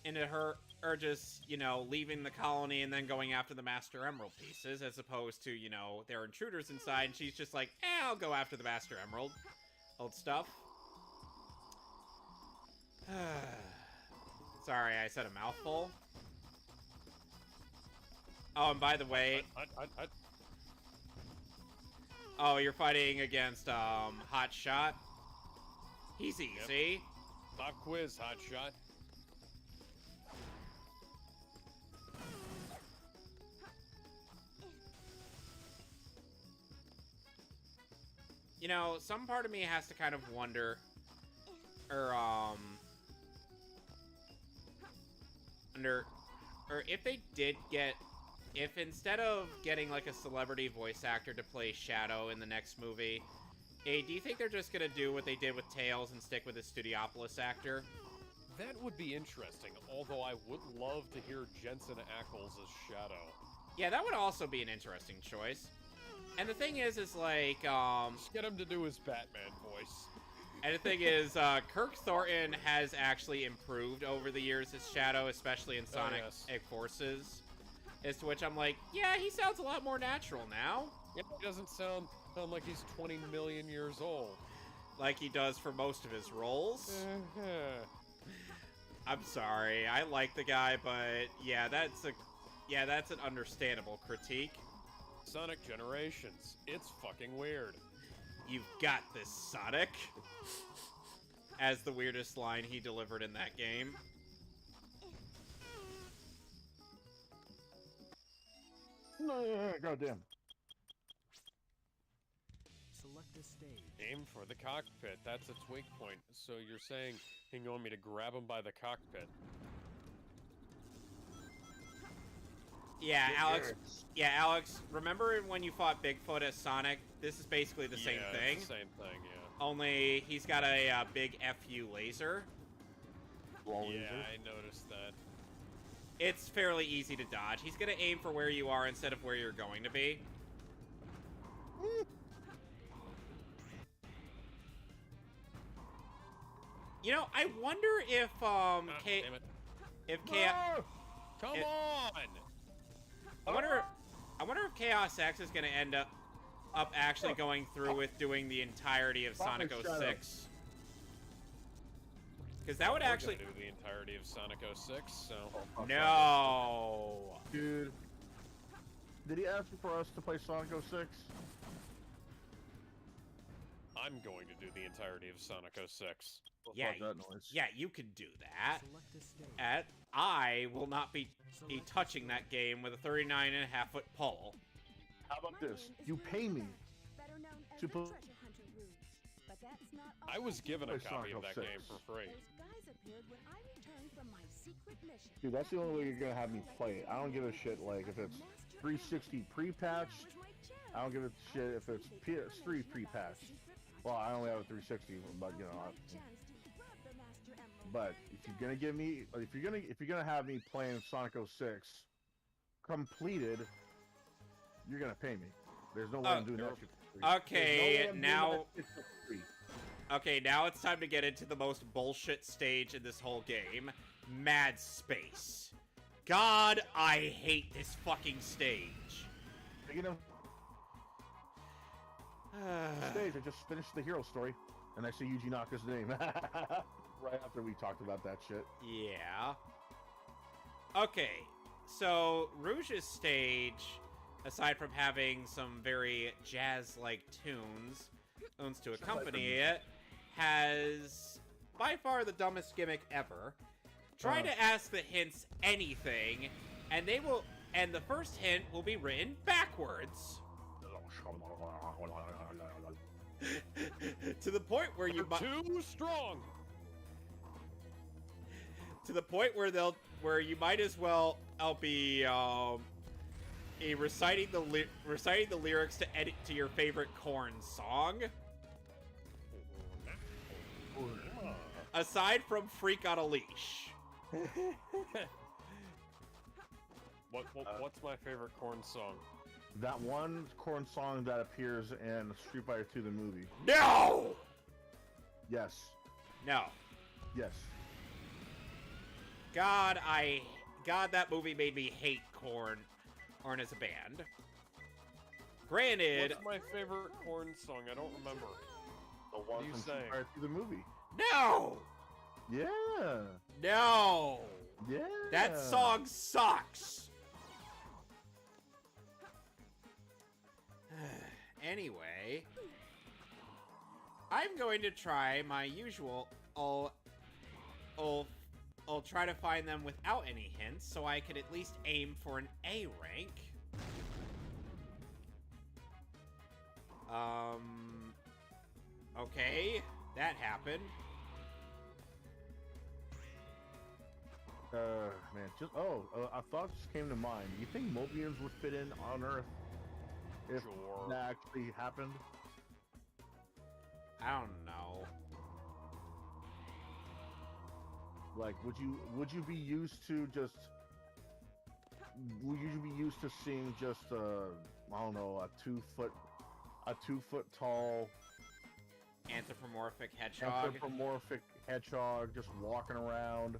into her, or just, you know, leaving the colony and then going after the Master Emerald pieces, as opposed to, you know, there are intruders inside, and she's just like, I'll go after the Master Emerald old stuff. Sorry, I said a mouthful. Oh, and by the way... Oh, you're fighting against, Hot Shot? He's easy. Yep. Pop quiz, Hot Shot. You know, some part of me has to kind of wonder, or if they did get, if instead of getting like a celebrity voice actor to play Shadow in the next movie, do you think they're just gonna do what they did with Tails and stick with a Studiopolis actor? That would be interesting, although I would love to hear Jensen Ackles as Shadow. Yeah, that would also be an interesting choice. And the thing is like, Just get him to do his Batman voice. And the thing is, Kirk Thornton has actually improved over the years as Shadow, especially in Sonic Forces. As to which I'm like, yeah, he sounds a lot more natural now. Yeah, he doesn't sound like he's 20 million years old. Like he does for most of his roles. I'm sorry, I like the guy, but yeah, that's an understandable critique. Sonic Generations. It's fucking weird. You've got this, Sonic. As the weirdest line he delivered in that game. Goddamn. Select a stage. Aim for the cockpit. That's its weak point. So you're saying you want me to grab him by the cockpit? Yeah, Alex. Yeah, Alex. Remember when you fought Bigfoot as Sonic? This is basically the same thing. It's the same thing, yeah. Only he's got a big FU laser. Yeah, I noticed that. It's fairly easy to dodge. He's gonna aim for where you are instead of where you're going to be. You know, I wonder if Damn it. Come on! I wonder if Chaos X is gonna end up actually going through with doing the entirety of Sonic 06. Because that would actually do the entirety of Sonic 06. So no, dude. Did he ask for us to play Sonic 06? I'm going to do the entirety of Sonic 06. Yeah, that noise. yeah, you could do that. Select a stage. I will not be touching that game with a 39.5-foot pole. How about this? You pay me to play. I was given a Play copy of Sonic that 06. game for free. Dude, that's the only way you're gonna have me play it. I don't give a shit like if it's 360 pre-patched. I don't give a shit if it's PS3 pre-patched. Well, I only have a 360, but you know. But if you're gonna give me, if you're gonna have me playing Sonic 06 completed, you're gonna pay me. There's no way I'm doing that shit for free. Okay, now. It's for free. Okay, now it's time to get into the most bullshit stage in this whole game. Mad Space. God, I hate this fucking stage. You know, stage, I just finished the hero story, and I see Yuji Naka's name. Right after we talked about that shit. Yeah. Okay, so Rouge's stage, aside from having some very jazz-like tunes to accompany it, has by far the dumbest gimmick ever. Try to ask the hints anything, and they will, and the first hint will be written backwards. To the point where you too strong. To the point where you might as well be reciting the lyrics to your favorite Korn song. Aside from "Freak on a Leash." What's my favorite Korn song? That one Korn song that appears in Street Fighter 2 the movie. No. Yes. No. Yes. God, that movie made me hate Korn as a band. Granted, What's my favorite Korn song? I don't remember. The one you from saying? Street Fighter 2 the movie. no, Yeah. no, Yeah. that song sucks. Anyway, I'm going to try my usual. I'll try to find them without any hints, so I could at least aim for an A rank. Okay, that happened. Man, a thought just came to mind. You think Mobians would fit in on Earth if Sure. that actually happened? I don't know. Like, would you be used to just? Would you be used to seeing just I don't know, a 2 foot tall Anthropomorphic hedgehog. anthropomorphic hedgehog just walking around,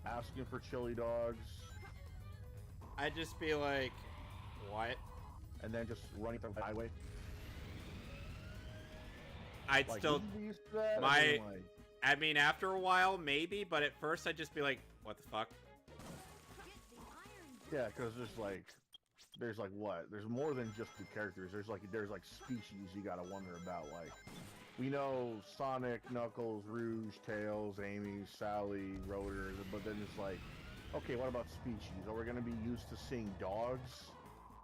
asking for chili dogs, I'd just be like, what? and then just running through the highway? I'd Like, still. would you be used to that? my- I mean, like, I mean, after a while, maybe, but at first I'd just be like, what the fuck? yeah, because there's what? There's more than just the characters. There's like species you gotta wonder about. Like, we know Sonic, Knuckles, Rouge, Tails, Amy, Sally, Rotor, but then it's like, okay, what about species? Are we gonna be used to seeing dogs,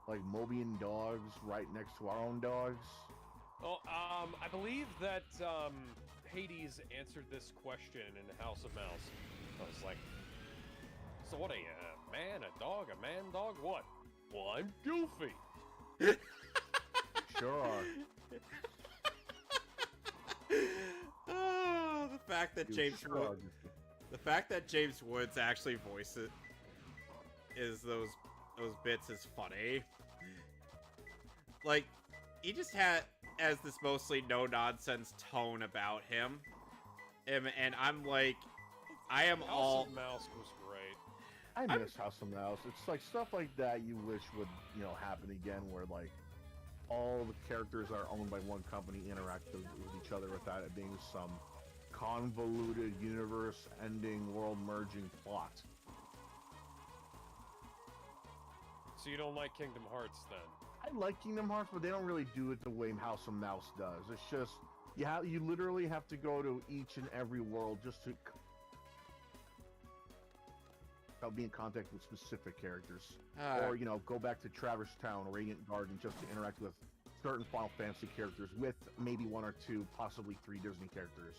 like Mobian dogs, right next to our own dogs? Oh, I believe that Hades answered this question in House of Mouse. I was like, so what are you, a man, a dog, a man dog? What? Well, I'm Goofy. Sure are. Oh, the fact that You James sure are. Woods actually voices is those bits is funny. Like, he just has this mostly no nonsense tone about him, and I'm like, I am all. House of Mouse was great. I miss House of Mouse. It's like stuff like that you wish would, happen again, where like all the characters that are owned by one company interact with each other without it being some convoluted universe-ending, world-merging plot. So you don't like Kingdom Hearts then? I like Kingdom Hearts, but they don't really do it the way House of Mouse does. It's just you literally have to go to each and every world just to be in contact with specific characters, or go back to Traverse Town or Radiant Garden just to interact with certain Final Fantasy characters, with maybe 1 or 2, possibly 3 Disney characters,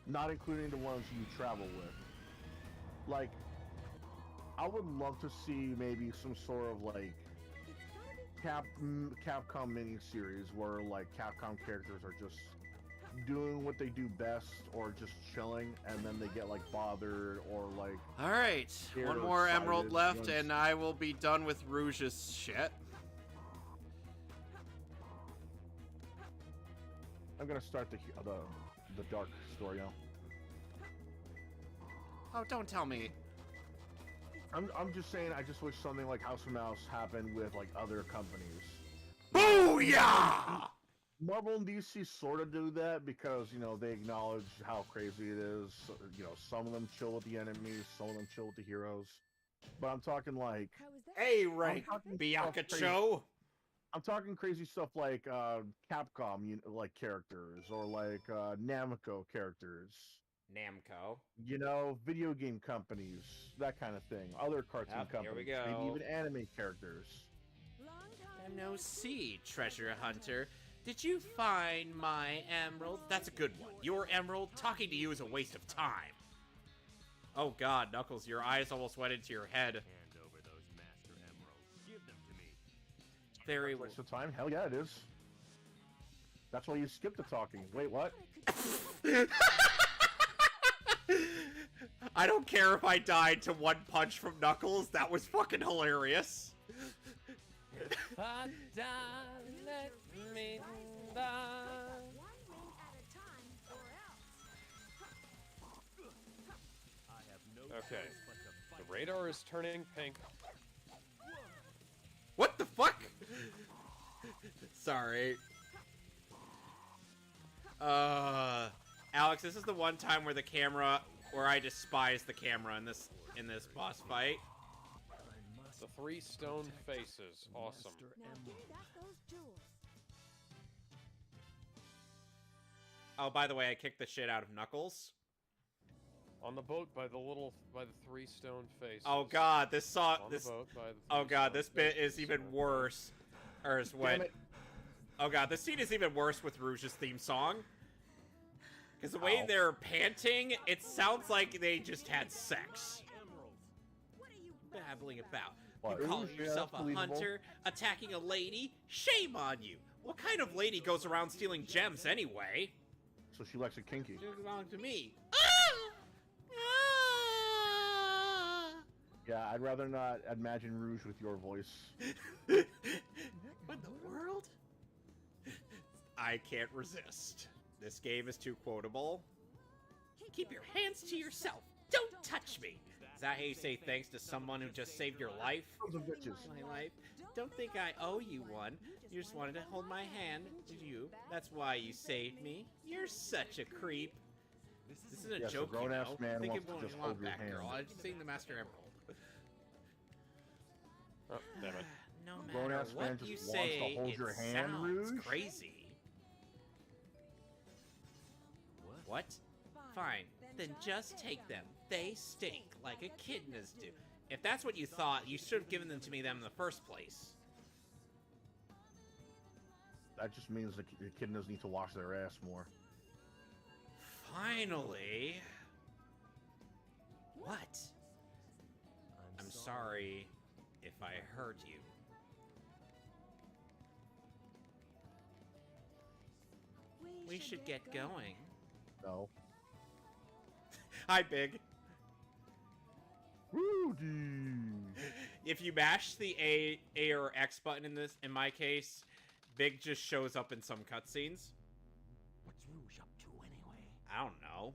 not including the ones you travel with. Like, I would love to see maybe some sort of like Capcom mini-series where like Capcom characters are just doing what they do best or just chilling, and then they get like bothered or like All right, scared one or more excited emerald left, once- and I will be done with Rouge's shit. I'm gonna start the dark story now. Oh, don't tell me. I'm just saying, I just wish something like House of Mouse happened with like other companies. Booyah! Marvel and DC sort of do that because, they acknowledge how crazy it is. Some of them chill with the enemies, some of them chill with the heroes. But I'm talking like, How is that? A rank, I'm talking stuff crazy. Biakacho. I'm talking crazy stuff like Capcom, like characters, or like Namco characters. Namco. Video game companies, that kind of thing. Other cartoon Yep, here we companies, maybe go. even anime characters. Long time No see, treasure hunter. Did you find my emerald? That's a good one. Your emerald? Talking to you is a waste of time. Oh god, Knuckles, your eyes almost went into your head. Hand over those master emeralds. Give them to me. Very Waste of time? Hell yeah, it is. That's why you skip the talking. Wait, what? I don't care if I died to one punch from Knuckles. That was fucking hilarious. I die, let me die. One wing at a time, or else. I have no Okay. choice but to The fight. radar is turning pink. What the fuck? Sorry. Alex, this is the one time where I despise the camera in this boss fight. I must The 3 stone protect faces. the Awesome. Master Now Emerald. give me back those jewels. Oh, by the way, I kicked the shit out of Knuckles. On the boat by the 3 stone faces. Oh god, this song, On this. the boat by the 3 Oh god, stone this bit is faces. even worse. Or is when. Damn it. Oh god, this scene is even worse with Rouge's theme song. Because the way Ow. they're panting, it sounds like they just had sex. What are you Babbling about. What, You calling Rouge? Yeah, yourself that's a believable. hunter, attacking a lady? Shame on you. What kind of lady goes around stealing gems anyway? So she likes a kinky. It belongs to me. Yeah, I'd rather not imagine Rouge with your voice. What in the world? I can't resist. This game is too quotable. Keep your hands to yourself. Don't touch me. Is that how you say thanks to someone who just saved your life? Sons of bitches. My life? Don't think I owe you one. You just wanted to hold my hand. Did you? That's why you saved me. You're such a creep. This isn't a Yes, a joke, you grown-ass know. man Think wants of to what just you want hold your back, girl. hand. I've seen the Master Emerald. Oh, damn it. No matter Grown-ass man what just you wants to say, hold it your hand, sounds Rouge? crazy. What? What? Fine, then just take them. They stink, like echidnas do. If that's what you thought, you should have given them to me in the first place. That just means the echidnas need to wash their ass more. Finally. What? I'm sorry if I hurt you. We should get going. No. Hi, Big. Rudy! If you mash the A or X button in my case, Big just shows up in some cutscenes. What's Rouge up to anyway? I don't know.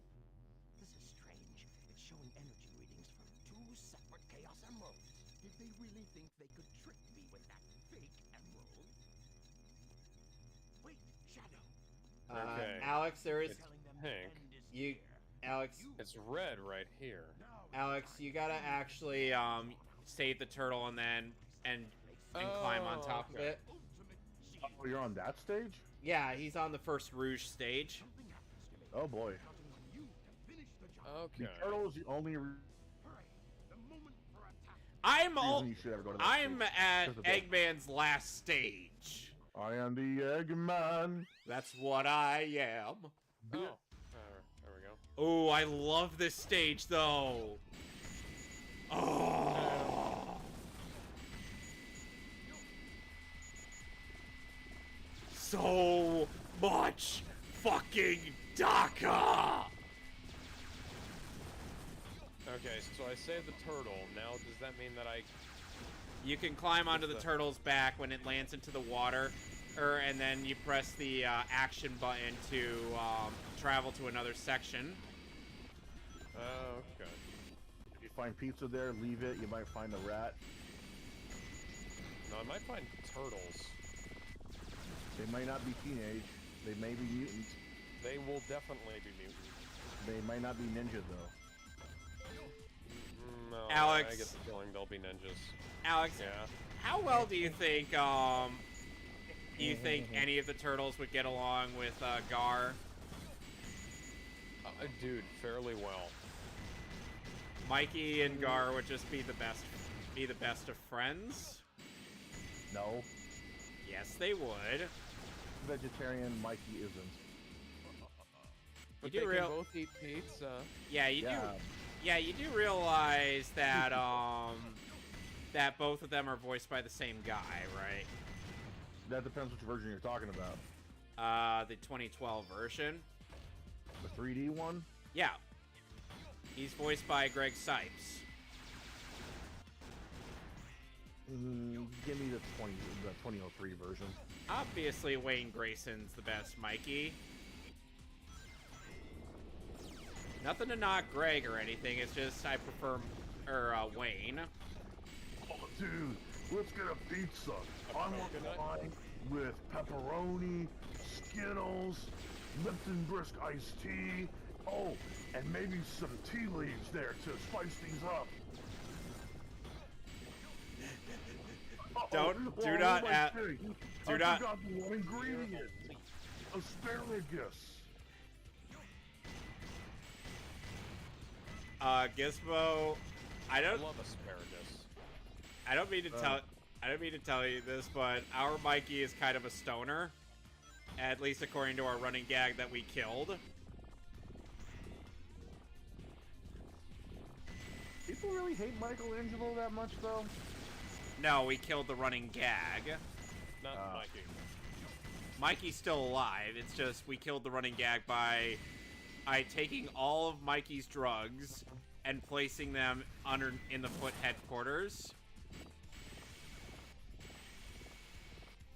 This is strange. It's showing energy readings from 2 separate Chaos Emeralds. Did they really think they could trick me with that fake emerald? Wait, Shadow. Okay. Alex, there is It's Telling them pink. the end is you. here. Alex, It's red right here. Now Alex, you gotta actually save the turtle and climb on top of okay. it. Oh, you're on that stage? Yeah, he's on the first Rouge stage. something happens to me. Oh boy. Counting on you to finish the job. The Okay. turtle is the only Hurry. The moment for attack. I'm all. reason you should ever go to that I'm stage. at Because of that. Eggman's last stage. I am the Eggman. That's what I am. Oh, there we go. Oh, I love this stage though. Oh. So much fucking DACA! Okay, so I saved the turtle. Now, does that mean that I... You can climb onto the the- turtle's back when it lands into the water, and then you press the action button to travel to another section. Okay. If you find pizza there, leave it. You might find a rat. No, I might find turtles. They might not be teenage. They may be mutants. They will definitely be mutants. They might not be ninja though. No, Alex. I get the feeling they'll be ninjas. Alex, Yeah. how well do you think any of the turtles would get along with Gar? Dude, fairly well. Mikey and Gar would just be the best of friends? No. Yes, they would. Vegetarian Mikey isn't. But do they real- can both eat pizza. Yeah, you Yeah. do. Yeah, you do realize that that both of them are voiced by the same guy, right? That depends which version you're talking about. The 2012 version. The 3D one? Yeah. He's voiced by Greg Sipes. Give me the 2003 version. Obviously, Wayne Grayson's the best Mikey. Nothing to knock Greg or anything, it's just I prefer Wayne. Oh, dude, let's get a pizza. I want mine with pepperoni, Skittles, Lipton Brisk iced tea. Oh, and maybe some tea leaves there to spice things up. Do not add. I forgot the one ingredient. Asparagus. Gizmo, I love asparagus. I don't mean to tell you this, but our Mikey is kind of a stoner. At least according to our running gag that we killed. People really hate Michelangelo that much, though? No, we killed the running gag. Not Mikey. Mikey's still alive. It's just we killed the running gag by taking all of Mikey's drugs and placing them in the Foot headquarters.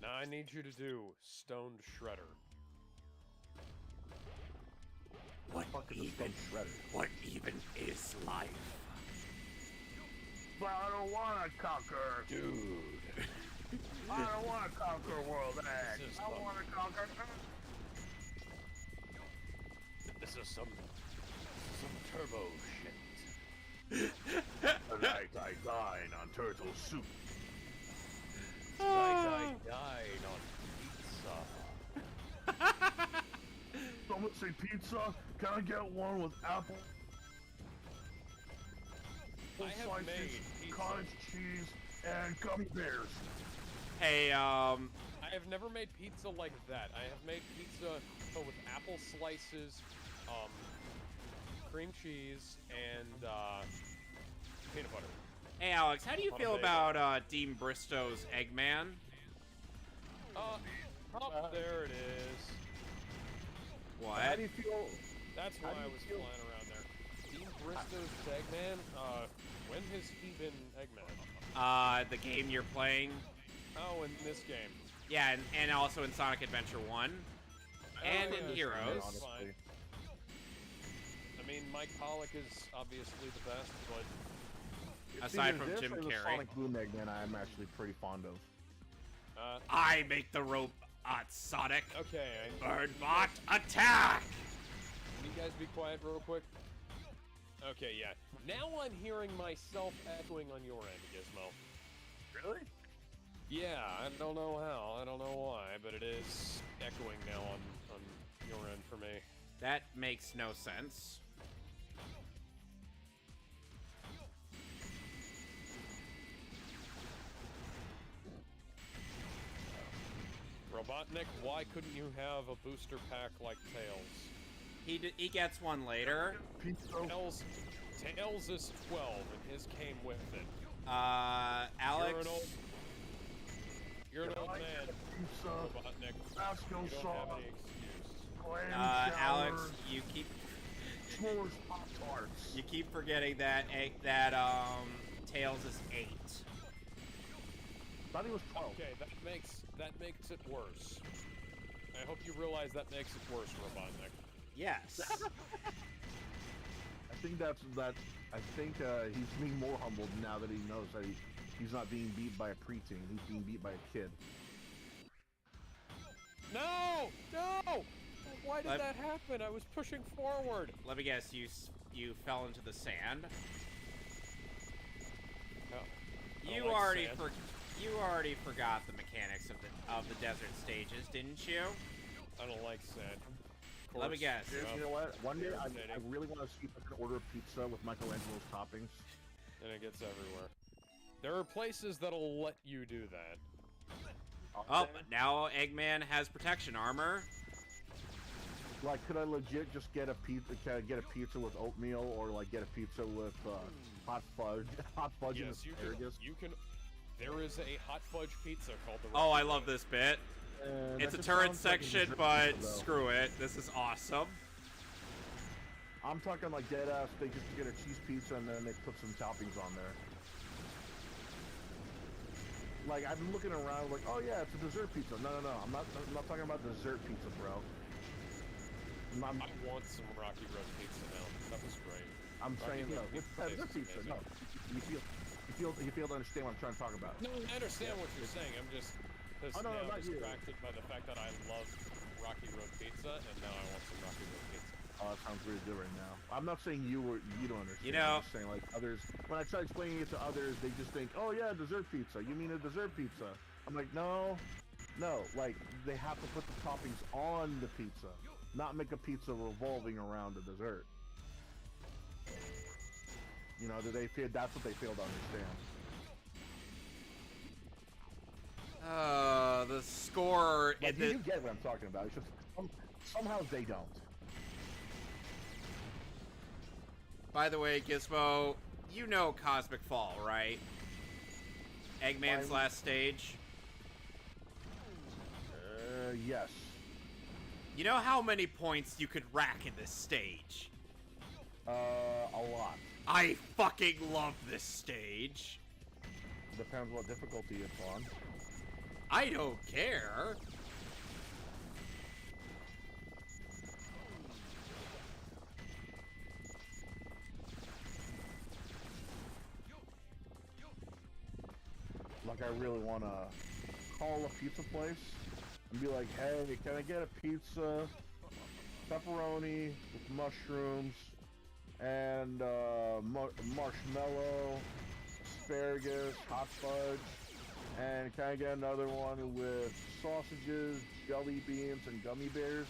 Now I need you to do Stoned Shredder. What even is life? But I don't want to conquer. Dude. I don't want to conquer World X. I want to conquer Earth. This is some turbo shit. Tonight I dine on turtle soup. Tonight I dine on pizza. Someone say pizza? Can I get one with apple I have slices, made pizza. cottage cheese, and gummy bears? Hey, I have never made pizza like that. I have made pizza with apple slices, cream cheese, and peanut butter. hey, Alex, how do you On a feel bagel. about Dean Bristow's Eggman? There it is. What? How do you feel? That's why How do I you was feel- flying around there. Dean Bristow's Eggman. When has he been Eggman? The game you're playing? Oh, in this game. Yeah, and also in Sonic Adventure 1. And yeah, in that's Heroes. fine, fine. I mean, Mike Pollock is obviously the best, but Aside Either from this Jim or the Carrey. Sonic Boom Eggman I'm actually pretty fond of. I make the robot Sonic. okay. Birdbot attack! Can you guys be quiet real quick? Okay, yeah. Now I'm hearing myself echoing on your end, Gizmo. Really? Yeah, I don't know how, I don't know why, but it is echoing now on your end for me. That makes no sense. Robotnik, why couldn't you have a booster pack like Tails? He gets one later. Pizza. Tails is 12, and his came with it. Alex. You're an old man, Pizza. Robotnik. Tabasco You don't have sauce. any excuse. Clam Alex, chowder, you keep s'mores Pop-Tarts. you keep forgetting that Tails is 8. Thought he was 12. Okay, that makes it worse. I hope you realize that makes it worse, Robotnik. Yes. I think I think he's being more humbled now that he knows that he's not being beat by a preteen. He's being beat by a kid. No! No! Why did that happen? I was pushing forward. Let me guess, you fell into the sand. Oh. You like already sand. you already forgot the mechanics of the desert stages, didn't you? I don't like sand. Of Let me course. guess. You know what? One day I Irritating. really want to see if I can order a pizza with Michelangelo's toppings. And it gets everywhere. There are places that'll let you do that. Oh, now Eggman has protection armor. Like, could I legit just get a pizza? Can I get a pizza with oatmeal, or like get a pizza with hot fudge and Yes, asparagus? you there is a hot fudge pizza called the. Oh, I Rocky love Road. this bit. It's That a just turret sounds like a section, dessert but pizza, though. screw it. This is awesome. I'm talking like dead ass. They just get a cheese pizza and then they put some toppings on there. Like I've been looking around, like, oh yeah, it's a dessert pizza. No. I'm not talking about dessert pizza, bro. I want some Rocky Road pizza now. That was great. I'm Rocky saying Road no. It's pizza dessert tastes pizza. amazing. No, you feel to understand what I'm trying to talk about. No, I understand what you're saying. I'm just Oh, no, now not you. distracted by the fact that I love Rocky Road pizza, and now I want some Rocky Road pizza. Oh, that sounds really good right now. I'm not saying you don't understand. You know- I'm just saying like others. When I try explaining it to others, they just think, oh yeah, dessert pizza. You mean a dessert pizza? I'm like, no. Like they have to put the toppings on the pizza, not make a pizza revolving around a dessert. You know, that's what they fail to understand. The score. Like, you get what I'm talking about. It's just somehow they don't. By the way, Gizmo, you know Cosmic Fall, right? Eggman's last stage. Yes. You know how many points you could rack in this stage? A lot. I fucking love this stage. Depends what difficulty it's on. I don't care. Like, I really want to call a pizza place and be like, hey, can I get a pizza, pepperoni with mushrooms, and marshmallow, asparagus, hot fudge, and can I get another one with sausages, jelly beans, and gummy bears?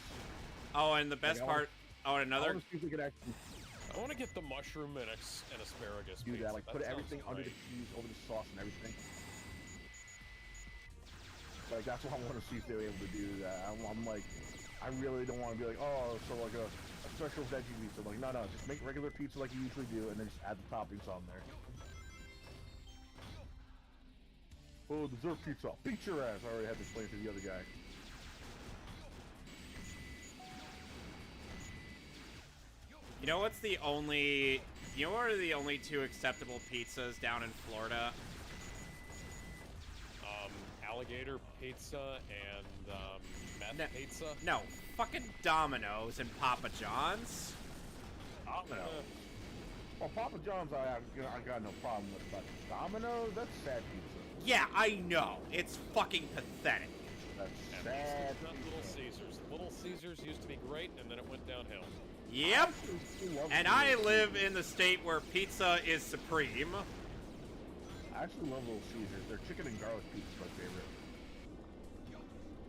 Oh, and the best Like, part. Oh, and I another. want to see if we could actually I want to get the mushroom and asparagus do pizza. that, like put sounds everything under the great. cheese, over the sauce and everything. Like, that's what I want to see if they're able to do that. I'm like, I really don't want to be like, oh, so like a special veggie pizza. Like, no, just make regular pizza like you usually do, and then just add the toppings on there. Oh, dessert pizza. Beat your ass. I already had to explain it to the other guy. You know what's the only? You know what are the only two acceptable pizzas down in Florida? Alligator pizza and meth pizza. No, fucking Domino's and Papa John's. Domino's. Well, Papa John's, I got no problem with, but Domino's, that's sad pizza. Yeah, I know. It's fucking pathetic. That's And sad not pizza. Little Caesars. Little Caesars used to be great, and then it went downhill. Yep. I love And I live in the state where pizza is supreme. I actually love Little Caesars. Their chicken and garlic pizza is my favorite.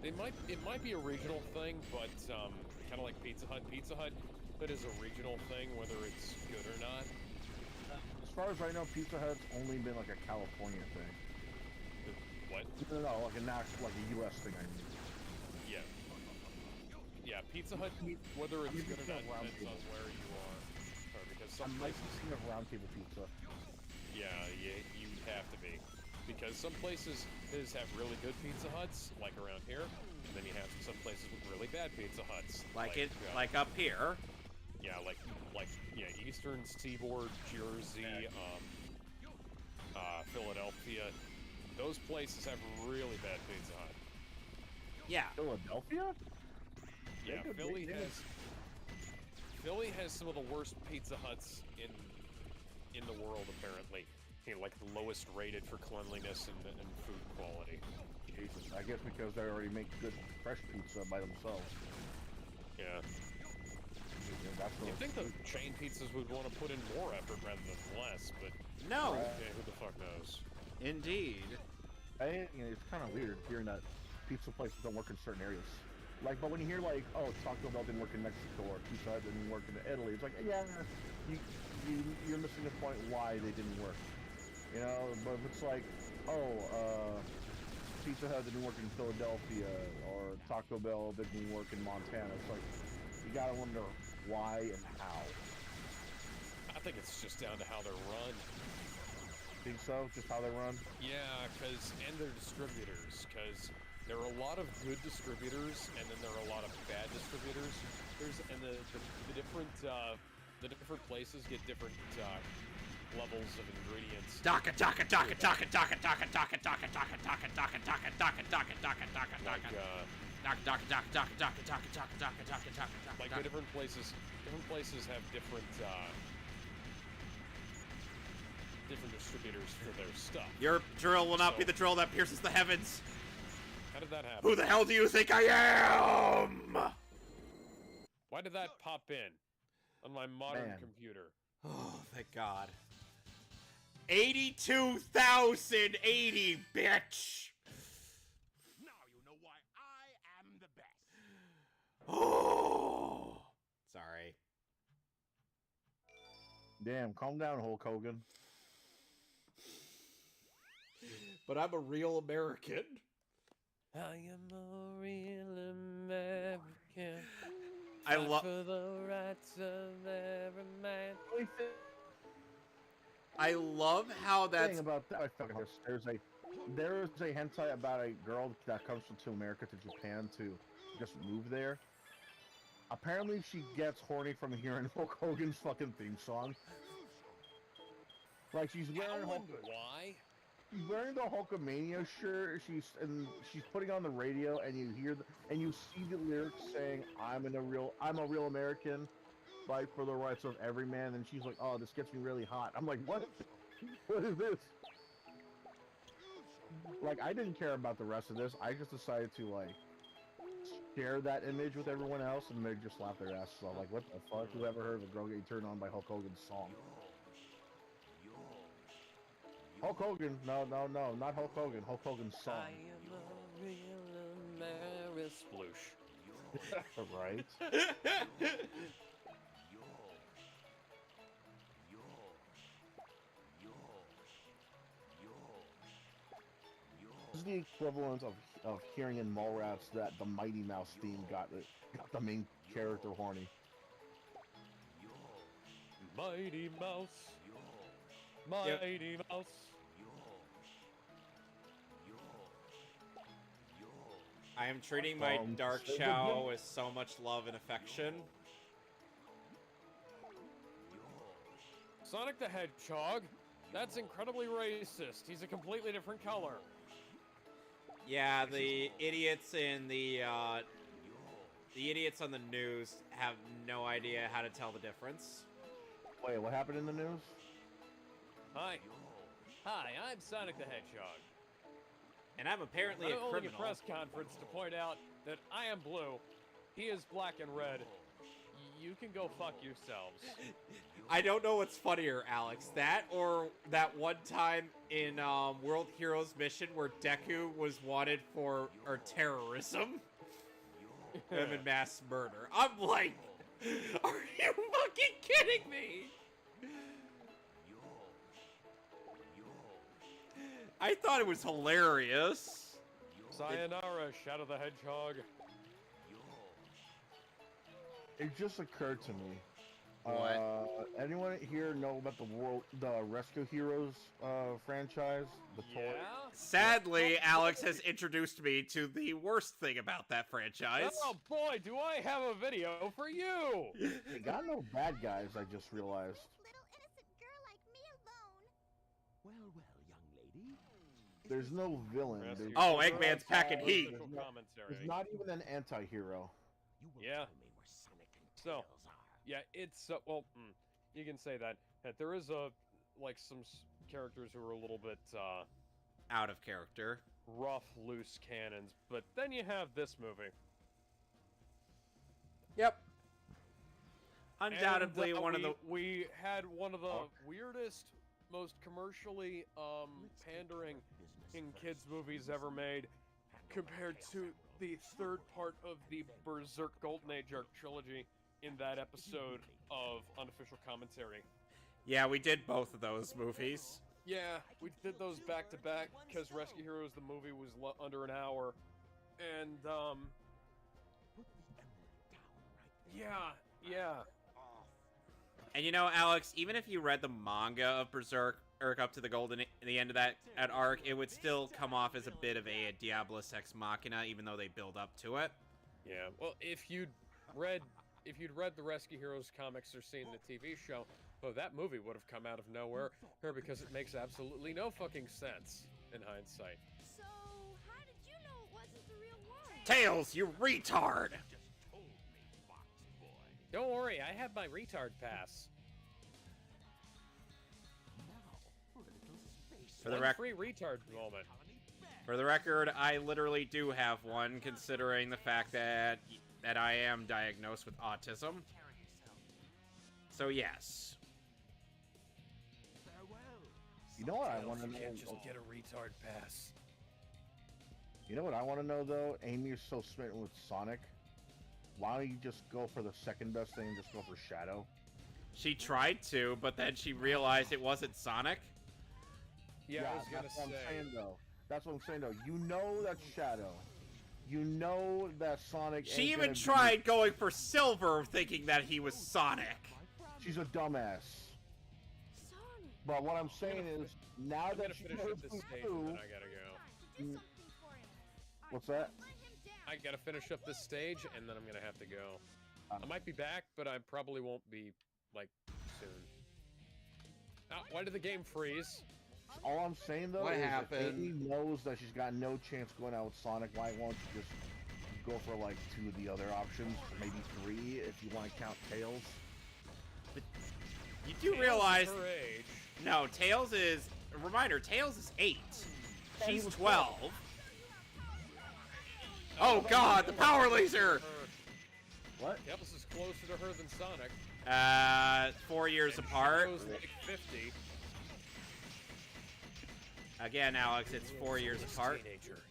It might be a regional thing, but kind of like Pizza Hut. Pizza Hut, that is a regional thing, whether it's good or not. As far as I know, Pizza Hut's only been like a California thing. What? No, like a national, like a U.S. thing. I mean, Yeah, Pizza Hut, whether it's I'm good or thinking not, of Round depends on Table. where you are. Or because some I'm places, licensing of Round Table Pizza. yeah, you have to be. Because some places have really good Pizza Huts, like around here, and then you have some places with really bad Pizza Huts. Like up here. Yeah, like Eastern Seaboard, Jersey, Philadelphia. Those places have really bad Pizza Hut. Yeah. Philadelphia? Yeah, They could- Philly has some of the worst Pizza Huts in the world, apparently. You know, like the lowest rated for cleanliness and food quality. Jesus, I guess because they already make good fresh pizza by themselves. Yeah. Yeah, that's You'd think the chain pizzas would want to put in more effort rather than less, but No. okay, who the fuck knows? Indeed. It's kind of weird hearing that pizza places don't work in certain areas. Like, but when you hear like, oh, Taco Bell didn't work in Mexico or Pizza Hut didn't work in Italy, it's like, yeah, you're missing the point why they didn't work. You know, but if it's like, oh, Pizza Hut didn't work in Philadelphia or Taco Bell didn't work in Montana, it's like, you gotta wonder why and how. I think it's just down to how they're run. think so? Just how they run? Yeah, and they're distributors, because there are a lot of good distributors, and then there are a lot of bad distributors. The different places get different levels of ingredients. Daka daka daka daka daka daka daka daka daka daka daka daka daka daka daka daka daka. Like the different places have different distributors for their stuff. Your drill will not be the drill that pierces the heavens. How did that happen? Who the hell do you think I am? Why did that pop in on my modern Man. computer? Oh, thank God. 82,080, bitch. Now you know why I am the best. Oh, sorry. Damn, calm down, Hulk Hogan. But I'm a real American. I am a real American. I love. for the rights of every man. I love how that's. Thing about that, I fucking there's a hentai about a girl that comes to America to Japan to just move there. Apparently, she gets horny from hearing Hulk Hogan's fucking theme song. Like she's wearing Why? She's wearing the Hulkamania shirt. She's putting on the radio, and you hear and you see the lyrics saying, I'm a real American, fight for the rights of every man." And she's like, "Oh, this gets me really hot." I'm like, "What? What is this?" Like, I didn't care about the rest of this. I just decided to like share that image with everyone else, and they just laugh their asses off. Like, what the fuck? Who ever heard of a girl getting turned on by Hulk Hogan's song? Hulk Hogan, no, not Hulk Hogan. Hulk Hogan's song. I am a real American. Sploosh. Right. This is the equivalent of hearing in Mallrats that the Mighty Mouse theme got the main character horny. Mighty Mouse. Mighty Mouse. I am treating my Dark Chow with so much love and affection. Sonic the Hedgehog? That's incredibly racist. He's a completely different color. Yeah, the idiots in the idiots on the news have no idea how to tell the difference. Wait, what happened in the news? Hi. Hi, I'm Sonic the Hedgehog. And I'm apparently I'm a holding criminal. a press conference to point out that I am blue. He is black and red. You can go fuck yourselves. I don't know what's funnier, Alex. That or that one time in World Heroes Mission where Deku was wanted for terrorism and mass murder. I'm like, are you fucking kidding me? I thought it was hilarious. Sayonara, Shadow the Hedgehog. It just occurred to me. What? Anyone here know about the Rescue Heroes franchise? The toy? Sadly, Alex has introduced me to the worst thing about that franchise. Oh boy, do I have a video for you! They got no bad guys, I just realized. Little innocent girl like me alone. Well, young lady. There's no villain. Rescue There's Oh, Heroes Eggman's packing has heat. official commentary. There's not even an anti-hero. You will Yeah. tell me where Sonic and So, Tails are. Yeah, it's you can say that. There is some characters who are a little bit Out of character. rough, loose cannons, but then you have this movie. Yep. Undoubtedly And, one of the... we had one of the weirdest, most commercially pandering in kids movies ever made, compared to the third part of the Berserk Golden Age arc trilogy in that episode of unofficial commentary. Yeah, we did both of those movies. Yeah, we did those back to back because Rescue Heroes the movie was under an hour, and Put the emerald down right there. yeah. And you know, Alex, even if you read the manga of Berserk, Urk up to the end of that arc, it would still come off as a bit of a Diablos Ex Machina, even though they build up to it. Yeah. Well, if you'd read the Rescue Heroes comics or seen the TV show, well, that movie would have come out of nowhere because it makes absolutely no fucking sense in hindsight. So, how did you know it wasn't the real one? Tails, you retard! Don't worry, I have my retard pass. For the Free retard moment. For the record, I literally do have one, considering the fact that I am diagnosed with autism. So yes. You know what I want to You know? can't just get a retard pass. You know what I want to know though? Amy is so smitten with Sonic. Why don't you just go for the second best thing and just go for Shadow? She tried to, but then she realized it wasn't Sonic. Yeah, I was gonna that's what I'm say. saying though. That's what I'm saying though. You know that's Shadow. You know that Sonic. She ain't even gonna tried going for Silver, thinking that he was Sonic. She's a dumbass. Sonic. But what I'm saying is, now I'm that gonna she finish knows up this who stage who- and then I gotta go. Do Mm. something for him. What's that? Let him down. I gotta finish up this stage and then I'm gonna have to go. I might be back, but I probably won't be, like, soon. Why did the game freeze? All I'm saying though What is happened? if Amy knows that she's got no chance going out with Sonic, why won't you just go for like 2 of the other options, or maybe 3 if you want to count Tails? You do Tails realize... is her age. No, Tails is... Reminder, Tails is 8. Yeah, he She's was 12. Oh god, the power laser! What? Tails is closer to her than Sonic. 4 years And apart. Shadow's like 50. Again, Alex, it's 4 years apart. Teenager.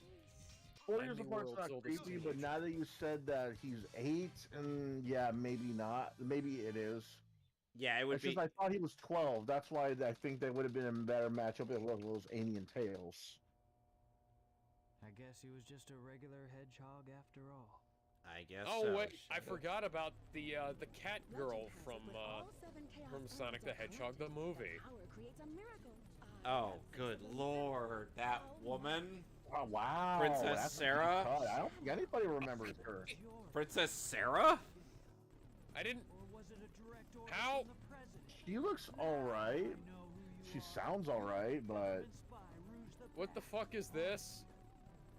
4 I'm years the apart's world's not oldest creepy, but teenager. now that you said that he's 8, and yeah, maybe not. Maybe it is. Yeah, it would It's be... just I thought he was 12. That's why I think they would have been a better matchup if it was Amy and Tails. I guess he was just a regular hedgehog after all. I guess Oh so, wait, I Shadow. forgot about the cat girl from Sonic the Hedgehog the movie. Oh, good lord. That woman? Oh, wow. Princess that's a deep Sarah? cut. I don't think anybody remembers her. Princess Sarah? I didn't. Or was it a direct order How? from the president? She looks alright. She sounds alright, but Spy Rouge the What the fuck is this?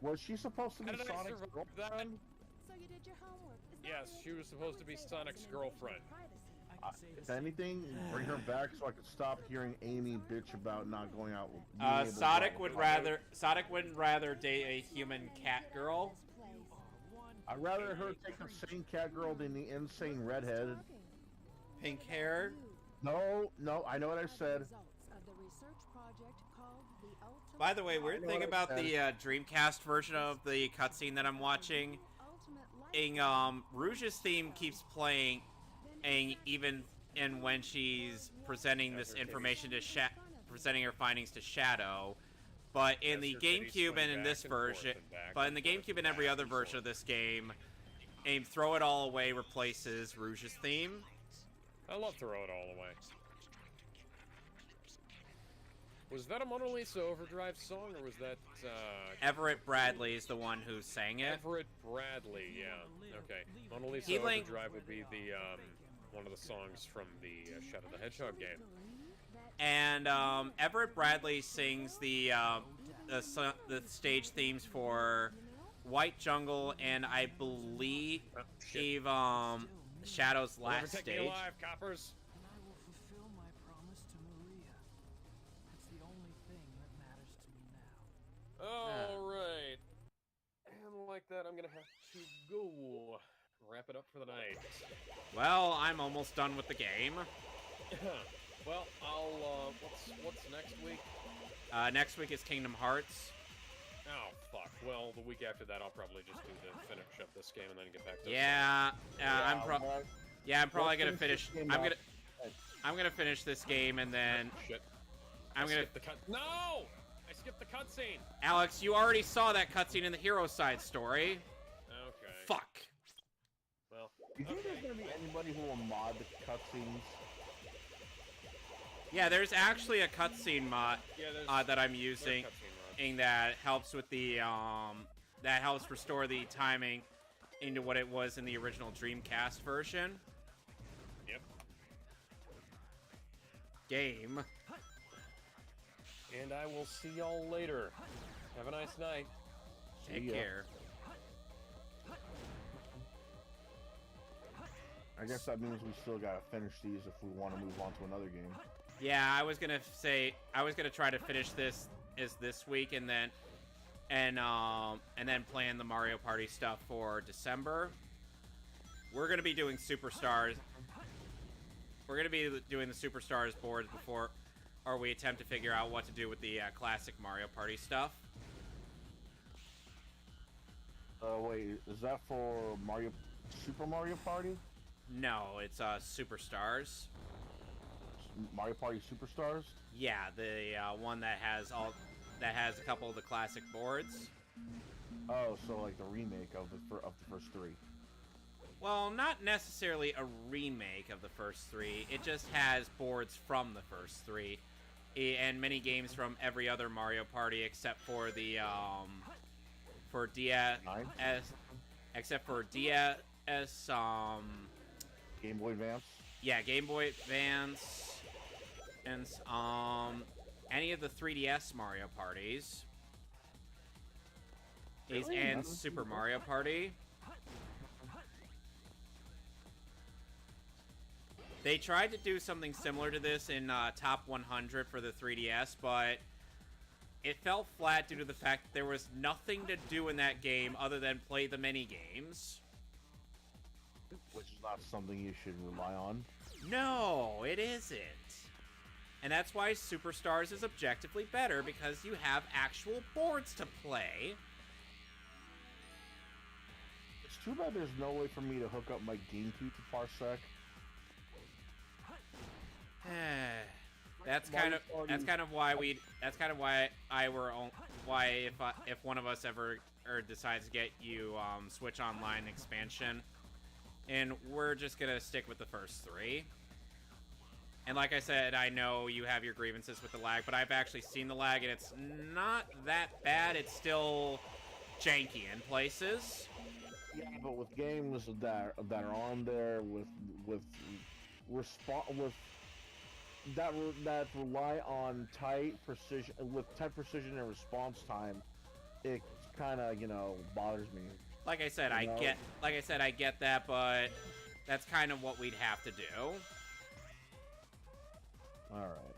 was she supposed to be How did I Sonic's survive girlfriend? that? So you did your homework. Is that Yes, it? she was supposed to be Sonic's girlfriend. I can say If the same anything, bring her back so I could stop hearing Amy bitch about not going out with. Sonic would rather date a human cat girl. I'd rather her take the same cat girl than the insane redhead. Pink hair. No, I know what I said. By the way, weird thing about the Dreamcast version of the cutscene that I'm watching, Rouge's theme keeps playing, and even in when she's presenting this information to presenting her findings to Shadow, but in the GameCube and in this version, but in the GameCube and every other version of this game, Throw It All Away replaces Rouge's theme. I love Throw It All Away. Was that a Mona Lisa Overdrive song, or was that, Everett Bradley is the one who sang it. Everett Bradley, yeah. Okay. Mona Lisa Healing- Overdrive would be the, one of the songs from the Shadow the Hedgehog game. And Everett Bradley sings the stage themes for White Jungle and I believe Shadow's Will never last take me stage. alive, coppers. And I will fulfill my promise to Maria. That's the only thing that matters to me now. Alright. And like that, I'm gonna have to go. Wrap it up for the night. Well, I'm almost done with the game. Well, I'll, what's next week? Next week is Kingdom Hearts. Oh, fuck. Well, the week after that, I'll probably just do the finish up this game and then get back to Yeah, I'm probably Let's gonna finish finish. this game I'm up. gonna finish this game and then Shit. I'm I gonna. skipped the cut. No! I skipped the cutscene! Alex, you already saw that cutscene in the hero side story. Okay. Fuck. Well, Do you think there's gonna be anybody who will mod the cutscenes? Yeah, there's actually a cutscene mod Yeah, that I'm there's using, cutscene mods. that helps with the that helps restore the timing into what it was in the original Dreamcast version. Yep. Game. And I will see y'all later. Have a nice night. Take ya. care. I guess that means we still gotta finish these if we want to move on to another game. Yeah, I was gonna try to finish this week and then plan the Mario Party stuff for December. We're gonna be doing Superstars. We're gonna be doing the Superstars boards before, or we attempt to figure out what to do with the classic Mario Party stuff. Wait, is that for Super Mario Party? No, it's Superstars. Mario Party Superstars? Yeah, the one that has a couple of the classic boards. Oh, so like the remake of the first three. Well, not necessarily a remake of the first three. It just has boards from the first three, and many games from every other Mario Party except for the for DS, Nine? except for DS. Game Boy Advance? Yeah, Game Boy Advance, and any of the 3DS Mario parties. Really? And None of Super them? Mario Party. They tried to do something similar to this in Top 100 for the 3DS, but it fell flat due to the fact that there was nothing to do in that game other than play the mini games. Which is not something you should rely on. No, it isn't. And that's why Superstars is objectively better, because you have actual boards to play. It's too bad there's no way for me to hook up my GameCube to Parsec. That's kind of why if one of us ever decides to get you Switch Online expansion, and we're just gonna stick with the first three. And like I said, I know you have your grievances with the lag, but I've actually seen the lag, and it's not that bad. It's still janky in places. Yeah, but with games that are on there that rely on tight precision and response time, it kind of bothers me. Like I said, I get that, but that's kind of what we'd have to do. All right.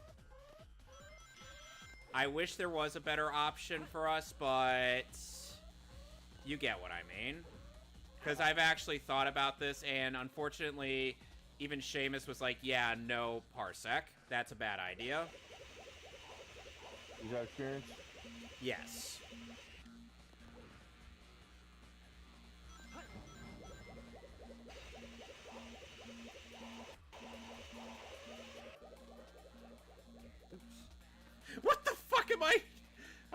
I wish there was a better option for us, but you get what I mean. Because I've actually thought about this, and unfortunately, even Seamus was like, yeah, no Parsec. That's a bad idea. You got experience? Yes. What the fuck am I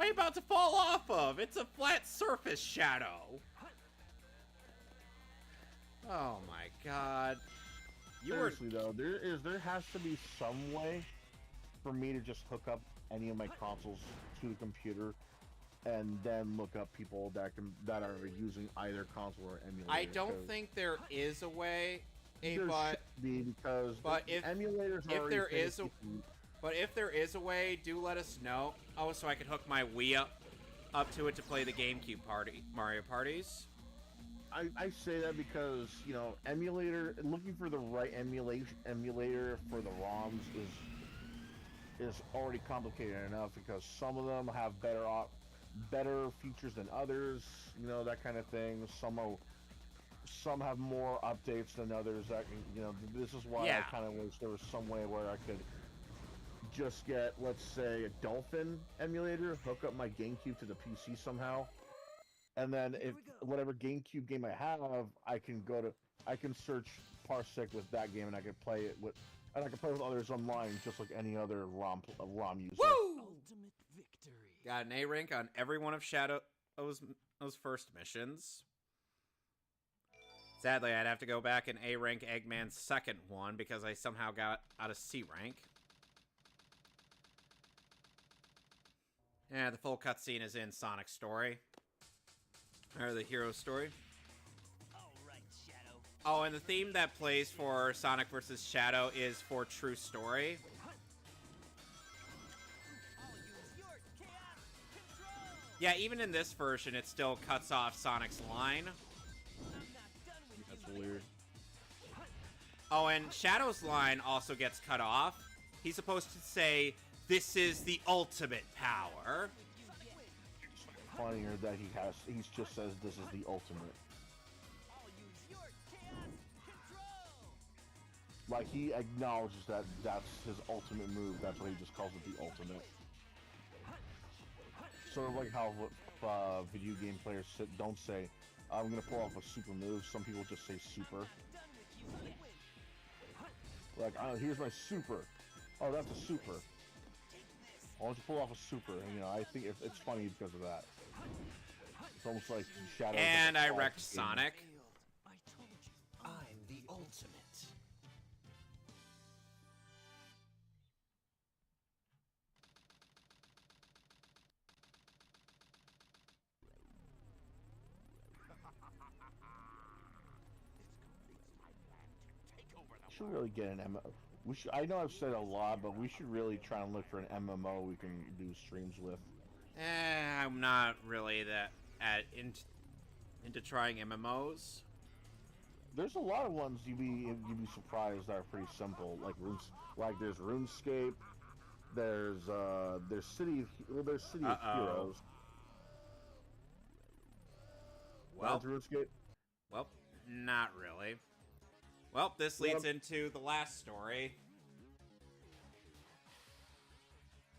about to fall off of? It's a flat surface shadow. Oh my god. Seriously though, there has to be some way for me to just hook up any of my consoles to the computer and then look up people that are using either console or emulator. I don't think there is a way, there but should be, because but if emulators are if already there is a fancy. but if there is a way, do let us know. Oh, so I could hook my Wii up to it to play the GameCube Mario parties. I say that because looking for the right emulator for the ROMs is already complicated enough, because some of them have better features than others, that kind of thing. Some have more updates than others. That this is why Yeah. I kind of wish there was some way where I could just get, let's say, a Dolphin emulator, hook up my GameCube to the PC somehow, and then if whatever GameCube game I have, I can search Parsec with that game, and I can play it with others online, just like any other ROM user. Woo! Ultimate victory. Got an A rank on every one of Shadow's first missions. Sadly, I'd have to go back and A rank Eggman's second one because I somehow got out of C rank. Yeah, the full cutscene is in Sonic's story. Or the hero story. Oh, and the theme that plays for Sonic vs. Shadow is for True Story. Yeah, even in this version, it still cuts off Sonic's line. That's weird. Oh, and Shadow's line also gets cut off. He's supposed to say, "This is the ultimate power." It's funnier that he just says this is the ultimate. Like, he acknowledges that that's his ultimate move. That's why he just calls it the ultimate. Sort of like how video game players don't say, I'm going to pull off a super move. Some people just say super. Like, here's my super. Oh, that's a super. Why don't you pull off a super? And, you know, I think it's funny because of that. It's almost like Shadow. And I wrecked Sonic. I told you, I'm the ultimate. We should really get an MMO. I know I've said a lot, but we should really try and look for an MMO we can do streams with. I'm not really that into trying MMOs. There's a lot of ones you'd be surprised that are pretty simple. Like there's RuneScape. There's City of Heroes. Well, RuneScape. well, not really. Well, this leads into the last story.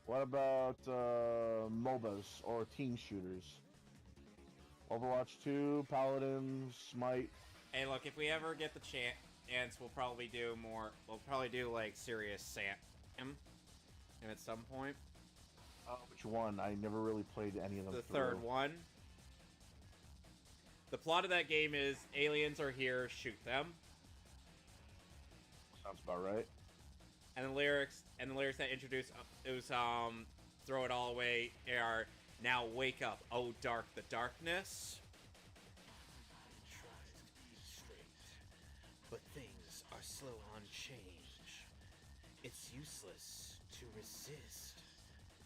What about MOBAs or team shooters? Overwatch 2, Paladin, Smite. Hey, look, if we ever get the chance, we'll probably do more. We'll probably do like serious Sam, and at some point. Which one? I never really played any of them. The third one. The plot of that game is aliens are here, shoot them. Sounds about right. And the lyrics that introduce throw it all away are now wake up, oh dark the darkness. Tries to be straight, but things are slow on change. It's useless to resist.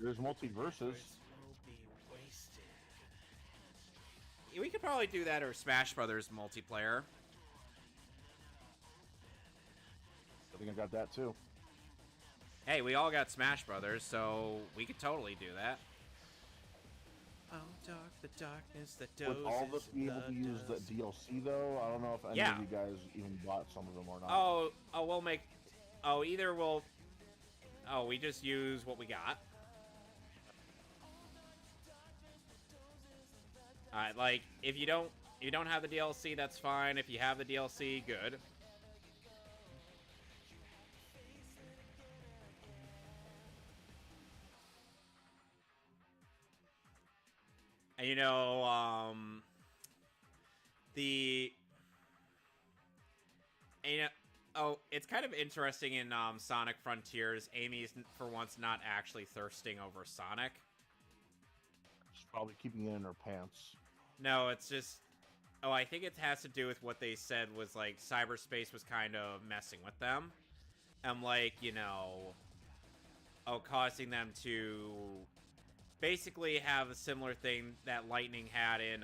There's multiverses. Words will be wasted. We could probably do that or Smash Brothers multiplayer. I think I got that too. Hey, we all got Smash Brothers, so we could totally do that. Oh, dark, the darkness that dozes. Would all of us be able to use the DLC though? I don't know if any of you guys even bought some of them or not. We'll make. We just use what we got. Alright, like if you don't have the DLC, that's fine. If you have the DLC, good. And it's kind of interesting in Sonic Frontiers. Amy's for once not actually thirsting over Sonic. She's probably keeping it in her pants. No, it's just. Oh, I think it has to do with what they said was like cyberspace was kind of messing with them, and causing them to basically have a similar thing that Lightning had in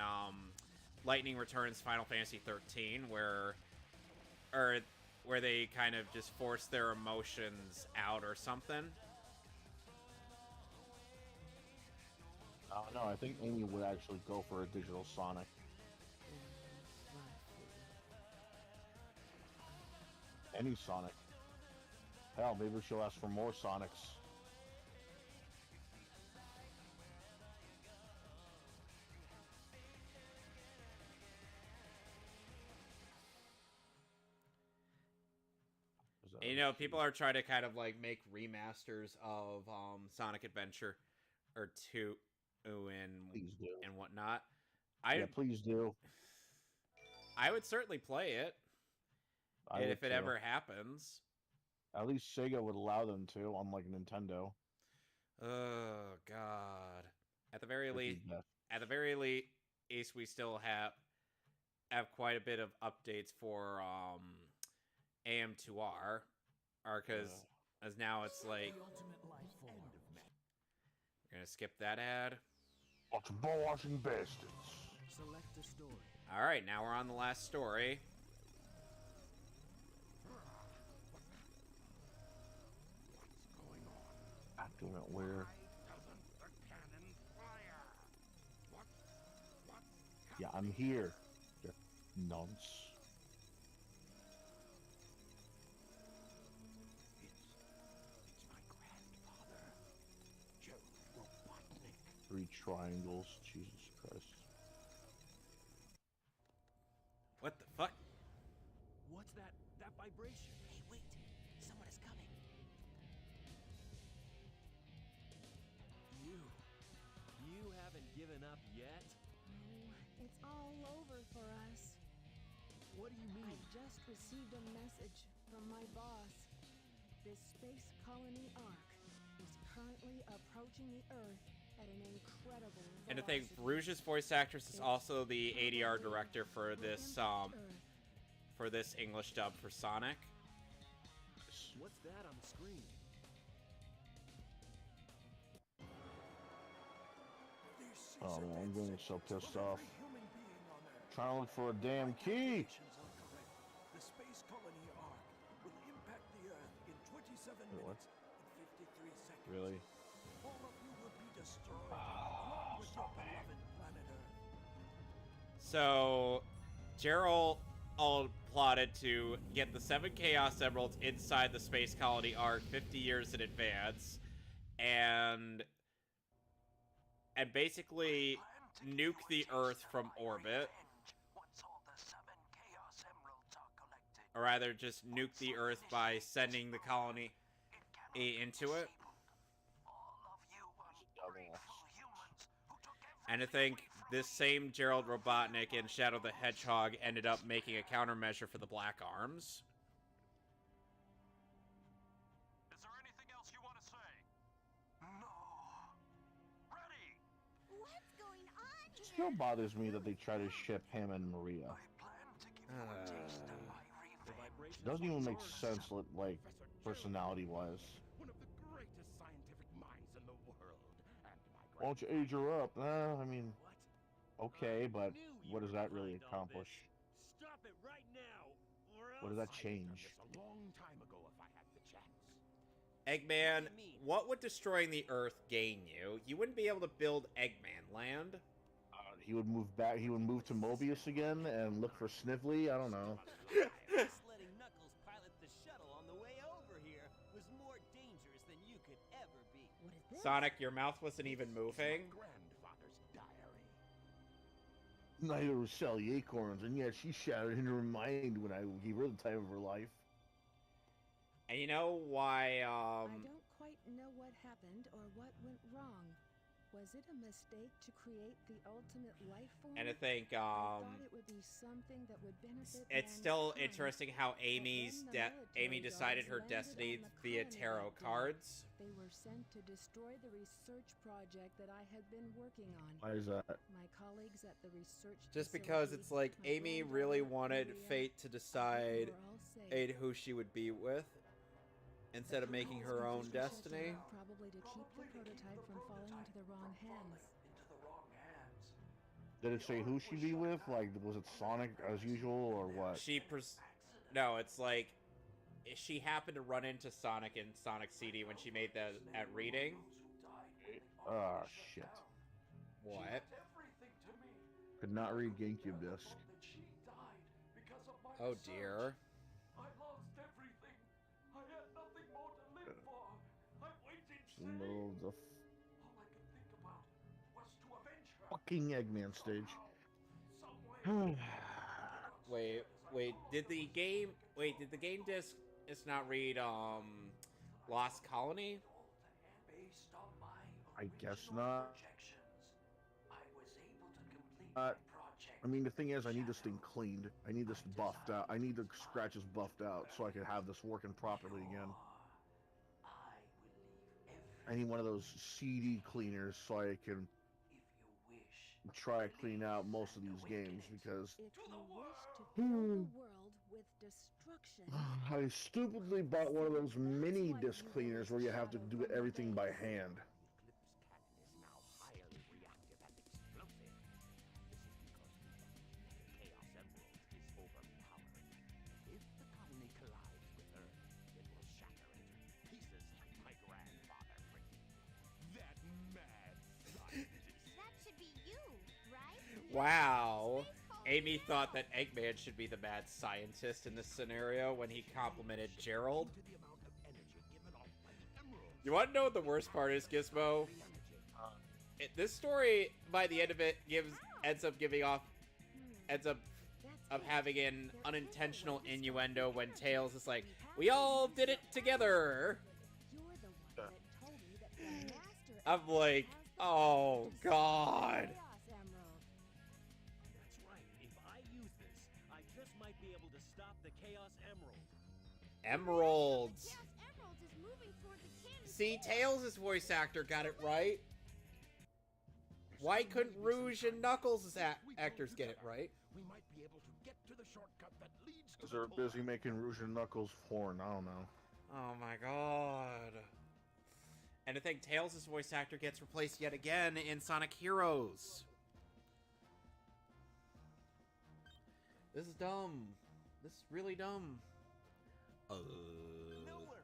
Lightning Returns Final Fantasy 13, where they kind of just force their emotions out or something. No, I think Amy would actually go for a digital Sonic. Any Sonic. Hell, maybe she'll ask for more Sonics. People are trying to kind of like make remasters of Sonic Adventure or 2 and whatnot. Please do. I would certainly play it if it ever happens. At least Sega would allow them to, unlike Nintendo. Oh God. At the very Pretty least, best. at the very least, we still have quite a bit of updates for AM2R, because as now it's like The ultimate life form. we're gonna skip that ad. Bunch of ball-washing bastards. Select a story. All right, now we're on the last story. Acting it where? Yeah, I'm here. Just nonce. It's my grandfather, Joe Robotnik. 3 triangles. Jesus Christ. What the fuck? What's that vibration? Hey, wait. Someone is coming. You haven't given up yet? No, it's all over for us. What do you mean? I just received a message from my boss. This space colony Ark is currently approaching the Earth at an incredible velocity. And to think, Rouge's voice actress is also the ADR director for this English dub for Sonic. What's that on the screen? Oh man, I'm getting so pissed off. Trying to look for a damn key. The space colony Ark will impact the Earth in 27 Wait, what? minutes and 53 seconds. Really? All of you will be destroyed, along with your beloved planet Earth. So, Gerald all plotted to get the 7 Chaos Emeralds inside the space colony Ark 50 years in advance, and basically nuke the Earth from orbit. Once all the 7 Chaos Emeralds are collected, Or rather, just nuke the Earth by sending the colony into it. all of you Dumbass. ungrateful humans who took And I everything think away from this same Gerald Robotnik in Shadow the Hedgehog ended up making a countermeasure for the Black Arms. Is there anything else you want to say? No. Ready. What's going on It still bothers me that they try to ship him and Maria. I plan to give you a taste of my revenge. It doesn't even make sense, like, personality-wise. One of the greatest scientific minds in the world. And my Why don't you age her up? I mean, What? okay, but Knew you what does were that really behind all accomplish? this. Stop it right now, or What does else that I would've done change? this a long time ago if I had the chance. Eggman, What do you mean? what would destroying the Earth gain you? You wouldn't be able to build Eggman Land. He would move back. He would move to Mobius again and look for Snively. I don't know. Just letting Knuckles pilot the shuttle on the way over here was more dangerous than you could ever be. What is this? Sonic, your mouth wasn't even moving. Grandfather's diary. Neither was Sally Acorns, and yet she shattered in her mind when I gave her the time of her life. And you know why, I don't quite know what happened or what went wrong. Was it a mistake to create the ultimate life form? and I think, I thought it would be something that would benefit it's still mankind. interesting how Amy decided her destiny via tarot cards. They were sent to destroy the research project that I had been working on. Why is that? My colleagues at the research Just because it's like facility, my Amy granddaughter, really wanted Maria, fate to decide were all safe. who she would be with instead of making her own Computers were shut destiny. down Probably to keep the prototype from falling into the wrong hands. Into the wrong hands. Did it say who she'd be with? Like, was it Sonic as usual, or what? No, it's like she happened to run into Sonic in Sonic CD when she made that reading. Ah, shit. What? Everything to me. Could not read GameCube disc. That she died because of my Oh research. dear. I lost everything. I had nothing more to live for. I went insane. No, the All I could think about was to avenge her. fucking Eggman stage. Some way. Wait, did the game disc it's not read Lost Colony? Based on my I guess original not. projections, I was able to complete Uh, my project. I mean, the thing is, I need this thing cleaned. I need this buffed out. I need the scratches buffed out so I can have this working properly again. I will leave I need one of those CD cleaners so I can try to clean out most of these games because If you wish to fill the world with destruction, I stupidly bought one of those mini disc cleaners where you have to do everything by hand. The Eclipse cannon is now highly reactive and explosive. This is because the Chaos Emerald is overpowered. If the colony collides with Earth, it will shatter into pieces like my grandfather predicted. That mad scientist. That should be you, right? Wow. Amy thought that Eggman should be the mad scientist in this scenario when he complimented Gerald. To the amount of energy given off by the emerald. You want to know what the worst part is, Gizmo? This story, by the end of it, ends up having an unintentional innuendo when Tails is like, "We all did it together." you're the one that told me that the Master I'm like, oh god. Chaos Emerald. That's right. If I use this, I just might be able to stop the Chaos Emerald. Emeralds. Chaos Emerald is moving toward the cannon. See, Tails' voice actor got it right. Why couldn't Rouge and Knuckles' actors get it right? We might be able to get to the shortcut that leads to Because the they're busy making Rouge and Knuckles porn. I don't know. Oh my god. And I think Tails' voice actor gets replaced yet again in Sonic Heroes. This is dumb. This is really dumb. No worries.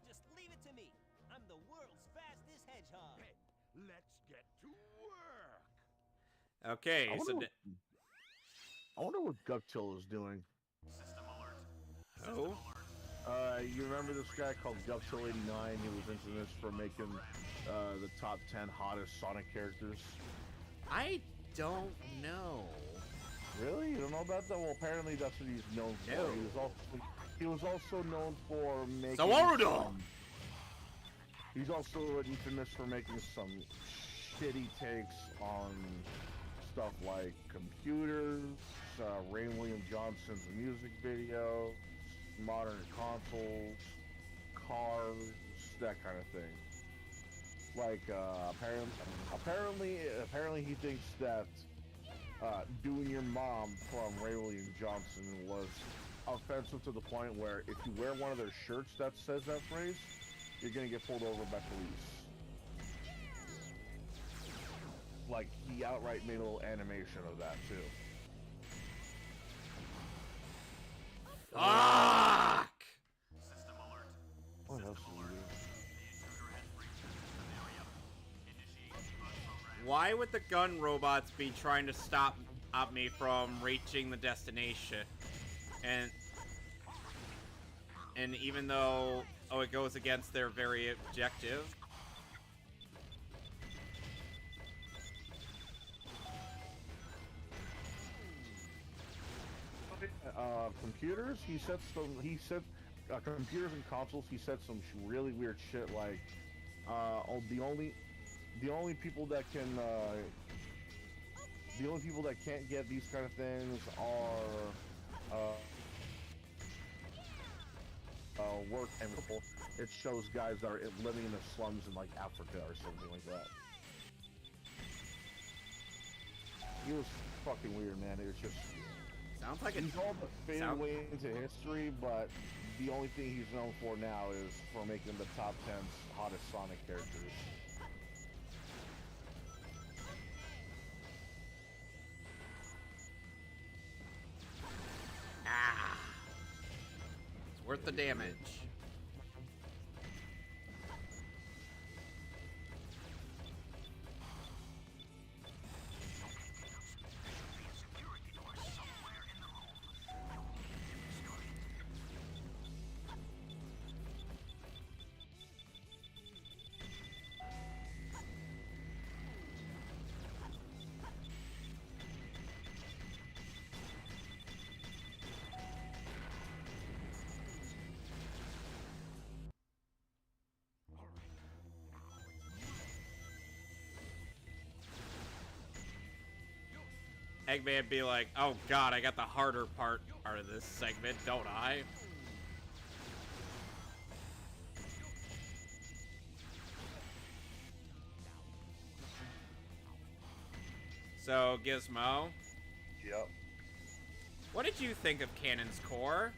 Just leave it to me. I'm the world's fastest hedgehog. Hey, let's get to work. Okay, I so... wonder, I wonder what Gucktill is doing. Oh? You remember this guy called Gucktill89? He was infamous for making the top 10 hottest Sonic characters. I don't know. Really? You don't know about that? Well, apparently that's what he's known for. No. He was also known for making. Sawarudo! He's also infamous for making some shitty takes on stuff like computers, Ray William Johnson's music video, modern consoles, cars, that kind of thing. Like apparently he thinks that doing your mom from Ray William Johnson was offensive to the point where if you wear one of their shirts that says that phrase, you're gonna get pulled over by police. Like, he outright made a little animation of that too. Fuck! What else do we do? Why would the gun robots be trying to stop me from reaching the destination? And even though, it goes against their very objective. Computers. He said computers and consoles. He said some really weird shit like, the only people that can can't get these kind of things are work and people. It shows guys that are living in the slums in like Africa or something like that. He was fucking weird, man. It was just. Sounds like He's all but faded away into history, but the only thing he's known for now is for making the top 10 hottest Sonic characters. Ah! It's worth the damage. Eggman be like, oh god, I got the harder part of this segment, don't I? So, Gizmo, Yep. what did you think of Canon's Core?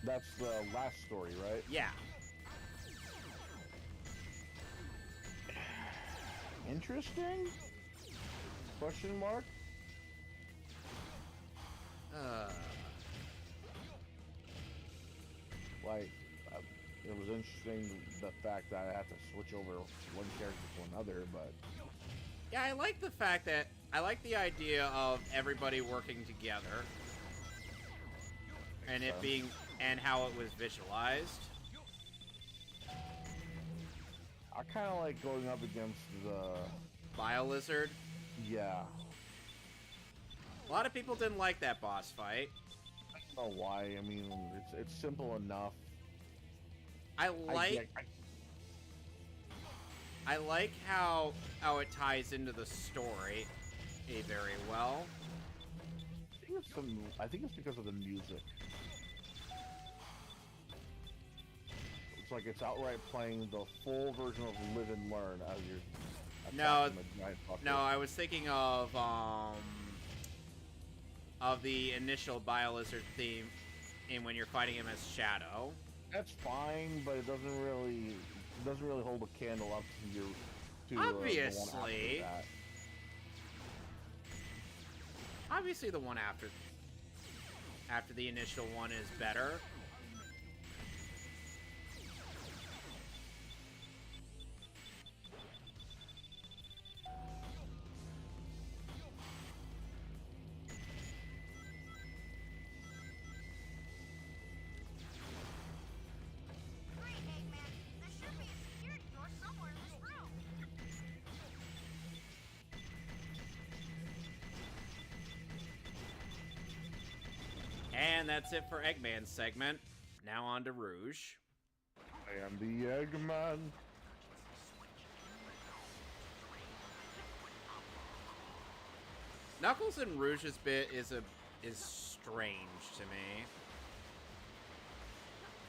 That's the last story, right? Yeah. Interesting? Question mark? Like, it was interesting the fact that I had to switch over one character to another, but Yeah, I like the fact that I like the idea of everybody working together, and it being and how it was visualized. I kind of like going up against the BioLizard. yeah. A lot of people didn't like that boss fight. I don't know why. I mean, it's simple enough. I like how it ties into the story very well. I think it's because of the music. It's like it's outright playing the full version of Live and Learn as you're attacking the giant fucker. No, I was thinking of the initial BioLizard theme in when you're fighting him as Shadow. That's fine, but it doesn't really hold a candle up to your the one Obviously. after that. Obviously, the one after the initial one is better. Great, Eggman. There should be a security door somewhere in this room. And that's it for Eggman's segment. Now on to Rouge. I am the Eggman. Knuckles and Rouge's bit is strange to me.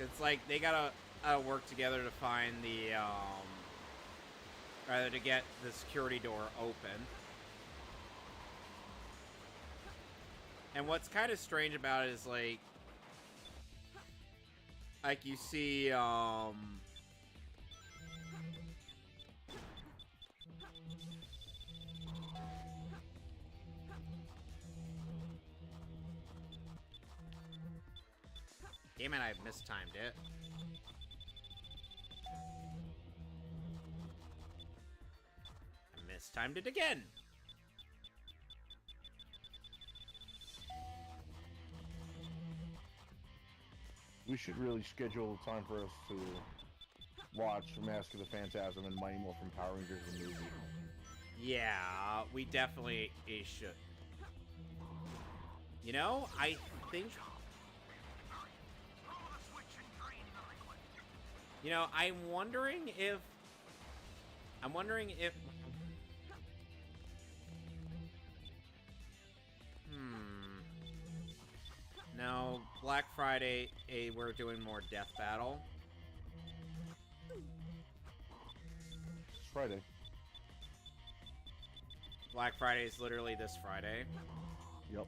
It's like they gotta work together to find the rather to get the security door open. And what's kind of strange about it is like you see damn it, I mistimed it. I mistimed it again. We should really schedule time for us to watch Mask of the Phantasm and Mighty Morphin Power Rangers the movie. Yeah, we definitely should. You know, I think... You know, I'm wondering if... No, Black Friday, we're doing more Death Battle. It's Friday. Black Friday is literally this Friday. Yep.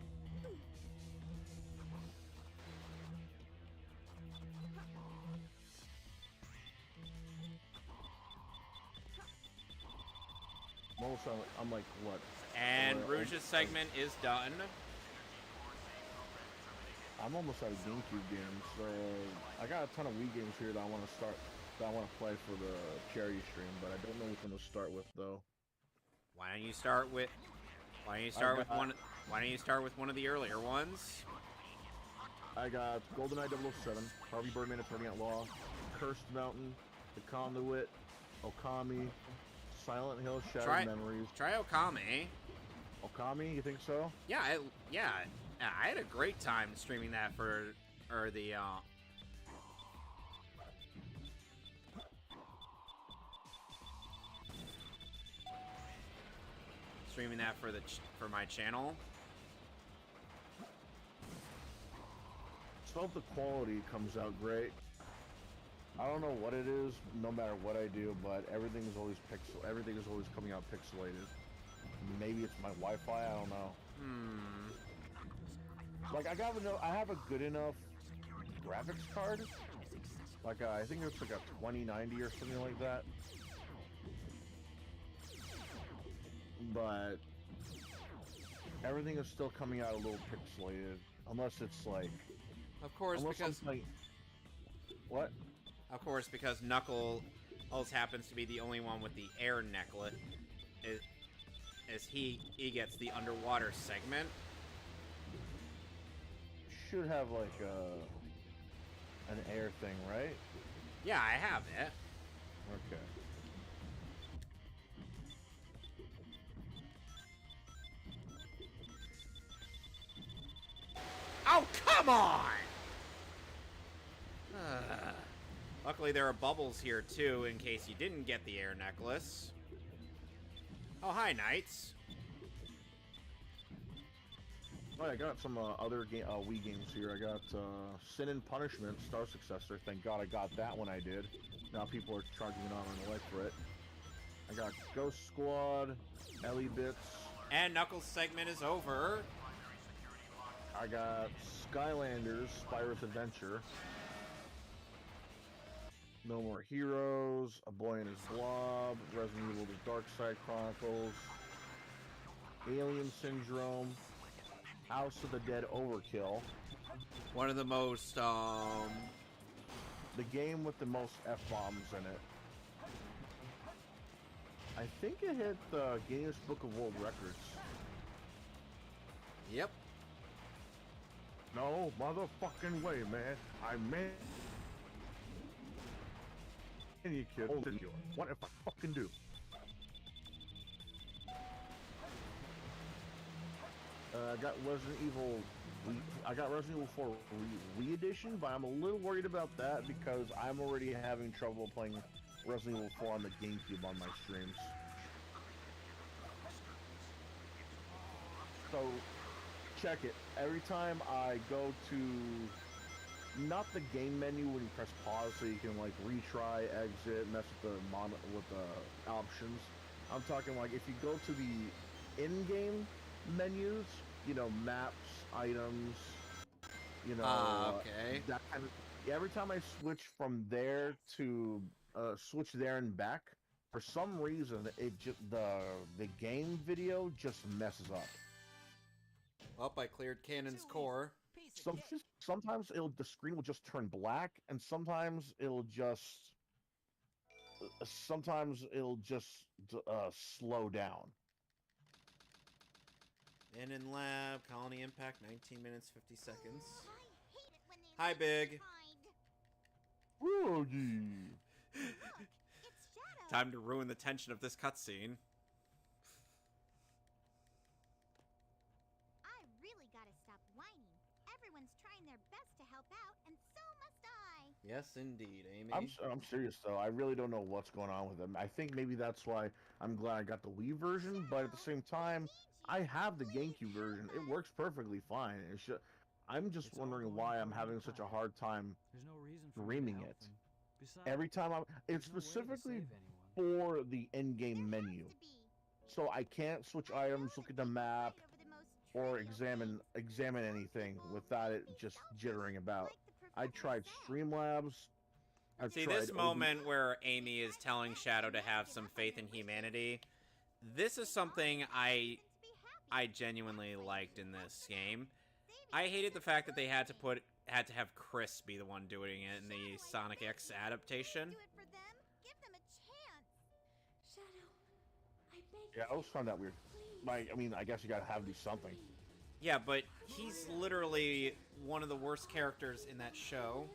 Also, I'm like, what? And Rouge's segment is done. I'm almost out of GameCube games, so I got a ton of Wii games here that I want to start, that I want to play for the charity stream, but I don't know which one to start with though. Why don't you start with one of the earlier ones? I got GoldenEye 007, Harvey Birdman Attorney at Law, Cursed Mountain, The Conduit, Okami, Silent Hill Shattered Memories. Try Okami. Okami, you think so? Yeah, I had a great time streaming that for my channel. So if the quality comes out great. I don't know what it is, no matter what I do, but everything is always coming out pixelated. Maybe it's my Wi-Fi, I don't know. Like I have a good enough graphics card. Like I think it's like a 2090 or something like that. But everything is still coming out a little pixelated, unless it's like. Of course, because like. What? Of course, because Knuckles happens to be the only one with the air necklace, as he gets the underwater segment. Should have like an air thing, right? Yeah, I have it. Okay. Oh, come on! Luckily, there are bubbles here, too, in case you didn't get the air necklace. Oh, hi, Knights. Oh, I got some other Wii games here. I got Sin and Punishment, Star Successor. Thank God I got that when I did. Now people are charging an arm and a leg for it. I got Ghost Squad, Ellie Bits. And Knuckles' segment is over. I got Skylanders, Spyro's Adventure. No More Heroes, A Boy and His Blob, Resident Evil The Dark Side Chronicles, Alien Syndrome, House of the Dead Overkill. One of the most, The game with the most F-bombs in it. I think it hit the Guinness Book of World Records. Yep. No motherfucking way, man. I mean... you kid. What if I fucking do? I got Resident Evil 4 Wii Edition, but I'm a little worried about that because I'm already having trouble playing Resident Evil 4 on the GameCube on my streams. So, check it. Every time I go to not the game menu when you press pause so you can like retry, exit, mess with the options. I'm talking like if you go to the in-game menus, you know, maps, items, you know, okay. that kind of. Every time I switch from there to switch there and back, for some reason the game video just messes up. Well, I cleared Cannon's core. Sometimes the screen will just turn black, and sometimes it'll just slow down. In lab, colony impact, 19 minutes, 50 seconds. Hi, Big. Time to ruin the tension of this cutscene. I really gotta stop whining. Everyone's trying their best to help out, and so must I. Yes, indeed, Amy. I'm serious though. I really don't know what's going on with them. I think maybe that's why I'm glad I got the Wii version, but at the same time, I have the GameCube version. It works perfectly fine. I'm just wondering why I'm having such a hard time streaming it. Every time it's specifically for the in-game menu. So I can't switch items, look at the map, or examine anything without it just jittering about. I tried Streamlabs. See, this moment where Amy is telling Shadow to have some faith in humanity, this is something I genuinely liked in this game. I hated the fact that they had to have Chris be the one doing it in the Sonic X adaptation. Yeah, I always found that weird. Like, I mean, I guess you gotta have to do something. Yeah, but he's literally one of the worst characters in that show.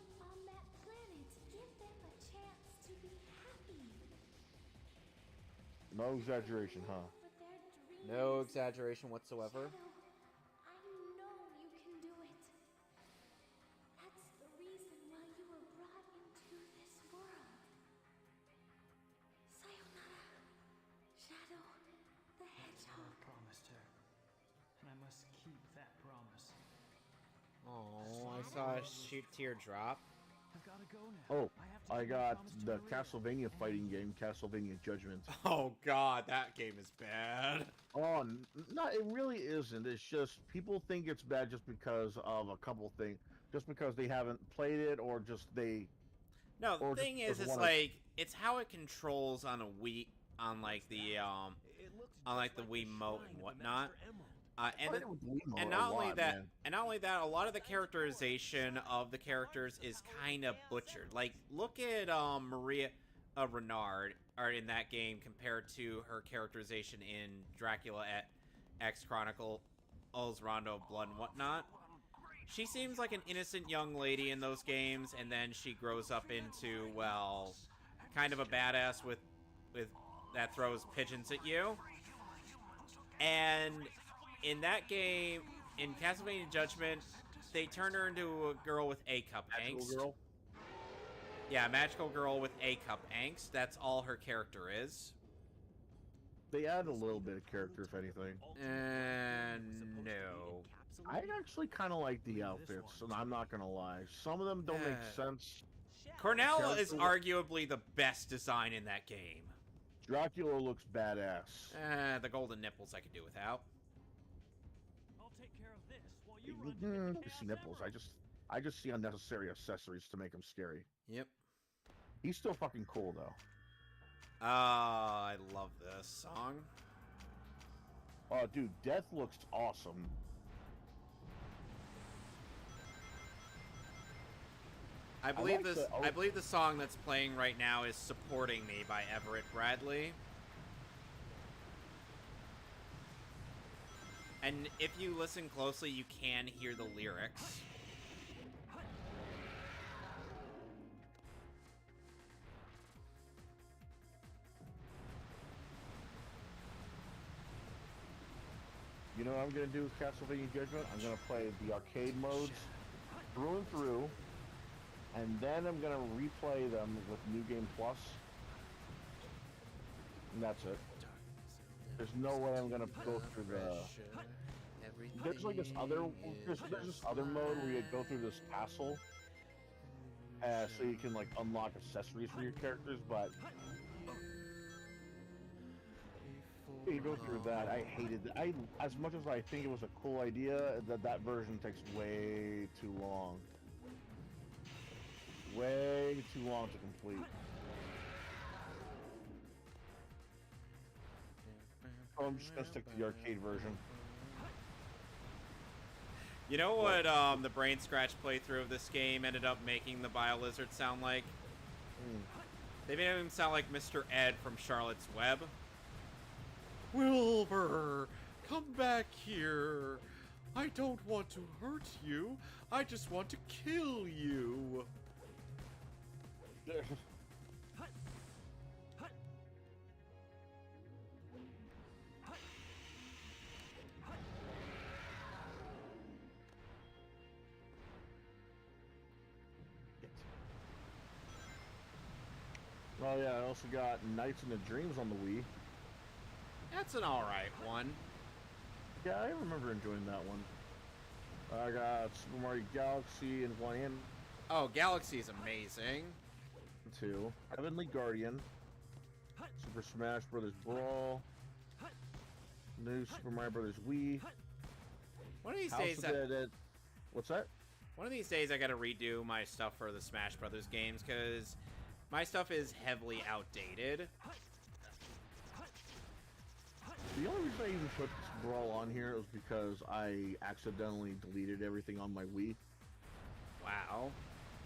No exaggeration, huh? No exaggeration whatsoever. Oh, I saw a teardrop. I've got to go now. Oh, have to I keep my got promise to the Maria. Castlevania fighting game, Castlevania Judgment. Oh god, that game is bad. Oh, no, it really isn't. It's just people think it's bad just because of a couple things, just because they haven't played it, or just they, No, the or thing just is, it's wanna- like it's how it controls on a Wii, on like the It looks on like just the like Wii the Mote shrine and of the whatnot. Master Emerald. And played it with Wiimote and a not only lot, that, man. and not only that, a lot of the characterization of the characters is kind of butchered. Like, look at Maria Renard, or in that game, compared to her characterization in Dracula at X Chronicles Rondo of Blood and whatnot. She seems like an innocent young lady in those games, and then she grows up into, well, kind of a badass with that throws pigeons at you. And in that game, in Castlevania Judgment, they turn her into a girl with A-cup Magical angst. girl. Yeah, magical girl with A-cup angst. That's all her character is. They add a little bit of character, if anything. No. I actually kind of like the outfits, and I'm not gonna lie. Some of them don't make sense. Cornell is Character- arguably the best design in that game. Dracula looks badass. The golden nipples I could do without. I'll take care of this while you run to the You see nipples. I just see unnecessary accessories to make him scary. Yep. He's still fucking cool though. I love this song. Oh, dude, Death looks awesome. I believe like this. the- I believe the song that's playing right now is "Supporting Me" by Everett Bradley. And if you listen closely, you can hear the lyrics. You know what I'm gonna do with Castlevania Judgment? I'm gonna play the arcade modes through and through, and then I'm gonna replay them with New Game Plus. And that's it. There's no way I'm gonna go through the. There's like this other. There's this other mode where you go through this castle, so you can like unlock accessories for your characters, but. You go through that. I hated it. As much as I think it was a cool idea, that version takes way too long. Way too long to complete. So I'm just gonna stick to the arcade version. You know what the brain scratch playthrough of this game ended up making the Biolizard sound like? They made him sound like Mr. Ed from Charlotte's Web. Wilbur, come back here. I don't want to hurt you. I just want to kill you. Oh yeah, I also got Nights into Dreams on the Wii. That's an alright one. Yeah, I remember enjoying that one. I got Super Mario Galaxy and 1 and Oh, Galaxy is amazing. 2. Heavenly Guardian. Super Smash Bros. Brawl. New Super Mario Bros. Wii. One of these House days, of the Dead. What's that? one of these days, I gotta redo my stuff for the Smash Brothers games because my stuff is heavily outdated. The only reason I even put this Brawl on here was because I accidentally deleted everything on my Wii. Wow.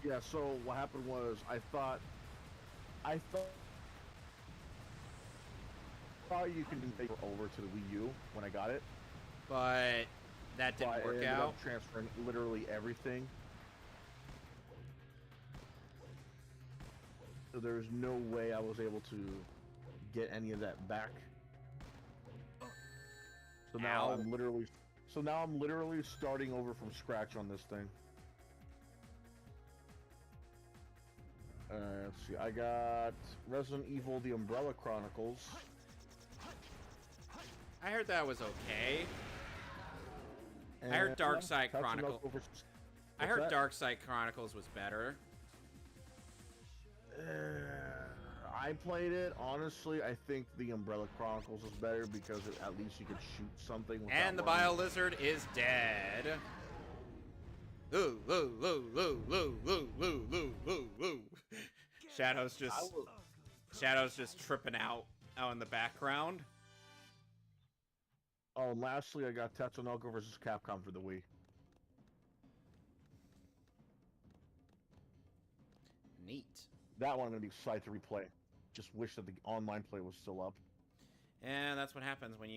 Yeah, so what happened was I thought you can take it over to the Wii U when I got it. But that didn't But I work ended out. up transferring literally everything. So there's no way I was able to get any of that back. So now Ow. I'm literally starting over from scratch on this thing. Let's see. I got Resident Evil: The Umbrella Chronicles. I heard that was okay. And I heard Dark Side Tatsunoko Chronicle. versus- I heard What's that? Dark Side Chronicles was better. I played it. Honestly, I think the Umbrella Chronicles is better because at least you could shoot something. And the Bio Lizard is dead. Ooh, ooh, ooh, ooh, ooh, ooh, ooh, ooh, ooh, ooh. Shadow's just tripping out in the background. Oh, and lastly, I got Tatsunoko versus Capcom for the Wii. Neat. That one I'm gonna be excited to replay. Just wish that the online play was still up. And that's what happens when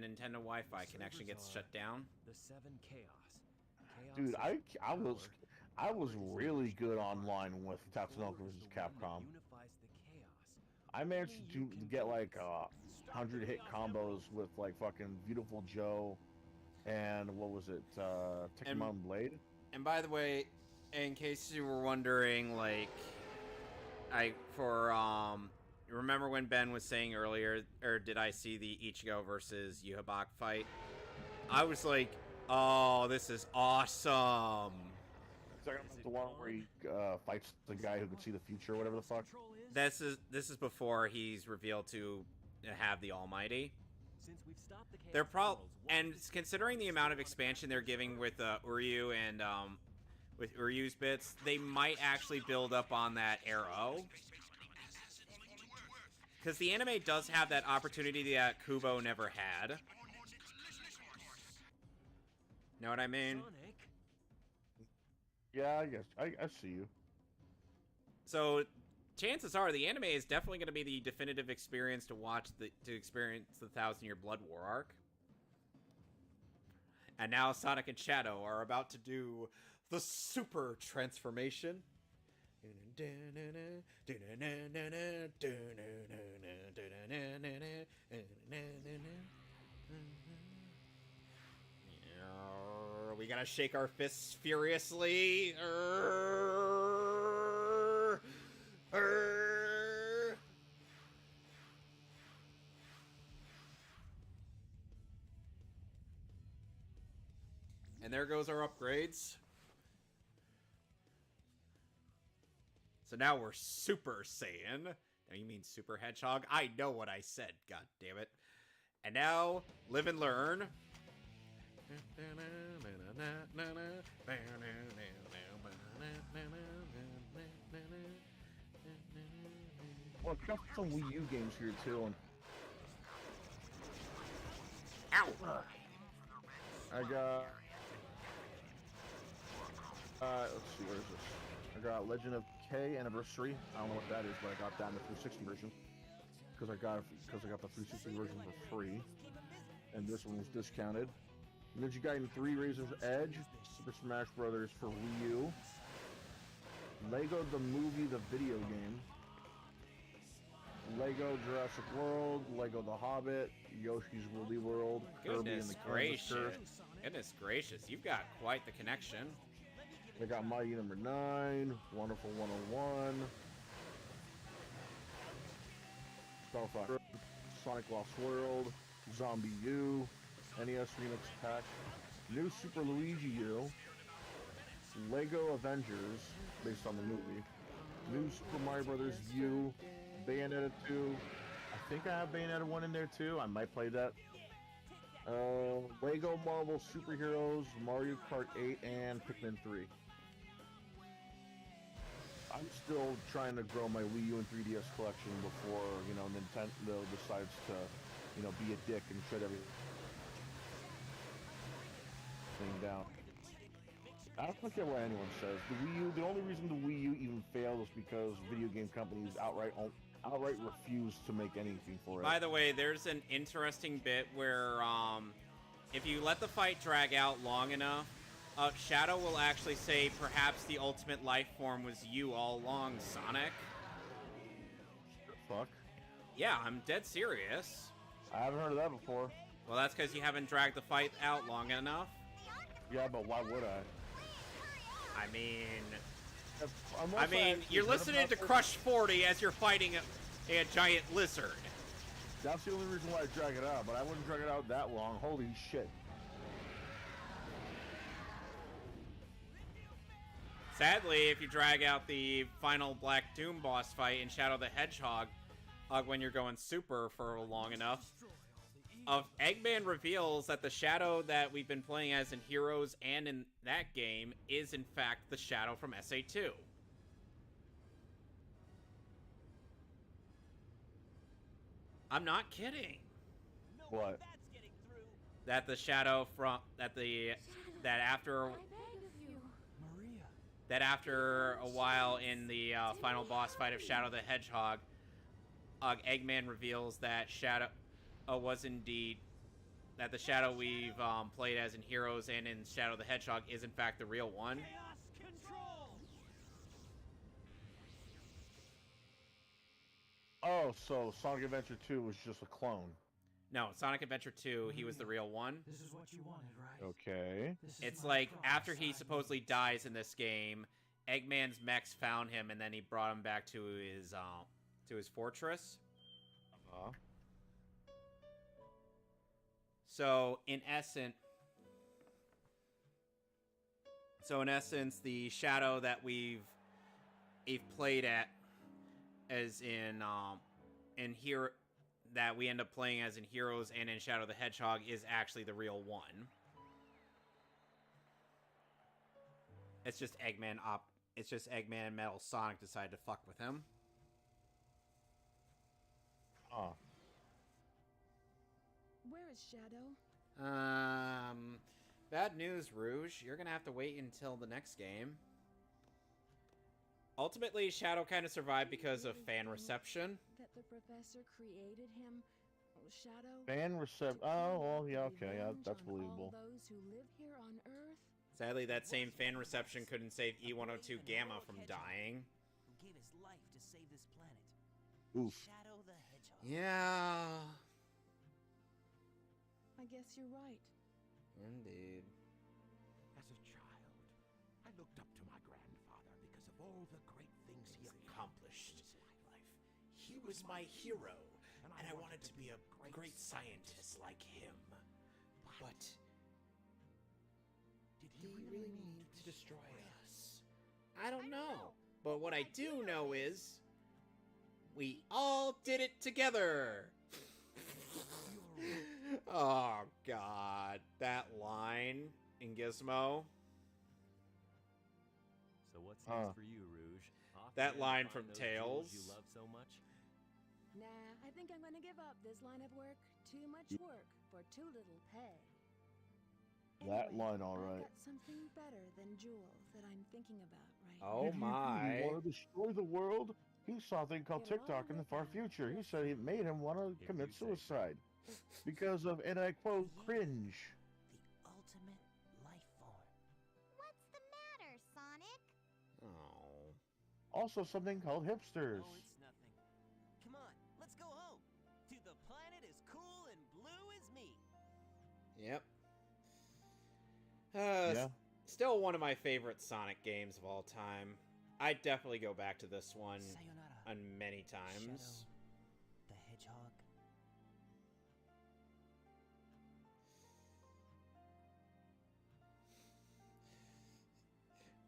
Nintendo Wi-Fi connection gets shut down. The 7 Chaos. Dude, I was really good online with Tatsunoko versus Capcom. I managed to get like 100 hit combos with like fucking Beautiful Joe and what was it, Tekkamon Blade. And by the way, in case you were wondering, like, remember when Ben was saying earlier, or did I see the Ichigo versus Yuhabak fight? I was like, oh, this is awesome. The one where he fights the guy who can see the future, or whatever the fuck. This is before he's revealed to have the Almighty. They're and considering the amount of expansion they're giving with Uryu and with Uryu's bits, they might actually build up on that arrow. Because the anime does have that opportunity that Kubo never had. Know what I mean? Yeah, I guess. I see you. So, chances are the anime is definitely going to be the definitive experience to experience the 1,000-Year Blood War arc. And now Sonic and Shadow are about to do the super transformation. We gotta shake our fists furiously. And there goes our upgrades. So now we're Super Saiyan. Now you mean Super Hedgehog? I know what I said, god damn it. And now, live and learn. Well, I've got some Wii U games here too. And... Ow! I got... let's see, where is this? I got Legend of K Anniversary. I don't know what that is, but I got that in the 360 version. Because I got the 360 version for free. And this one was discounted. Ninja Gaiden 3 Razor's Edge, Super Smash Brothers for Wii U, Lego the Movie, the video game, Lego Jurassic World, Lego The Hobbit, Yoshi's Woolly World, Kirby and the Canvas Curse. Goodness gracious, you've got quite the connection. I got Mighty Number 9, Wonderful 101, Star Fox, Sonic Lost World, Zombie U, NES Remix Pack, New Super Luigi U, Lego Avengers, based on the movie, New Super Mario Brothers U, Bayonetta 2, I think I have Bayonetta 1 in there too, I might play that, Lego Marvel Superheroes, Mario Kart 8, and Pikmin 3. I'm still trying to grow my Wii U and 3DS collection before, you know, Nintendo decides to, you know, be a dick and shut everything down. I don't care what anyone says. The Wii U, the only reason the Wii U even failed is because video game companies outright refuse to make anything for it. By the way, there's an interesting bit where, if you let the fight drag out long enough, Shadow will actually say, perhaps the ultimate life form was you all along, Sonic. Fuck? Yeah, I'm dead serious. I haven't heard of that before. Well, that's because you haven't dragged the fight out long enough. Yeah, but why would I? I mean, you're listening to Crush 40 as you're fighting a giant lizard. That's the only reason why I drag it out, but I wouldn't drag it out that long. Holy shit. Sadly, if you drag out the final Black Doom boss fight in Shadow the Hedgehog, when you're going super for long enough, Eggman reveals that the Shadow that we've been playing as in Heroes and in that game is in fact the Shadow from SA2. I'm not kidding. What? That the Shadow from that after I beg of you. Maria. that after a while in the final boss fight of Shadow the Hedgehog, Eggman reveals that Shadow was indeed that the Shadow we've played as in Heroes and in Shadow the Hedgehog is in fact the real one. Chaos control. Oh, so Sonic Adventure 2 was just a clone. No, Sonic Adventure 2, he was the real one. This is what you wanted, right? Okay. This is It's my like promise, after he Sonic. supposedly dies in this game, Eggman's mechs found him and then he brought him back to his fortress. So in essence, the Shadow that we've played at as in here that we end up playing as in Heroes and in Shadow the Hedgehog is actually the real one. It's just Eggman and Metal Sonic decided to fuck with him. Huh. Where is Shadow? Bad news, Rouge. You're gonna have to wait until the next game. Ultimately, Shadow kind of survived because of fan reception. That the professor created him, Shadow. Fan reception. Oh, well, yeah, okay, yeah, that's believable. All those who live here on Earth. Sadly, that same fan reception couldn't save E102 Gamma from dying. Who gave his life to save this planet? Oof. Shadow the Hedgehog. Yeah. I guess you're right. Indeed. As a child, I looked up to my grandfather because of all the great things he accomplished in his life. He was my hero, and I wanted to be a great scientist like him. But Did he really need to destroy us? I don't know. But what I do know is we all did it together. Oh, God. That line in Gizmo. So what's next for you, Rouge? That to line find from those Tails. jewels you love so much? Nah, I think I'm gonna give up this line of work. Too much work for too little pay. That Anyway, line, all right. I've got something better than jewels that I'm thinking about right Oh, Did you my. want to destroy the world? He saw a thing called Get along TikTok in the with far that. future. He said it made him want to If commit you say so. suicide because of, and I quote, cringe. The ultimate life form. What's the matter, Sonic? Oh. Also, something called hipsters. Oh, it's nothing. Come on, let's go home. To the planet as cool and blue as me. Yep. Yeah. Still one of my favorite Sonic games of all time. I'd definitely go back to this one Sayonara, many times. Shadow the Hedgehog.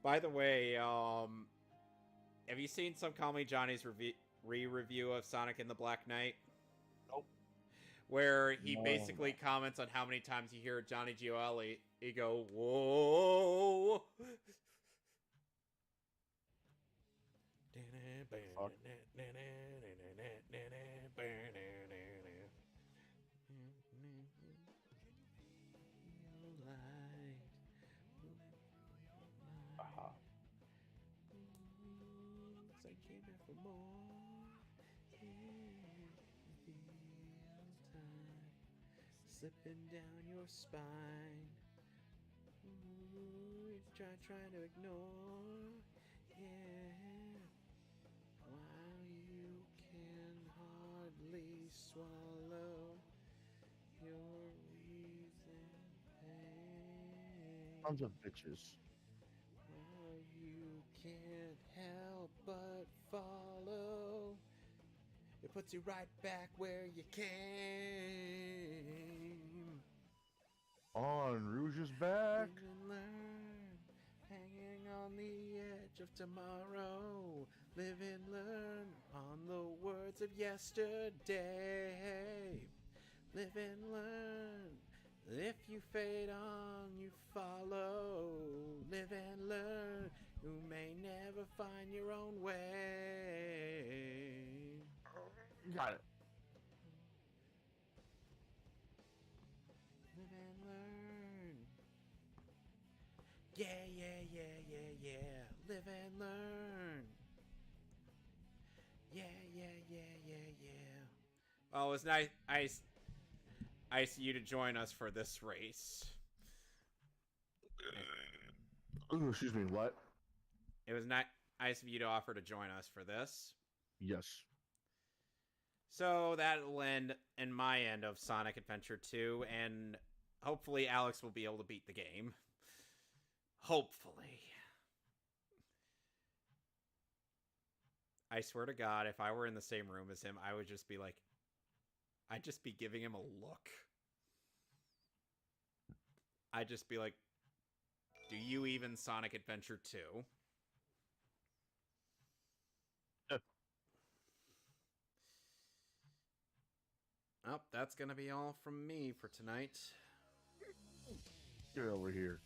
By the way, have you seen Some Call Me Johnny's re-review of Sonic and the Black Knight? Nope. Where he No. basically comments on how many times you hear Johnny Gioeli, he go, whoa. Fuck. Aha. I came here for more. Time slipping down your spine. Ooh, trying to ignore. Yeah. While you can hardly swallow your reason pain. Tons of bitches. While you can't help but follow, it puts you right back where you came. On Rouge's back. Live and learn, hanging on the edge of tomorrow. Live and learn on the words of yesterday. Live and learn. If you fade on, you follow. Live and learn. You may never find your own way. Got it. Live and learn. Yeah, yeah, yeah, yeah, yeah. Live and learn. Yeah, yeah, yeah, yeah, yeah. Well, it was nice of you to join us for this race. Ooh, excuse me, what? It was nice of you to offer to join us for this. Yes. So that'll end in my end of Sonic Adventure 2, and hopefully Alex will be able to beat the game. Hopefully. I swear to God, if I were in the same room as him, I would just be like, I'd just be giving him a look. I'd just be like, do you even Sonic Adventure 2? Oh, that's gonna be all from me for tonight. Get over here.